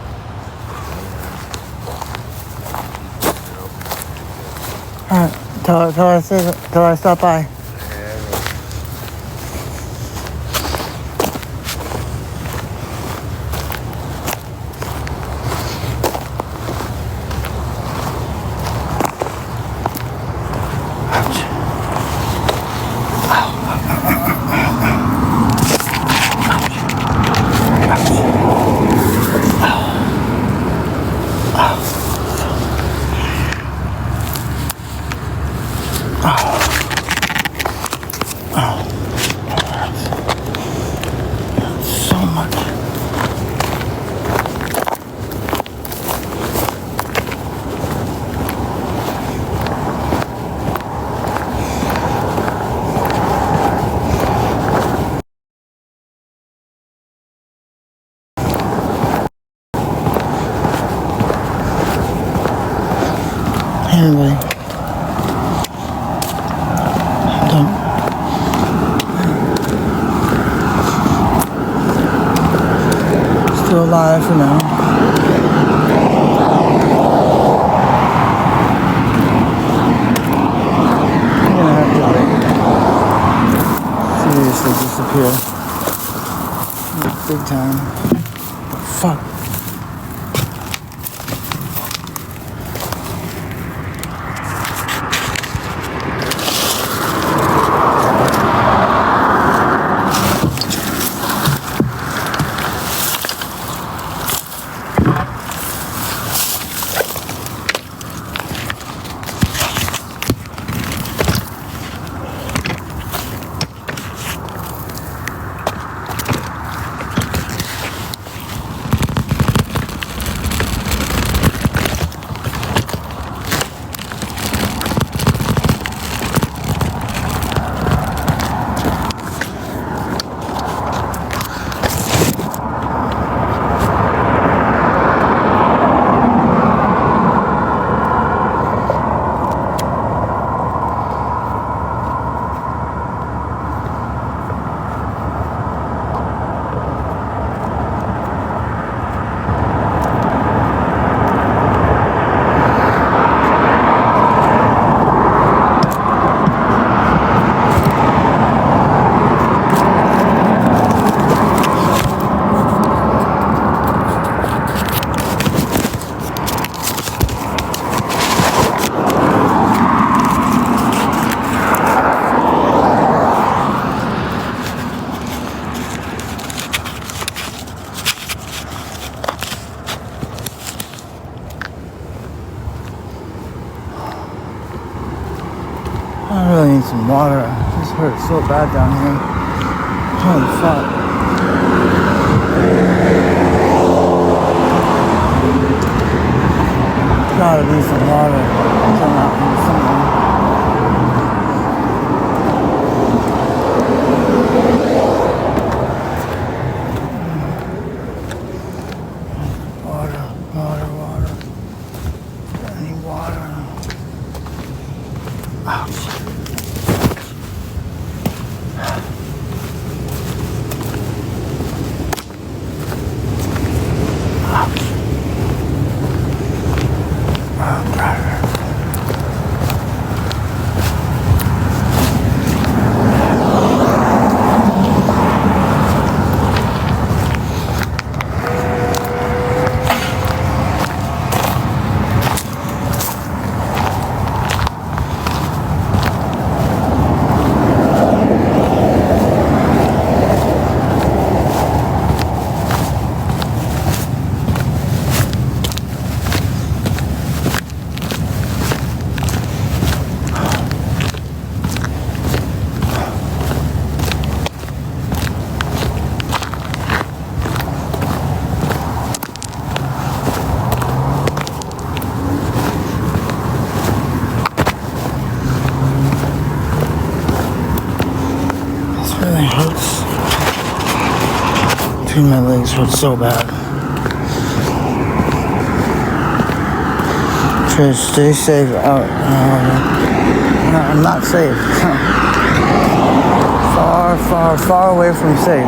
Alright. Till I stop by. Anyway, still alive for now. I'm gonna have to like seriously disappear. Big time. Fuck. I really need some water. This hurts so bad down here. Holy fuck. Gotta need some water. Something. Water. I need water. Ouch. Dude, my legs hurt so bad. Try to stay safe out. No, I'm not safe. Far away from safe.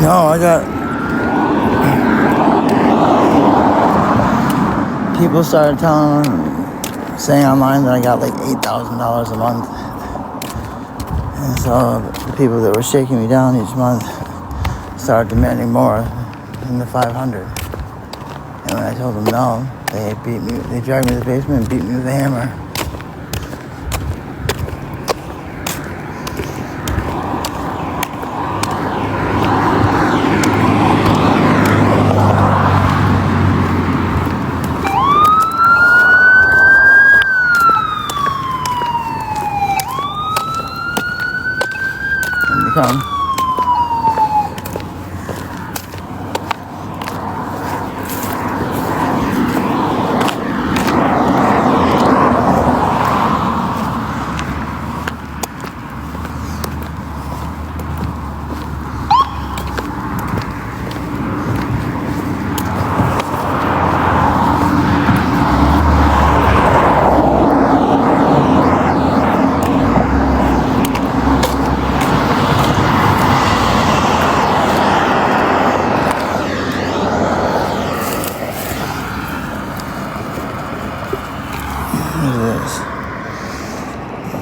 No, I got... People started saying online that I got like $8,000 a month. And so the people that were shaking me down each month started demanding more than the 500. And when I told them no, they dragged me to the basement and beat me with a hammer. Come.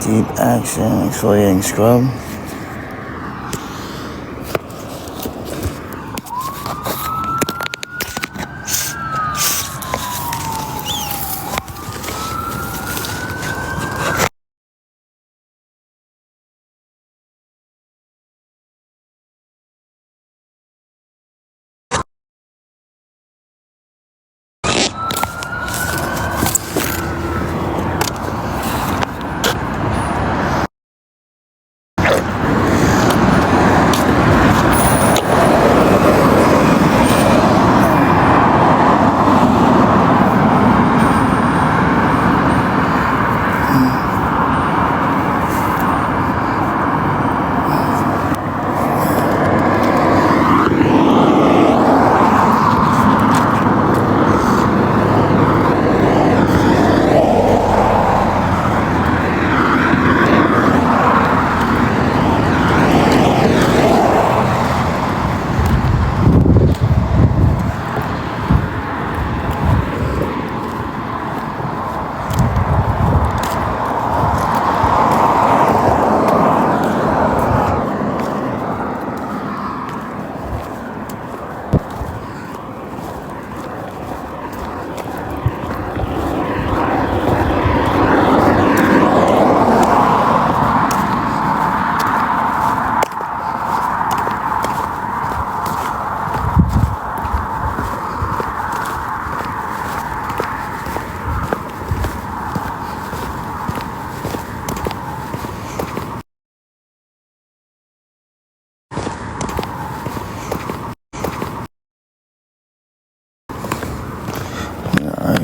Deep Action Exfoliating Scrub.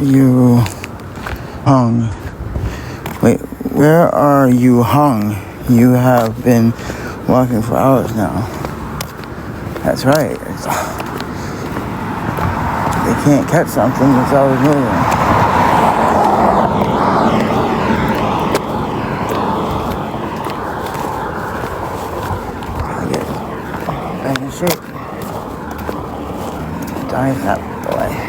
You hung. Wait, where are you hung? You have been walking for hours now. That's right. They can't catch something that's always moving. Gotta get back in shape. Dive that boy.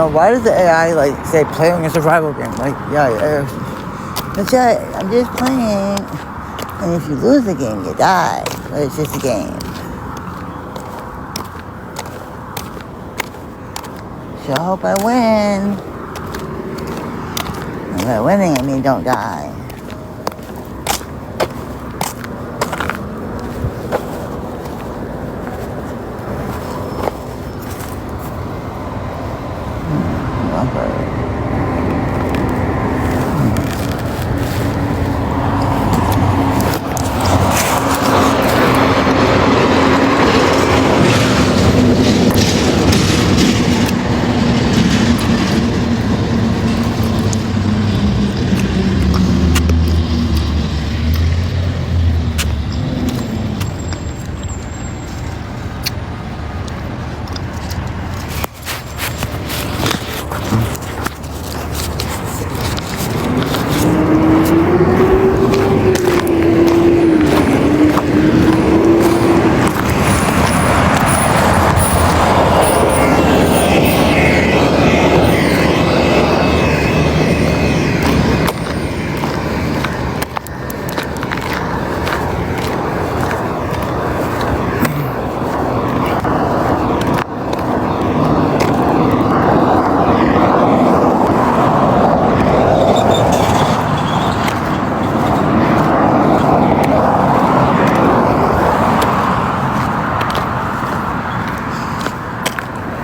know, why does the AI like say playing a survival game? Like, yeah, that's right, I'm just playing. And if you lose the game, you die. But it's just a game. So I hope I win. And by winning, I mean don't die.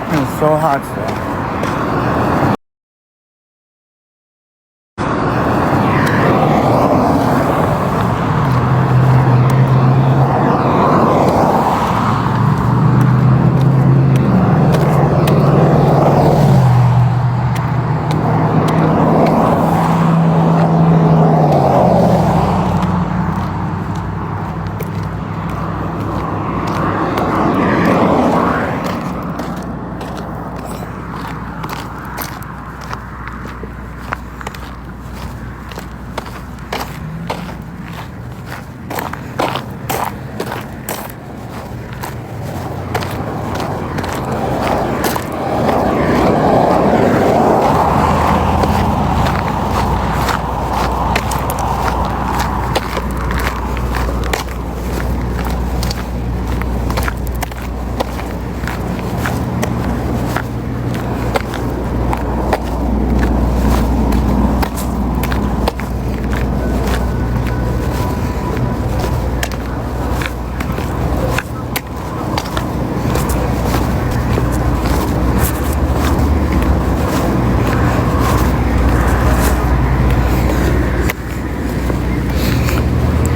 It's so hot still.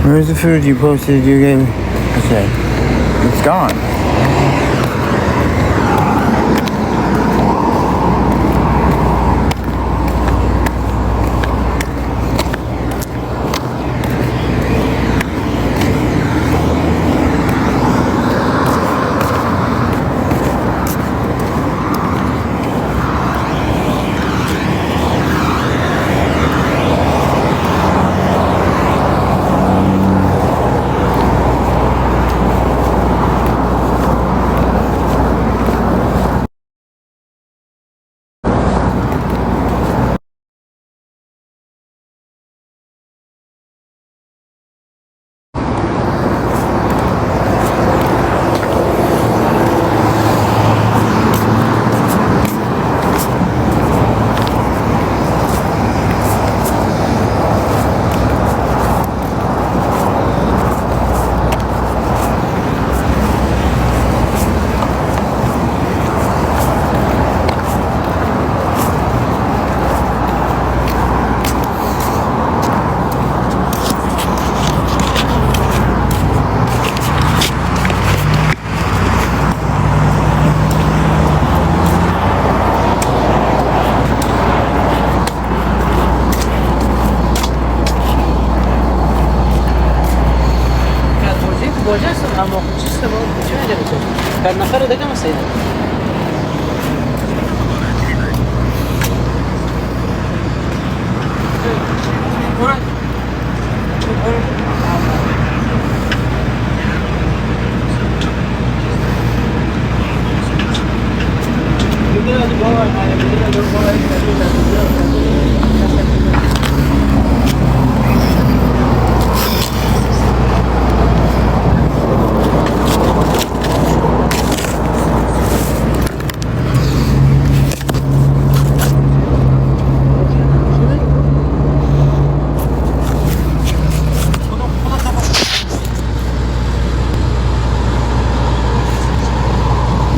Where's the food you posted you gave me? I said, it's gone.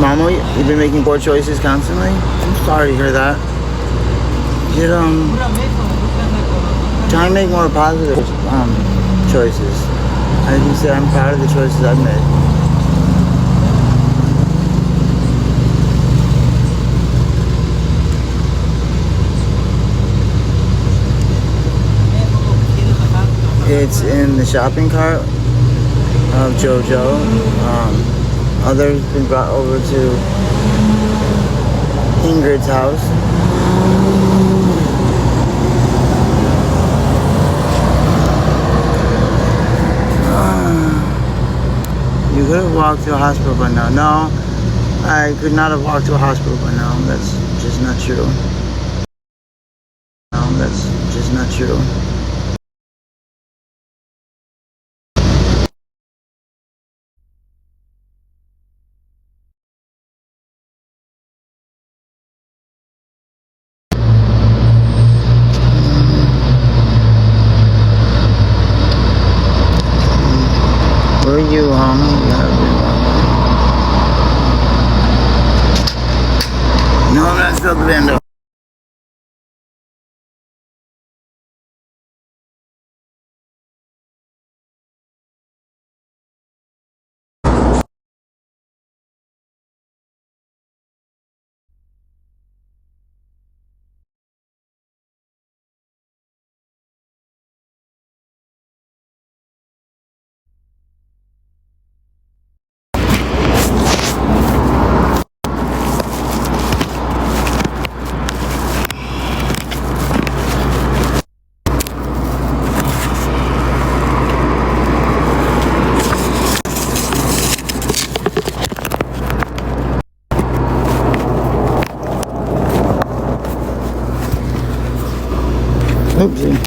Mama, you've been making poor choices constantly? I'm sorry to hear that. You should, try and make more positive, choices. As you said, I'm proud of the choices I've made. It's in the shopping cart of JoJo. Others been brought over to Ingrid's house. You could have walked to a hospital by now. No, I could not have walked to a hospital by now. That's just not true. No, that's just not true. Where are you, homie? No, that's not the window. Oopsie.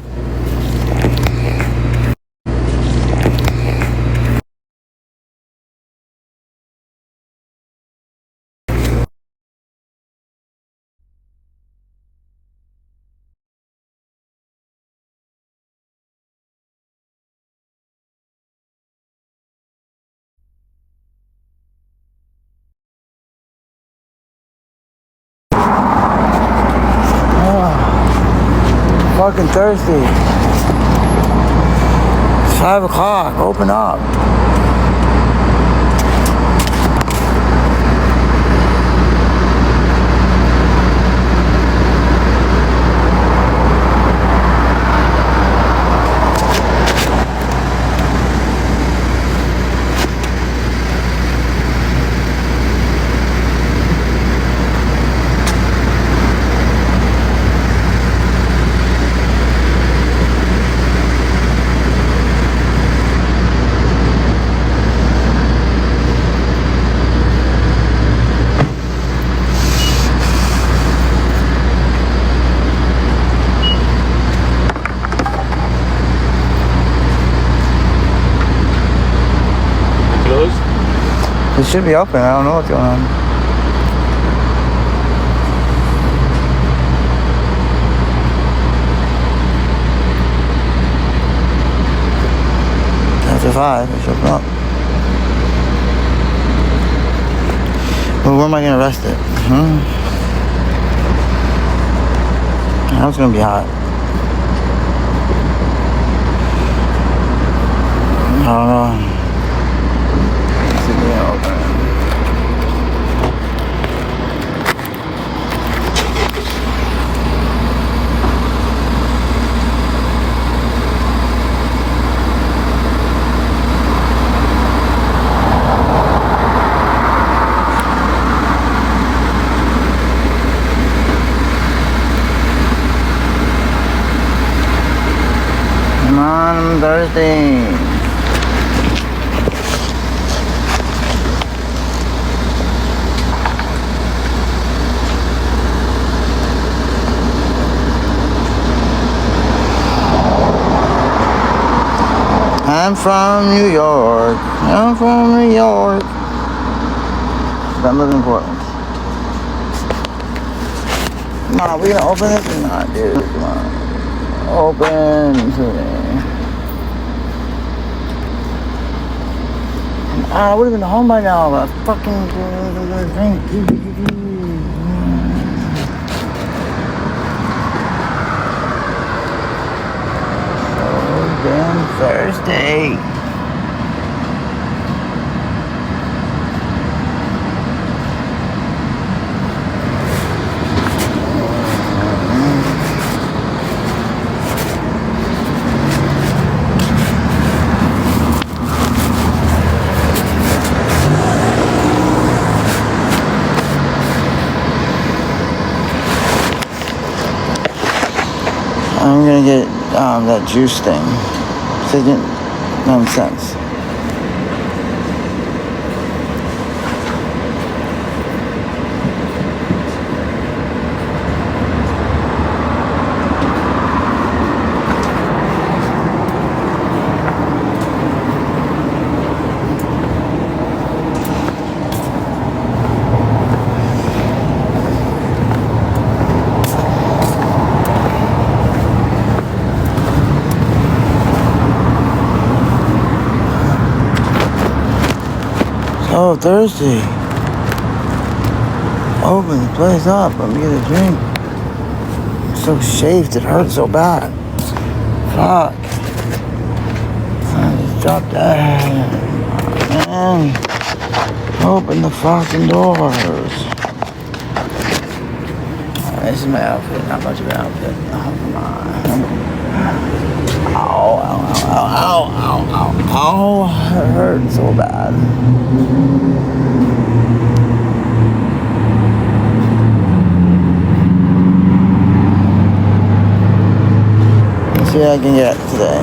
Fucking thirsty. It's 5 o'clock. Open up. It should be open. I don't know what's going on. After 5, it should open up. Well, where am I going to rest it? Now it's going to be hot. I don't know. Come on, I'm thirsty. I'm from New York. I'm from New York. But I'm living in Portland. Come on, we gonna open this or not, dude? Come on. Open today. I would have been home by now, but I fucking drink. Damn Thursday. I'm gonna get that juice thing. So it didn't make sense. Oh, Thursday. Open the place up. Let me get a drink. I'm so shaved, it hurts so bad. Fuck. I just dropped that. Man. Open the fucking doors. This is my outfit. Not much of an outfit. Oh, come on. Ow, ow, ow, ow, ow, ow, ow. It hurts so bad. Let's see what I can get today.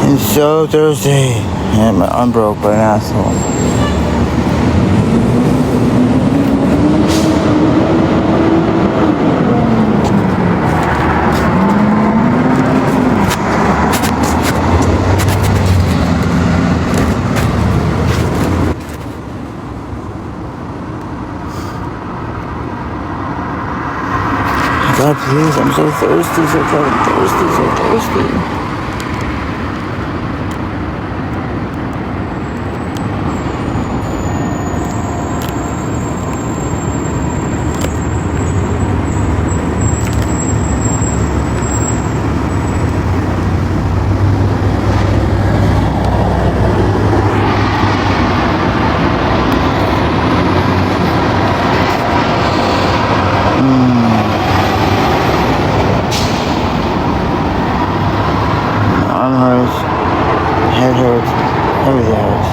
It's so Thursday. And my arm broke by an asshole. God, please, I'm so thirsty, so thirsty. Arm hurts, head hurts, everything hurts.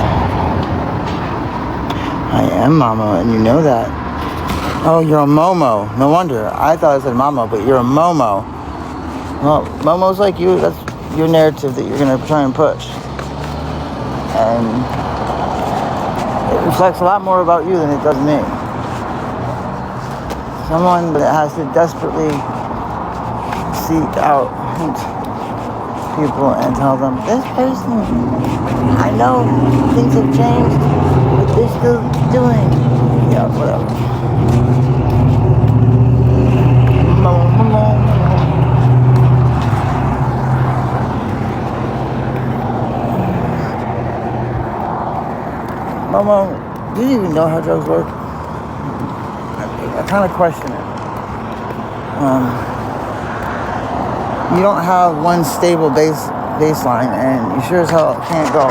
I am Mama, and you know that. Oh, you're a Momo. No wonder. I thought I said Mama, but you're a Momo. Well, Momo's like you. That's your narrative that you're going to try and push. And it reflects a lot more about you than it does me. Someone that has to desperately seek out people and tell them, this person, I know things have changed, but they're still doing, yeah, whatever. Momo, do you even know how drugs work? I kind of question it. You don't have one stable baseline, and you sure as hell can't go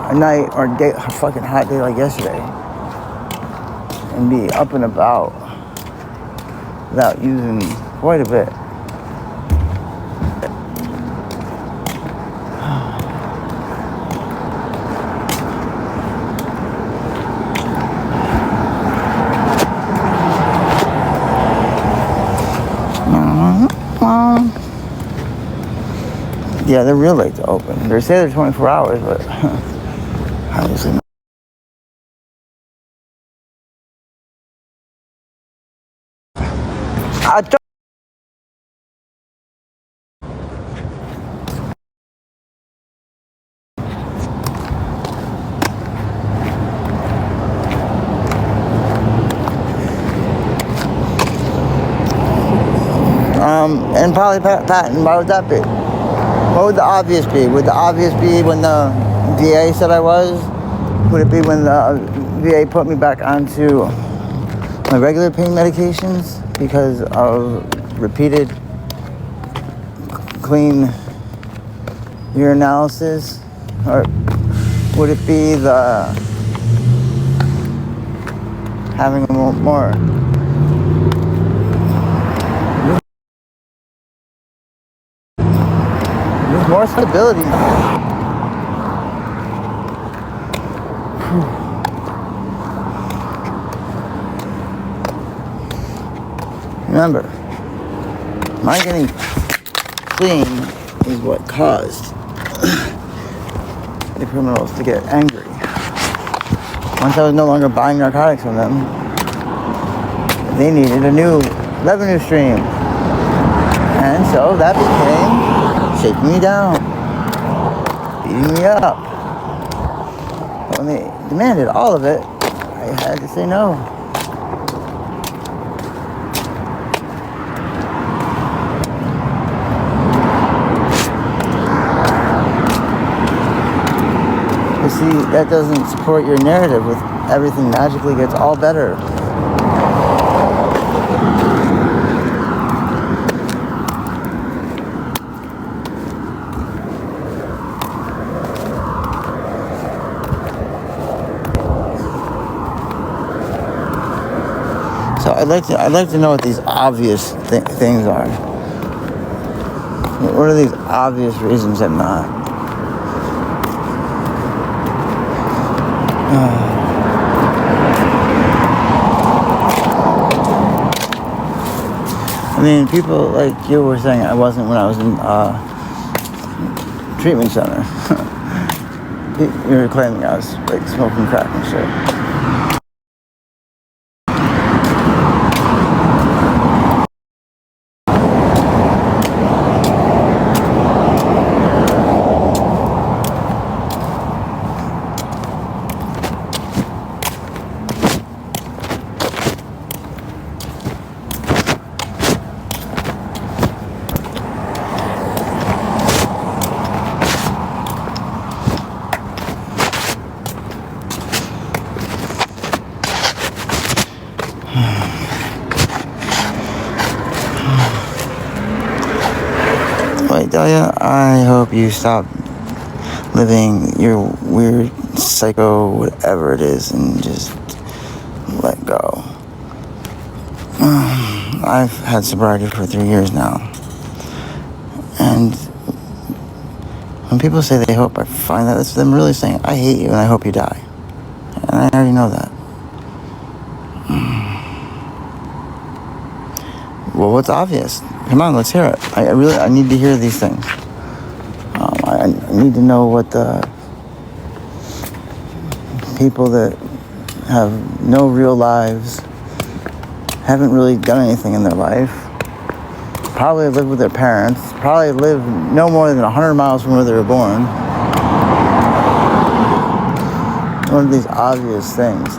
a night or a fucking hot day like yesterday and be up and about without using quite a bit. Yeah, they're real late to open. They say they're 24 hours, but obviously not. And Polly Patton, why would that be? What would the obvious be? Would the obvious be when the VA said I was? Would it be when the VA put me back onto my regular pain medications because of repeated clean urinalysis? Or would it be the having more stability? Remember, my getting clean is what caused the criminals to get angry. Once I was no longer buying narcotics from them, they needed a new revenue stream. And so that became shaking me down, beating me up. But when they demanded all of it, I had to say no. You see, that doesn't support your narrative with everything magically gets all better. So I'd like to know what these obvious things are. What are these obvious reasons I'm not? I mean, people like you were saying I wasn't when I was in treatment center. You were claiming I was like smoking crack and shit. Delia, I hope you stop living your weird psycho whatever it is and just let go. I've had sobriety for 3 years now, and when people say they hope I find that, that's them really saying I hate you and I hope you die, and I already know that. Well, what's obvious? Come on, let's hear it. I need to hear these things. I need to know what the people that have no real lives, haven't really done anything in their life, probably live with their parents, probably live no more than 100 miles from where they were born. One of these obvious things.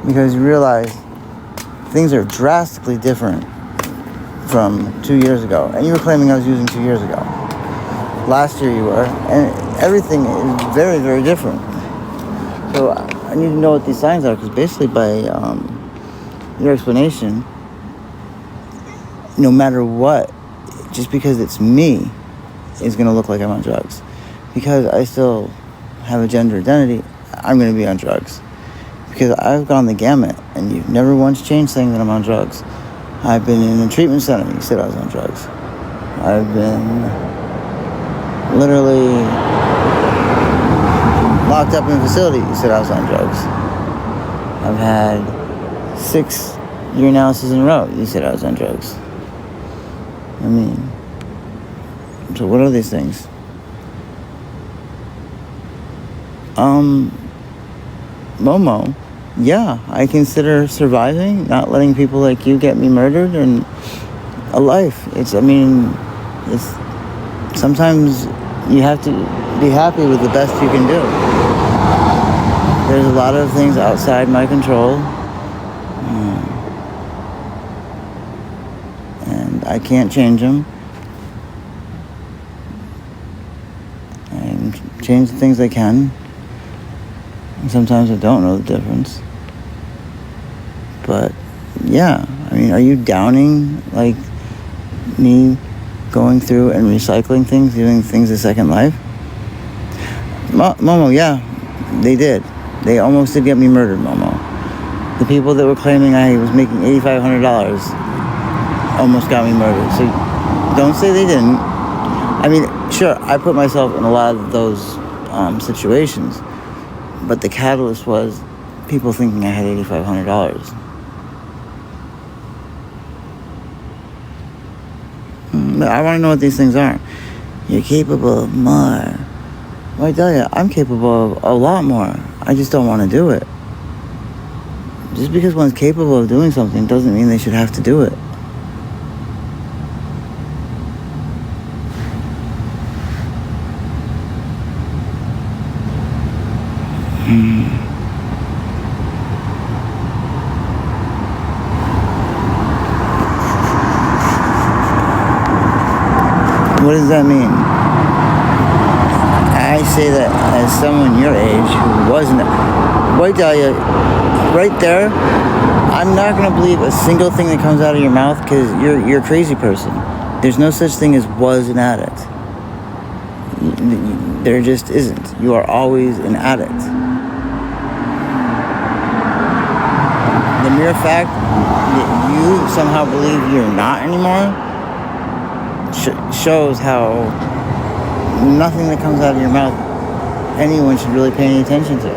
Because you realize things are drastically different from 2 years ago. And you were claiming I was using 2 years ago. Last year you were. everything is very, very different. So I need to know what these signs are, because basically by your explanation, no matter what, just because it's me, is going to look like I'm on drugs. Because I still have a gender identity, I'm going to be on drugs. Because I've gone the gamut, and you've never once changed saying that I'm on drugs. I've been in a treatment center, you said I was on drugs. I've been literally locked up in a facility, you said I was on drugs. I've had 6 urinalysis in a row, you said I was on drugs. I mean, so what are these things? Momo, yeah, I consider surviving, not letting people like you get me murdered, and a life. It's sometimes you have to be happy with the best you can do. There's a lot of things outside my control, and I can't change them. I change the things I can. And sometimes I don't know the difference. But yeah, I mean, are you downing like me going through and recycling things, giving things a second life? Momo, yeah, they did. They almost did get me murdered, Momo. The people that were claiming I was making $8,500 almost got me murdered. So don't say they didn't. I mean, sure, I put myself in a lot of those situations, but the catalyst was people thinking I had $8,500. But I want to know what these things are. You're capable of more. Well, I tell you, I'm capable of a lot more. I just don't want to do it. Just because one's capable of doing something doesn't mean they should have to do it. What does that mean? I say that as someone your age who wasn't. Wait, Dahlia, right there, I'm not going to believe a single thing that comes out of your mouth, because you're a crazy person. There's no such thing as was an addict. There just isn't. You are always an addict. The mere fact that you somehow believe you're not anymore shows how nothing that comes out of your mouth anyone should really pay any attention to,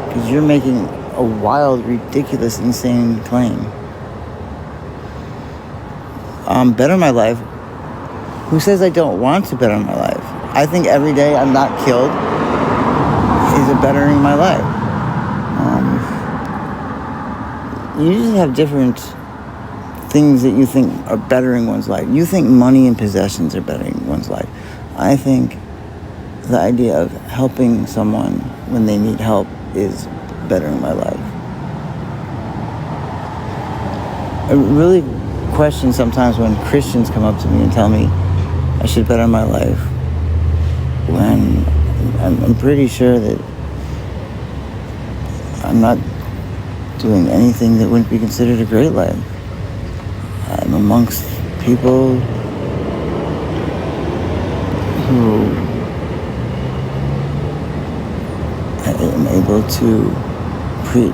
because you're making a wild, ridiculous, insane claim. Better my life. Who says I don't want to better my life? I think every day I'm not killed is a bettering my life. You just have different things that you think are bettering one's life. You think money and possessions are bettering one's life. I think the idea of helping someone when they need help is bettering my life. I really question sometimes when Christians come up to me and tell me I should better my life, when I'm pretty sure that I'm not doing anything that wouldn't be considered a great life. I'm amongst people who I am able to preach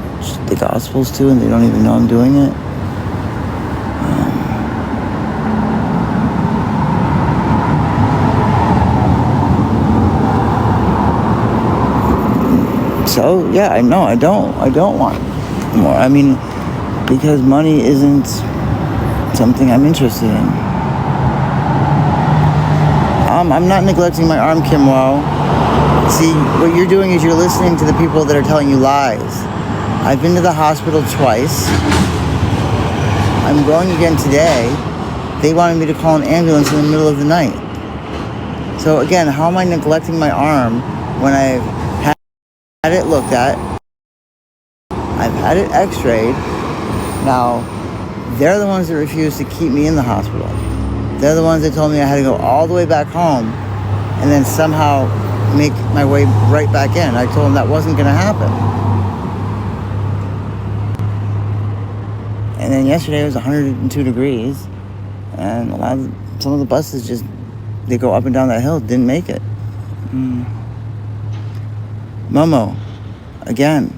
the Gospels to, and they don't even know I'm doing it. So yeah, I know I don't want more. I mean, because money isn't something I'm interested in. I'm not neglecting my arm, Kimwo. See, what you're doing is you're listening to the people that are telling you lies. I've been to the hospital twice. I'm going again today. They wanted me to call an ambulance in the middle of the night. So again, how am I neglecting my arm when I've had it looked at? I've had it x-rayed. Now, they're the ones that refused to keep me in the hospital. They're the ones that told me I had to go all the way back home and then somehow make my way right back in. I told them that wasn't going to happen. And then yesterday it was 102 degrees, and some of the buses just, they go up and down that hill, didn't make it. Momo, again.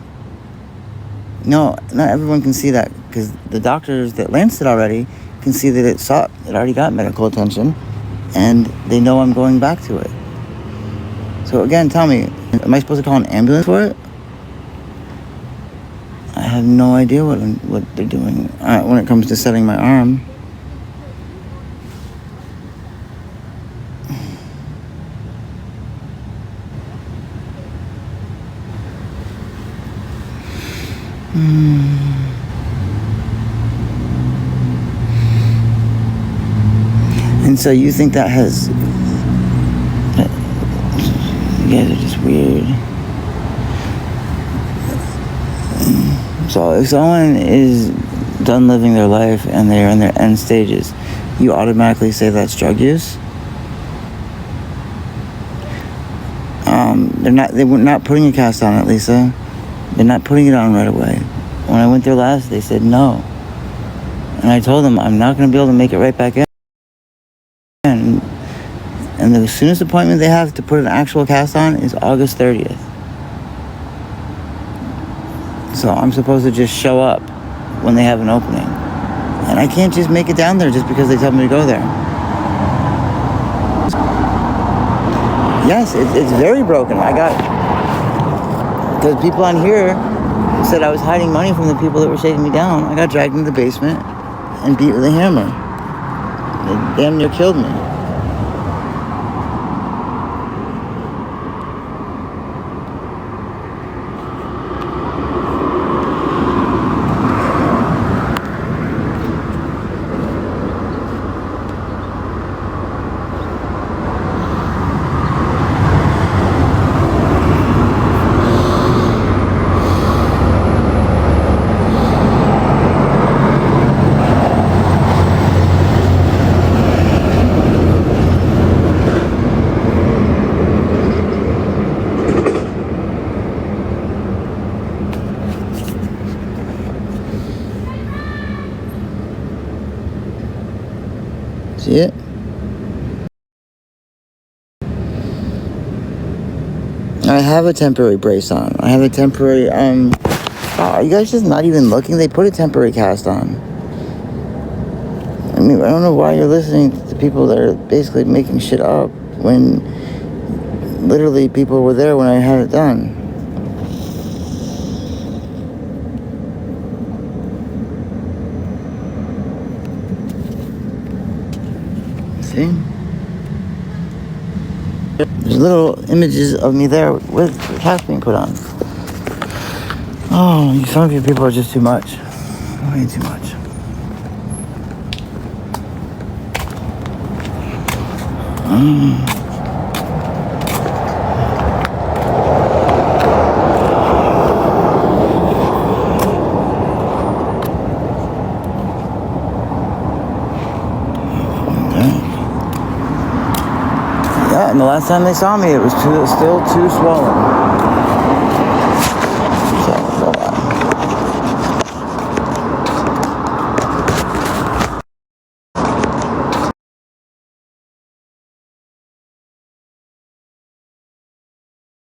No, not everyone can see that, because the doctors that lanced it already can see that it already got medical attention, and they know I'm going back to it. So again, tell me, am I supposed to call an ambulance for it? I have no idea what they're doing when it comes to setting my arm. And so you think that has... You guys are just weird. So if someone is done living their life and they're in their end stages, you automatically say that's drug use? They were not putting a cast on it, Lisa. They're not putting it on right away. When I went there last, they said no. And I told them I'm not going to be able to make it right back in. And the soonest appointment they have to put an actual cast on is August 30th. So I'm supposed to just show up when they have an opening. And I can't just make it down there just because they tell me to go there. Yes, it's very broken. Because people on here said I was hiding money from the people that were shaking me down. I got dragged into the basement and beat with a hammer. They damn near killed me. See it? I have a temporary brace on. I have a temporary, are you guys just not even looking? They put a temporary cast on. I mean, I don't know why you're listening to people that are basically making shit up when literally people were there when I had it done. See? There's little images of me there with the cast being put on. Oh, some of you people are just too much. Way too much. Yeah, and the last time they saw me, it was still too swollen.